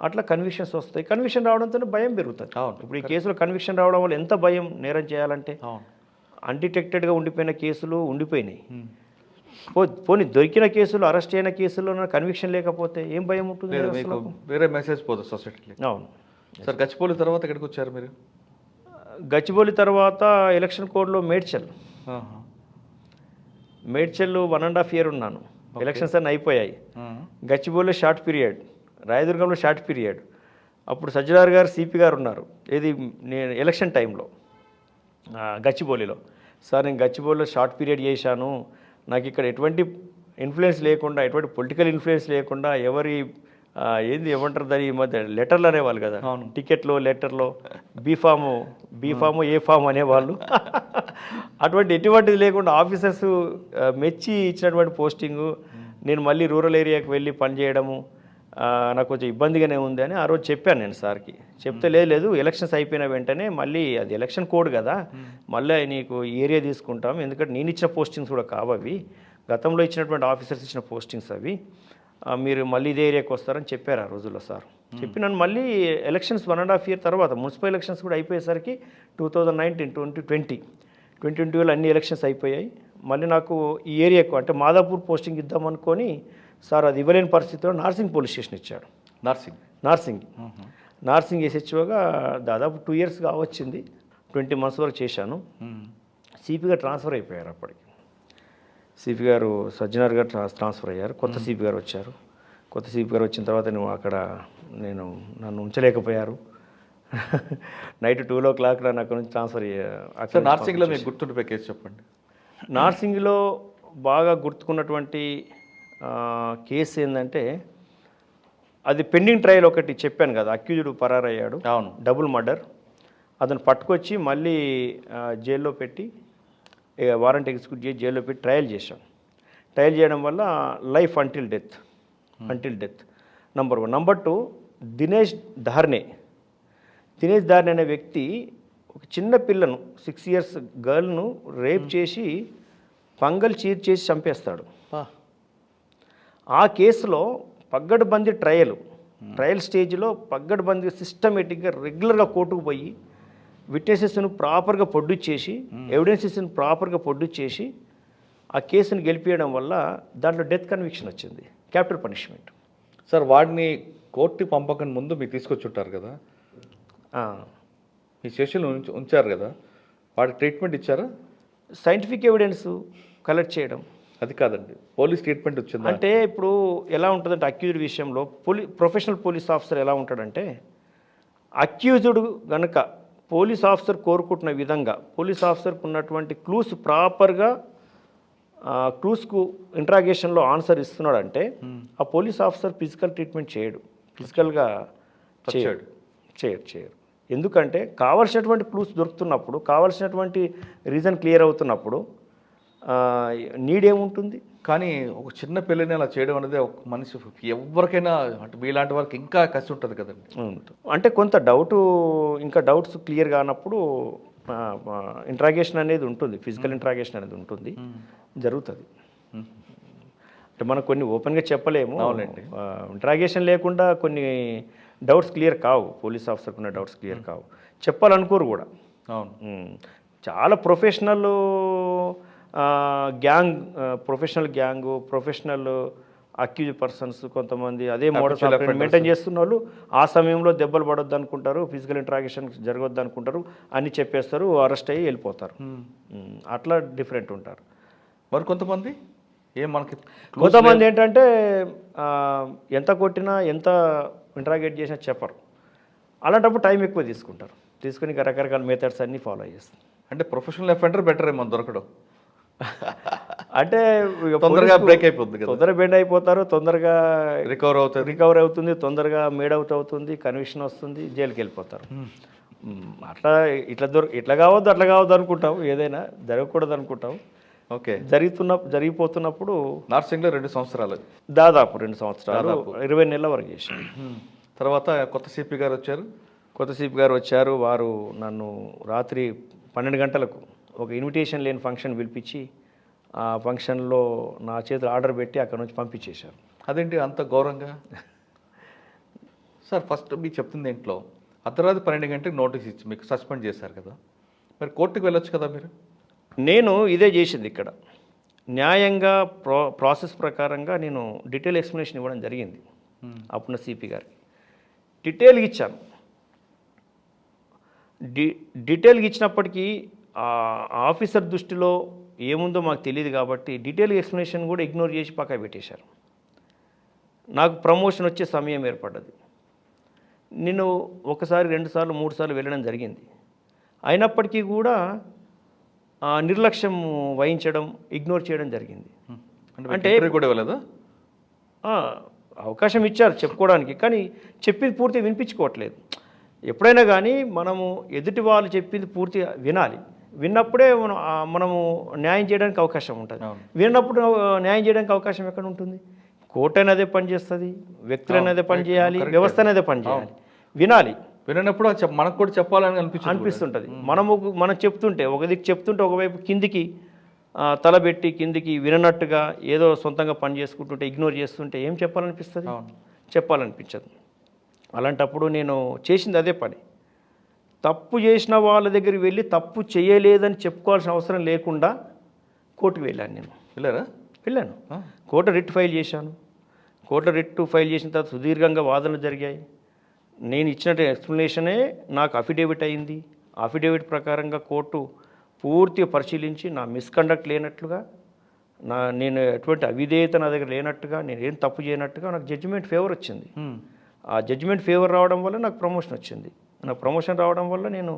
అట్లా కన్విక్షన్స్ వస్తాయి. కన్విక్షన్ రావడంతో భయం పెరుగుతుంది. ఇప్పుడు ఈ కేసులో కన్విక్షన్ రావడం వల్ల ఎంత భయం, నేరం చేయాలంటే. అన్డిటెక్టెడ్గా ఉండిపోయిన కేసులు ఉండిపోయినాయి. పోనీ దొరికిన కేసులు, అరెస్ట్ అయిన కేసుల్లో కన్విక్షన్ లేకపోతే ఏం భయం ఉంటుంది? వేరే మెసేజ్ పోతుంది సొసైటీకి. అవును సార్. గచ్చిబౌలి తర్వాత ఎక్కడికి వచ్చారు మీరు? గచ్చిబౌలి తర్వాత ఎలక్షన్ కోడ్లో మేడ్చల్ 1.5 year ఉన్నాను. ఎలక్షన్స్ అన్నీ అయిపోయాయి. గచ్చిబౌలిలో షార్ట్ పీరియడ్, రాయదుర్గంలో షార్ట్ పీరియడ్. అప్పుడు సజ్జనార్ గారు సిపి గారు ఉన్నారు. ఇది నేను ఎలక్షన్ టైంలో గచ్చిబౌలిలో. సార్ నేను గచ్చిబౌలిలో షార్ట్ పీరియడ్ చేశాను, నాకు ఇక్కడ ఎటువంటి ఇన్ఫ్లుయెన్స్ లేకుండా, ఎటువంటి పొలిటికల్ ఇన్ఫ్లుయెన్స్ లేకుండా, ఎవరి ఏమంటారు దాని ఈ మధ్య లెటర్లు అనేవాళ్ళు కదా, టికెట్లో లెటర్లో బీఫాము ఏ ఫామ్ అనేవాళ్ళు. అటువంటి ఎటువంటిది లేకుండా ఆఫీసర్స్ మెచ్చి ఇచ్చినటువంటి పోస్టింగు. నేను మళ్ళీ రూరల్ ఏరియాకి వెళ్ళి పనిచేయడము నాకు కొంచెం ఇబ్బందిగానే ఉంది అని ఆ రోజు చెప్పాను నేను సార్కి. చెప్తే లేదు ఎలక్షన్స్ అయిపోయిన వెంటనే మళ్ళీ అది ఎలక్షన్ కోడ్ కదా, మళ్ళీ నీకు ఏరియా తీసుకుంటాం, ఎందుకంటే నేను ఇచ్చిన పోస్టింగ్స్ కూడా కావవి, గతంలో ఇచ్చినటువంటి ఆఫీసర్స్ ఇచ్చిన పోస్టింగ్స్ అవి, మీరు మళ్ళీ ఇదే ఏరియాకి వస్తారని చెప్పారు ఆ రోజుల్లో సార్. చెప్పి నన్ను మళ్ళీ ఎలక్షన్స్ 1.5 year తర్వాత మున్సిపల్ ఎలక్షన్స్ కూడా అయిపోయేసరికి 2019, 2020 అన్ని ఎలక్షన్స్ అయిపోయాయి. మళ్ళీ నాకు ఈ ఏరియాకు అంటే మాదాపూర్ పోస్టింగ్ ఇద్దామనుకొని సార్ అది ఇవ్వలేని పరిస్థితిలో నార్సింగ్ పోలీస్ స్టేషన్ ఇచ్చాడు. నార్సింగ్ ఎస్హెచ్ఓగా దాదాపు 2 years వచ్చింది. 20 months వరకు చేశాను. సిపి గారు ట్రాన్స్ఫర్ అయిపోయారు. అప్పటికి సిపి గారు సజ్జనార్ గారు ట్రాన్స్ఫర్ అయ్యారు. కొత్త సిపి గారు వచ్చారు. కొత్త సిపి గారు వచ్చిన తర్వాత నన్ను ఉంచలేకపోయారు. నైట్ 2 o'clock నన్ను అక్కడ నుంచి ట్రాన్స్ఫర్ అయ్యారు. నార్సింగ్లో మీకు గుర్తుండిపోయే కేసు చెప్పండి. నార్సింగ్లో బాగా గుర్తుకున్నటువంటి కేసు ఏంటంటే అది పెండింగ్ ట్రయల్ ఒకటి చెప్పాను కదా, అక్యూజ్డ్ పరారయ్యాడు. అవును, డబుల్ మర్డర్. అతను పట్టుకొచ్చి మళ్ళీ జైల్లో పెట్టి వారెంట్ ఎగ్జిక్యూట్ చేసి జైల్లో పెట్టి ట్రయల్ చేశాం. ట్రయల్ చేయడం వల్ల life until death number 1. Number 2 Dinesh Dharne అనే వ్యక్తి ఒక చిన్న పిల్లను 6 years గర్ల్ను రేప్ చేసి పంగల్ చీర్చేసి చంపేస్తాడు. ఆ కేసులో పగ్గడ్బందీ ట్రయల్ స్టేజ్లో పగ్గడ్బందీ సిస్టమేటిక్గా రెగ్యులర్గా కోర్టుకు పోయి విట్నెసెస్ను ప్రాపర్గా ప్రొడ్యూస్ చేసి ఎవిడెన్సెస్ను ప్రాపర్గా ప్రొడ్యూస్ చేసి ఆ కేసును గెలిపించడం వల్ల దాంట్లో డెత్ కన్విక్షన్ వచ్చింది, క్యాపిటల్ పనిష్మెంట్. సార్ వాడిని కోర్టు పంపకం ముందు మీరు తీసుకొచ్చి ఉంటారు కదా, మీ సెషన్లో ఉంచారు కదా, వాడికి ట్రీట్మెంట్ ఇచ్చారా? సైంటిఫిక్ ఎవిడెన్స్ కలెక్ట్ చేయడం అది కాదండి, పోలీస్ ట్రీట్మెంట్ వచ్చింది అంటే ఇప్పుడు ఎలా ఉంటుందంటే అక్యూజ్డ్ విషయంలో ప్రొఫెషనల్ పోలీస్ ఆఫీసర్ ఎలా ఉంటాడంటే అక్యూజ్డ్ కనుక పోలీస్ ఆఫీసర్ కోరుకుంటున్న విధంగా పోలీస్ ఆఫీసర్కు ఉన్నటువంటి క్లూస్ ప్రాపర్గా క్లూస్కు ఇంట్రాగేషన్లో ఆన్సర్ ఇస్తున్నాడంటే ఆ పోలీస్ ఆఫీసర్ ఫిజికల్ ట్రీట్మెంట్ చేయడు, ఫిజికల్గా చేయరు. ఎందుకంటే కావాల్సినటువంటి క్లూస్ దొరుకుతున్నప్పుడు, కావాల్సినటువంటి రీజన్ క్లియర్ అవుతున్నప్పుడు నీడ్ ఏముంటుంది. కానీ ఒక చిన్న పిల్లని అలా చేయడం అనేది ఒక మనిషి ఎవరికైనా అంటే మీలాంటి వారికి ఇంకా కష్టం ఉంటుంది కదండి. అంటే కొంత ఇంకా డౌట్స్ క్లియర్ కానప్పుడు ఇంట్రాగేషన్ అనేది ఉంటుంది, ఫిజికల్ ఇంట్రాగేషన్ అనేది ఉంటుంది, జరుగుతుంది. అంటే మనం కొన్ని ఓపెన్గా చెప్పలేము. అవునండి, ఇంట్రాగేషన్ లేకుండా కొన్ని డౌట్స్ క్లియర్ కావు, పోలీస్ ఆఫీసర్కి ఉన్న డౌట్స్ క్లియర్ కావు, చెప్పాలనుకోరు కూడా. అవును, చాలా ప్రొఫెషనల్ ప్రొఫెషనల్ అక్యూజ్ పర్సన్స్ కొంతమంది అదే మోడల్స్ మెయింటైన్ చేస్తున్న వాళ్ళు ఆ సమయంలో దెబ్బలు పడొద్దు అనుకుంటారు, ఫిజికల్ ఇంట్రాగేషన్ జరగొద్దు అనుకుంటారు, అన్నీ చెప్పేస్తారు, అరెస్ట్ అయ్యి వెళ్ళిపోతారు. అట్లా డిఫరెంట్ ఉంటారు. మరి కొంతమంది ఏంటంటే ఎంత కొట్టినా ఎంత ఇంట్రాగేట్ చేసినా చెప్పరు. అలాంటప్పుడు టైం ఎక్కువ తీసుకుని రకరకాల మెథడ్స్ అన్నీ ఫాలో చేస్తారు. అంటే ప్రొఫెషనల్ అఫెండర్ బెటర్ ఏమో దొరకడం. అంటే తొందరగా బ్రేక్ అయిపోతుంది, తొందరగా బెండ్ అయిపోతారు, తొందరగా రికవర్ అవుతుంది, తొందరగా మేడ్ అవుట్ అవుతుంది, కన్విక్షన్ వస్తుంది, జైలుకి వెళ్ళిపోతారు. అట్లా ఇట్లా కావద్దు అట్లా కావద్దు అనుకుంటాం, ఏదైనా జరగకూడదు అనుకుంటాం. ఓకే, జరిగిపోతున్నప్పుడు నార్సింగ్లో 2 సంవత్సరాలు, దాదాపు 2 సంవత్సరాలు 20 నెలల వరకు చేశాను. తర్వాత కొత్త సిపి గారు వచ్చారు. వారు నన్ను రాత్రి 12 గంటలకు ఒక ఇన్విటేషన్ లేని ఫంక్షన్ పిలిపించి ఆ ఫంక్షన్లో నా చేతిలో ఆర్డర్ పెట్టి అక్కడ నుంచి పంపించేశారు. అదేంటి అంత గౌరవంగా? సార్ ఫస్ట్ మీకు చెప్తుంది ఇంట్లో అర్ధరాత్రి 12 గంటలకు నోటీస్ ఇచ్చి మీకు సస్పెండ్ చేశారు కదా, మరి కోర్టుకు వెళ్ళొచ్చు కదా మీరు? నేను ఇదే చేసింది ఇక్కడ న్యాయంగా ప్రాసెస్ ప్రకారంగా నేను డీటెయిల్ ఎక్స్ప్లెనేషన్ ఇవ్వడం జరిగింది. అప్పుడున్న సిపి గారికి డీటెయిల్గా ఇచ్చాను. డీటెయిల్గా ఇచ్చినప్పటికీ ఆఫీసర్ దృష్టిలో ఏముందో మాకు తెలియదు కాబట్టి డీటెయిల్ ఎక్స్ప్లెనేషన్ కూడా ఇగ్నోర్ చేసి పక్కన పెట్టేశారు. నాకు ప్రమోషన్ వచ్చే సమయం ఏర్పడ్డది. నేను 1 సారి 2 సార్లు 3 సార్లు వెళ్ళడం జరిగింది. అయినప్పటికీ కూడా నిర్లక్ష్యం వహించడం, ఇగ్నోర్ చేయడం జరిగింది. అంటే కూడా వెళ్ళదా? అవకాశం ఇచ్చారు చెప్పుకోవడానికి, కానీ చెప్పింది పూర్తిగా వినిపించుకోవట్లేదు. ఎప్పుడైనా కానీ మనము ఎదుటి వాళ్ళు చెప్పింది పూర్తిగా వినాలి. విన్నప్పుడే మనము న్యాయం చేయడానికి అవకాశం ఉంటుంది. విన్నప్పుడు న్యాయం చేయడానికి అవకాశం ఎక్కడ ఉంటుంది? కోర్టు అయినా అదే పని చేస్తుంది, వ్యక్తులైనా అదే పని చేయాలి, వ్యవస్థ అనేది పని చేయాలి. వినాలి. వినప్పుడు మనకు కూడా చెప్పాలని అనిపిస్తుంటుంది. మనం చెప్తుంటే ఒక దిక్కు చెప్తుంటే ఒకవైపు కిందికి తలబెట్టి కిందికి వినట్టుగా ఏదో సొంతంగా పని చేసుకుంటుంటే ఇగ్నోర్ చేస్తుంటే ఏం చెప్పాలనిపిస్తుంది? చెప్పాలనిపించదు. అలాంటప్పుడు నేను చేసింది అదే పని. తప్పు చేసిన వాళ్ళ దగ్గరికి వెళ్ళి తప్పు చేయలేదని చెప్పుకోవాల్సిన అవసరం లేకుండా కోర్టుకు వెళ్ళాను నేను. వెళ్ళారా? వెళ్ళాను. ఆ. కోర్టు రిట్ ఫైల్ చేశాను. కోర్టు రిట్ ఫైల్ చేసిన తర్వాత సుదీర్ఘంగా వాదనలు జరిగాయి. నేను ఇచ్చిన ఎక్స్ప్లెనేషనే నాకు అఫిడేవిట్ అయింది. అఫిడేవిట్ ప్రకారంగా కోర్టు పూర్తిగా పరిశీలించి నా మిస్కండక్ట్ లేనట్లుగా, నేను ఎటువంటి అవిధేయత నా దగ్గర లేనట్టుగా, నేను ఏం తప్పు చేయనట్టుగా నాకు జడ్జిమెంట్ ఫేవర్ వచ్చింది. ఆ జడ్జిమెంట్ ఫేవర్ రావడం వల్ల నాకు ప్రమోషన్ వచ్చింది. నాకు ప్రమోషన్ రావడం వల్ల నేను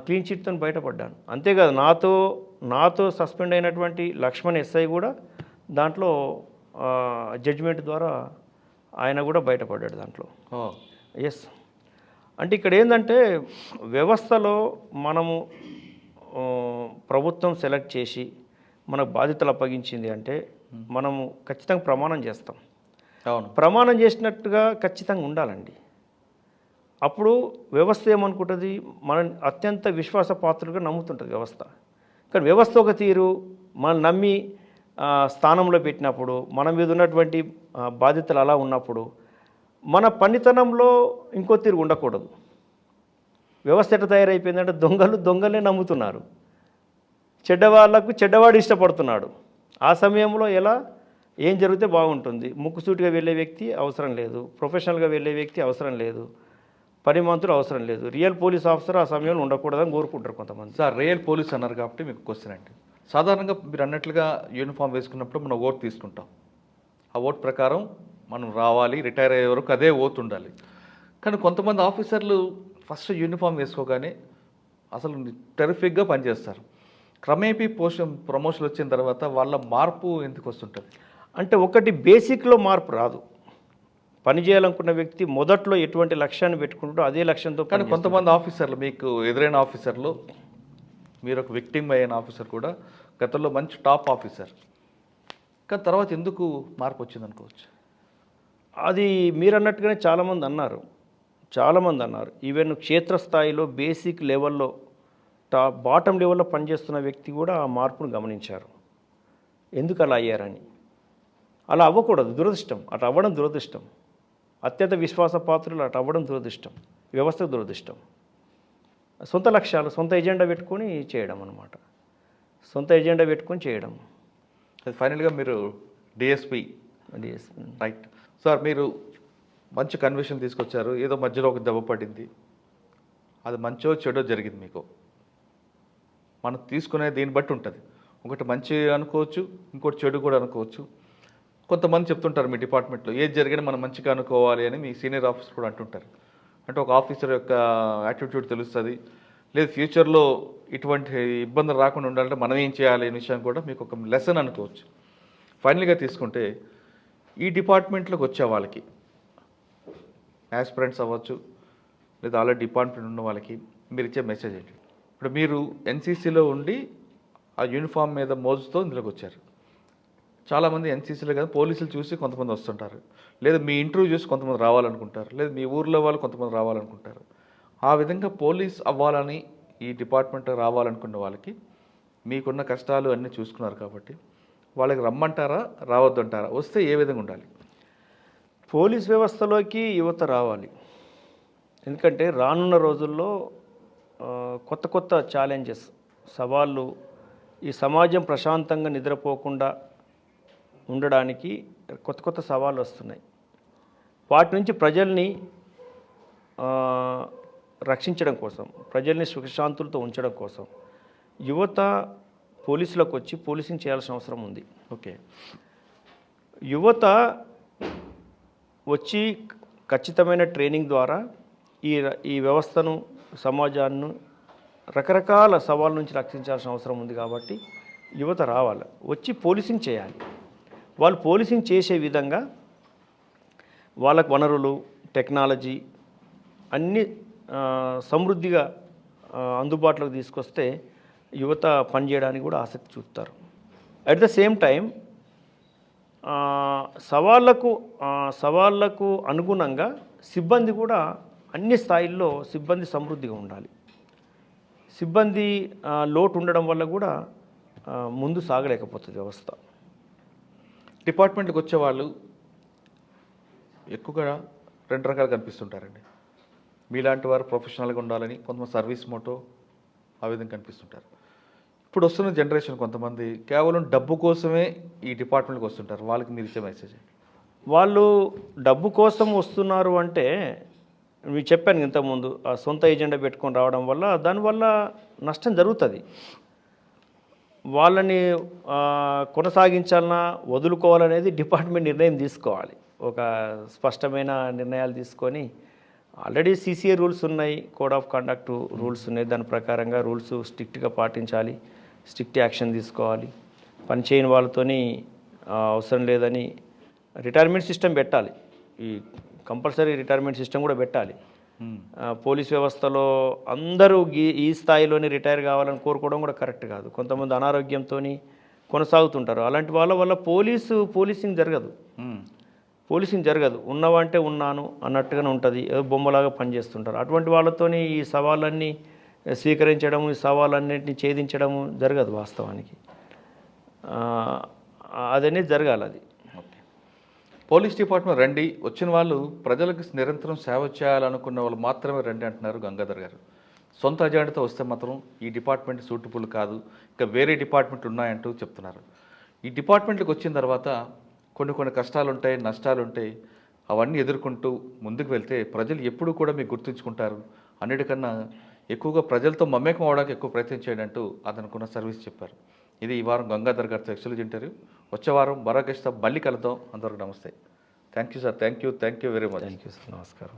క్లీన్ చిట్తో బయటపడ్డాను. అంతేకాదు నాతో సస్పెండ్ అయినటువంటి లక్ష్మణ్ ఎస్ఐ కూడా దాంట్లో జడ్జిమెంట్ ద్వారా ఆయన కూడా బయటపడ్డాడు దాంట్లో. ఎస్. అంటే ఇక్కడ ఏంటంటే వ్యవస్థలో మనము ప్రభుత్వం సెలెక్ట్ చేసి మనకు బాధ్యతలు అప్పగించింది అంటే మనము ఖచ్చితంగా ప్రమాణం చేస్తాం. అవును. ప్రమాణం చేసినట్టుగా ఖచ్చితంగా ఉండాలండి. అప్పుడు వ్యవస్థ ఏమనుకుంటుంది, మన అత్యంత విశ్వాసపాత్రులుగా నమ్ముతుంటుంది వ్యవస్థ. కానీ వ్యవస్థ ఒక తీరు మనం నమ్మి స్థానంలో పెట్టినప్పుడు, మన మీద ఉన్నటువంటి బాధ్యతలు అలా ఉన్నప్పుడు మన పనితనంలో ఇంకో తీరు ఉండకూడదు. వ్యవస్థ ఎట్లా తయారైపోయిందంటే దొంగలే నమ్ముతున్నారు, చెడ్డవాళ్లకు చెడ్డవాడు ఇష్టపడుతున్నాడు. ఆ సమయంలో ఏం జరిగితే బాగుంటుంది, ముక్కుసూటిగా వెళ్ళే వ్యక్తి అవసరం లేదు, ప్రొఫెషనల్గా వెళ్ళే వ్యక్తి అవసరం లేదు, పనిమంతులు అవసరం లేదు, రియల్ పోలీస్ ఆఫీసర్ ఆ సమయంలో ఉండకూడదని కోరుకుంటారు కొంతమంది. సార్, రియల్ పోలీస్ అన్నారు కాబట్టి మీకు క్వశ్చన్ అండి. సాధారణంగా మీరు అన్నట్లుగా యూనిఫామ్ వేసుకున్నప్పుడు మనం ఓట్ తీసుకుంటాం. ఆ ఓట్ ప్రకారం మనం రావాలి, రిటైర్ అయ్యే వరకు అదే ఓట్ ఉండాలి. కానీ కొంతమంది ఆఫీసర్లు ఫస్ట్ యూనిఫామ్ వేసుకోగానే అసలు టెరిఫిక్గా పనిచేస్తారు. క్రమేపీ ప్రమోషన్ వచ్చిన తర్వాత వాళ్ళ మార్పు ఎందుకు వస్తుంటుంది? అంటే ఒకటి బేసిక్లో మార్పు రాదు. పని చేయాలనుకున్న వ్యక్తి మొదట్లో ఎటువంటి లక్ష్యాన్ని పెట్టుకుంటాడో అదే లక్ష్యంతో. కానీ కొంతమంది ఆఫీసర్లు, మీకు ఎదురైన ఆఫీసర్లు, మీరు ఒక విక్టిమ్ అయిన ఆఫీసర్ కూడా గతంలో మంచి టాప్ ఆఫీసర్, కానీ తర్వాత ఎందుకు మార్పు వచ్చింది అనుకోవచ్చు? అది మీరు అన్నట్టుగానే చాలామంది అన్నారు. ఈవెన్ క్షేత్రస్థాయిలో బేసిక్ లెవెల్లో బాటమ్ లెవెల్లో పనిచేస్తున్న వ్యక్తి కూడా ఆ మార్పును గమనించారు. ఎందుకు అలా అయ్యారని. అలా అవ్వకూడదు, దురదృష్టం. అటు అవ్వడం దురదృష్టం. అత్యంత విశ్వాసపాత్రులు అటు అవ్వడం దురదృష్టం, వ్యవస్థకు దురదృష్టం. సొంత లక్ష్యాలు, సొంత ఎజెండా పెట్టుకొని చేయడం అన్నమాట. సొంత ఎజెండా పెట్టుకొని చేయడం. ఫైనల్గా మీరు డిఎస్పీ రైట్. సార్, మీరు మంచి కన్విషన్ తీసుకొచ్చారు. ఏదో మధ్యలో ఒక దెబ్బ పడింది, అది మంచో చెడో జరిగింది మీకు. మనం తీసుకునే దీన్ని బట్టి ఉంటుంది. ఒకటి మంచి అనుకోవచ్చు, ఇంకోటి చెడు కూడా అనుకోవచ్చు. కొంతమంది చెప్తుంటారు మీ డిపార్ట్మెంట్లో ఏది జరిగినా మనం మంచిగా అనుకోవాలి అని మీ సీనియర్ ఆఫీసర్ కూడా అంటుంటారు. అంటే ఒక ఆఫీసర్ యొక్క యాటిట్యూడ్ తెలుస్తుంది, లేదు ఫ్యూచర్లో ఇటువంటి ఇబ్బందులు రాకుండా ఉండాలంటే మనం ఏం చేయాలి అనే విషయం కూడా మీకు ఒక లెసన్ అనుకోవచ్చు. ఫైనల్గా తీసుకుంటే ఈ డిపార్ట్మెంట్లోకి వచ్చే వాళ్ళకి, యాస్పిరెంట్స్ అవ్వచ్చు లేదా ఆల్రెడీ డిపార్ట్మెంట్ ఉన్న వాళ్ళకి మీరు ఇచ్చే మెసేజ్ ఏంటి? ఇప్పుడు మీరు ఎన్సీసీలో ఉండి ఆ యూనిఫామ్ మీద మోజుతో ఇందులోకి వచ్చారు. చాలామంది ఎన్సీసీలో కదా పోలీసులు చూసి కొంతమంది వస్తుంటారు, లేదా మీ ఇంటర్వ్యూ చూసి కొంతమంది రావాలనుకుంటారు, లేదా మీ ఊర్లో వాళ్ళు కొంతమంది రావాలనుకుంటారు. ఆ విధంగా పోలీస్ అవ్వాలని ఈ డిపార్ట్మెంట్ రావాలనుకున్న వాళ్ళకి మీకున్న కష్టాలు అన్నీ చూసుకున్నారు కాబట్టి వాళ్ళకి రమ్మంటారా, రావద్దంటారా? వస్తే ఏ విధంగా ఉండాలి? పోలీస్ వ్యవస్థలోకి యువత రావాలి. ఎందుకంటే రానున్న రోజుల్లో కొత్త కొత్త ఛాలెంజెస్, సవాళ్ళు, ఈ సమాజం ప్రశాంతంగా నిద్రపోకుండా ఉండడానికి కొత్త కొత్త సవాళ్ళు వస్తున్నాయి. వాటి నుంచి ప్రజల్ని రక్షించడం కోసం, ప్రజల్ని సుఖశాంతులతో ఉంచడం కోసం యువత పోలీసులకు వచ్చి పోలీసింగ్ చేయాల్సిన అవసరం ఉంది. ఓకే. యువత వచ్చి ఖచ్చితమైన ట్రైనింగ్ ద్వారా ఈ వ్యవస్థను, సమాజాన్ని రకరకాల సవాళ్ళ నుంచి రక్షించాల్సిన అవసరం ఉంది. కాబట్టి యువత రావాలి, వచ్చి పోలీసింగ్ చేయాలి. వాళ్ళు పోలీసింగ్ చేసే విధంగా వాళ్ళకు వనరులు, టెక్నాలజీ అన్నీ సమృద్ధిగా అందుబాటులోకి తీసుకొస్తే యువత పనిచేయడానికి కూడా ఆసక్తి చూపుతారు. అట్ ద సేమ్ టైం సవాళ్లకు అనుగుణంగా సిబ్బంది కూడా అన్ని స్థాయిల్లో సిబ్బంది సమృద్ధిగా ఉండాలి. సిబ్బంది లోటు ఉండడం వల్ల కూడా ముందు సాగలేకపోతుంది వ్యవస్థ. డిపార్ట్మెంట్కి వచ్చేవాళ్ళు ఎక్కువగా రెండు రకాలు కనిపిస్తుంటారండి. మీలాంటి వారు ప్రొఫెషనల్గా ఉండాలని, కొంతమంది సర్వీస్ మోటో ఆ విధంగా కనిపిస్తుంటారు. ఇప్పుడు వస్తున్న జనరేషన్ కొంతమంది కేవలం డబ్బు కోసమే ఈ డిపార్ట్మెంట్కి వస్తుంటారు. వాళ్ళకి మీరు ఇచ్చే మెసేజ్? వాళ్ళు డబ్బు కోసం వస్తున్నారు అంటే మీకు చెప్పాను ఇంతకుముందు, ఆ సొంత ఏజెండా పెట్టుకొని రావడం వల్ల దానివల్ల నష్టం జరుగుతుంది. వాళ్ళని కొనసాగించాలన్నా వదులుకోవాలనేది డిపార్ట్మెంట్ నిర్ణయం తీసుకోవాలి. ఒక స్పష్టమైన నిర్ణయాలు తీసుకొని, ఆల్రెడీ సీసీఏ రూల్స్ ఉన్నాయి, కోడ్ ఆఫ్ కండక్ట్ రూల్స్ ఉన్నాయి. దాని ప్రకారంగా రూల్స్ స్ట్రిక్ట్గా పాటించాలి, స్ట్రిక్ట్ యాక్షన్ తీసుకోవాలి. పని చేయని వాళ్ళతోని అవసరం లేదని రిటైర్మెంట్ సిస్టమ్ పెట్టాలి. ఈ కంపల్సరీ రిటైర్మెంట్ సిస్టమ్ కూడా పెట్టాలి. పోలీస్ వ్యవస్థలో అందరూ ఈ స్థాయిలోనే రిటైర్ కావాలని కోరుకోవడం కూడా కరెక్ట్ కాదు. కొంతమంది అనారోగ్యంతో కొనసాగుతుంటారు. అలాంటి వాళ్ళ వల్ల పోలీసింగ్ జరగదు. ఉన్నవంటే ఉన్నాను అన్నట్టుగానే ఉంటుంది, ఏదో బొమ్మలాగా పనిచేస్తుంటారు. అటువంటి వాళ్ళతోని ఈ సవాళ్ళన్నీ స్వీకరించడము, ఈ సవాళ్ళన్నింటినీ ఛేదించడము జరగదు వాస్తవానికి. అదనేది జరగాలి. అది పోలీస్ డిపార్ట్మెంట్ రండి, వచ్చిన వాళ్ళు ప్రజలకు నిరంతరం సేవ చేయాలనుకున్న వాళ్ళు మాత్రమే రండి అంటున్నారు గంగాధర్ గారు. సొంత అజెండాతో వస్తే మాత్రం ఈ డిపార్ట్మెంట్ సూటబుల్ కాదు, ఇంకా వేరే డిపార్ట్మెంట్లు ఉన్నాయంటూ చెప్తున్నారు. ఈ డిపార్ట్మెంట్కి వచ్చిన తర్వాత కొన్ని కష్టాలు ఉంటాయి, నష్టాలు ఉంటాయి. అవన్నీ ఎదుర్కొంటూ ముందుకు వెళ్తే ప్రజలు ఎప్పుడూ కూడా మీకు గుర్తుంచుకుంటారు. అన్నిటికన్నా ఎక్కువగా ప్రజలతో మమేకం అవడానికి ఎక్కువ ప్రయత్నం చేయండి అంటూ అతనుకున్న సర్వీస్ చెప్పారు. ఇది ఈ వారం గంగాధర్ గారితో ఎక్స్క్లూజివ్ ఇంటర్వ్యూ. వచ్చే వారం మరొక మళ్ళీ కలుద్దాం. అందరికీ నమస్తే. Thank you sir. Thank you very much. Thank you sir. నమస్కారం.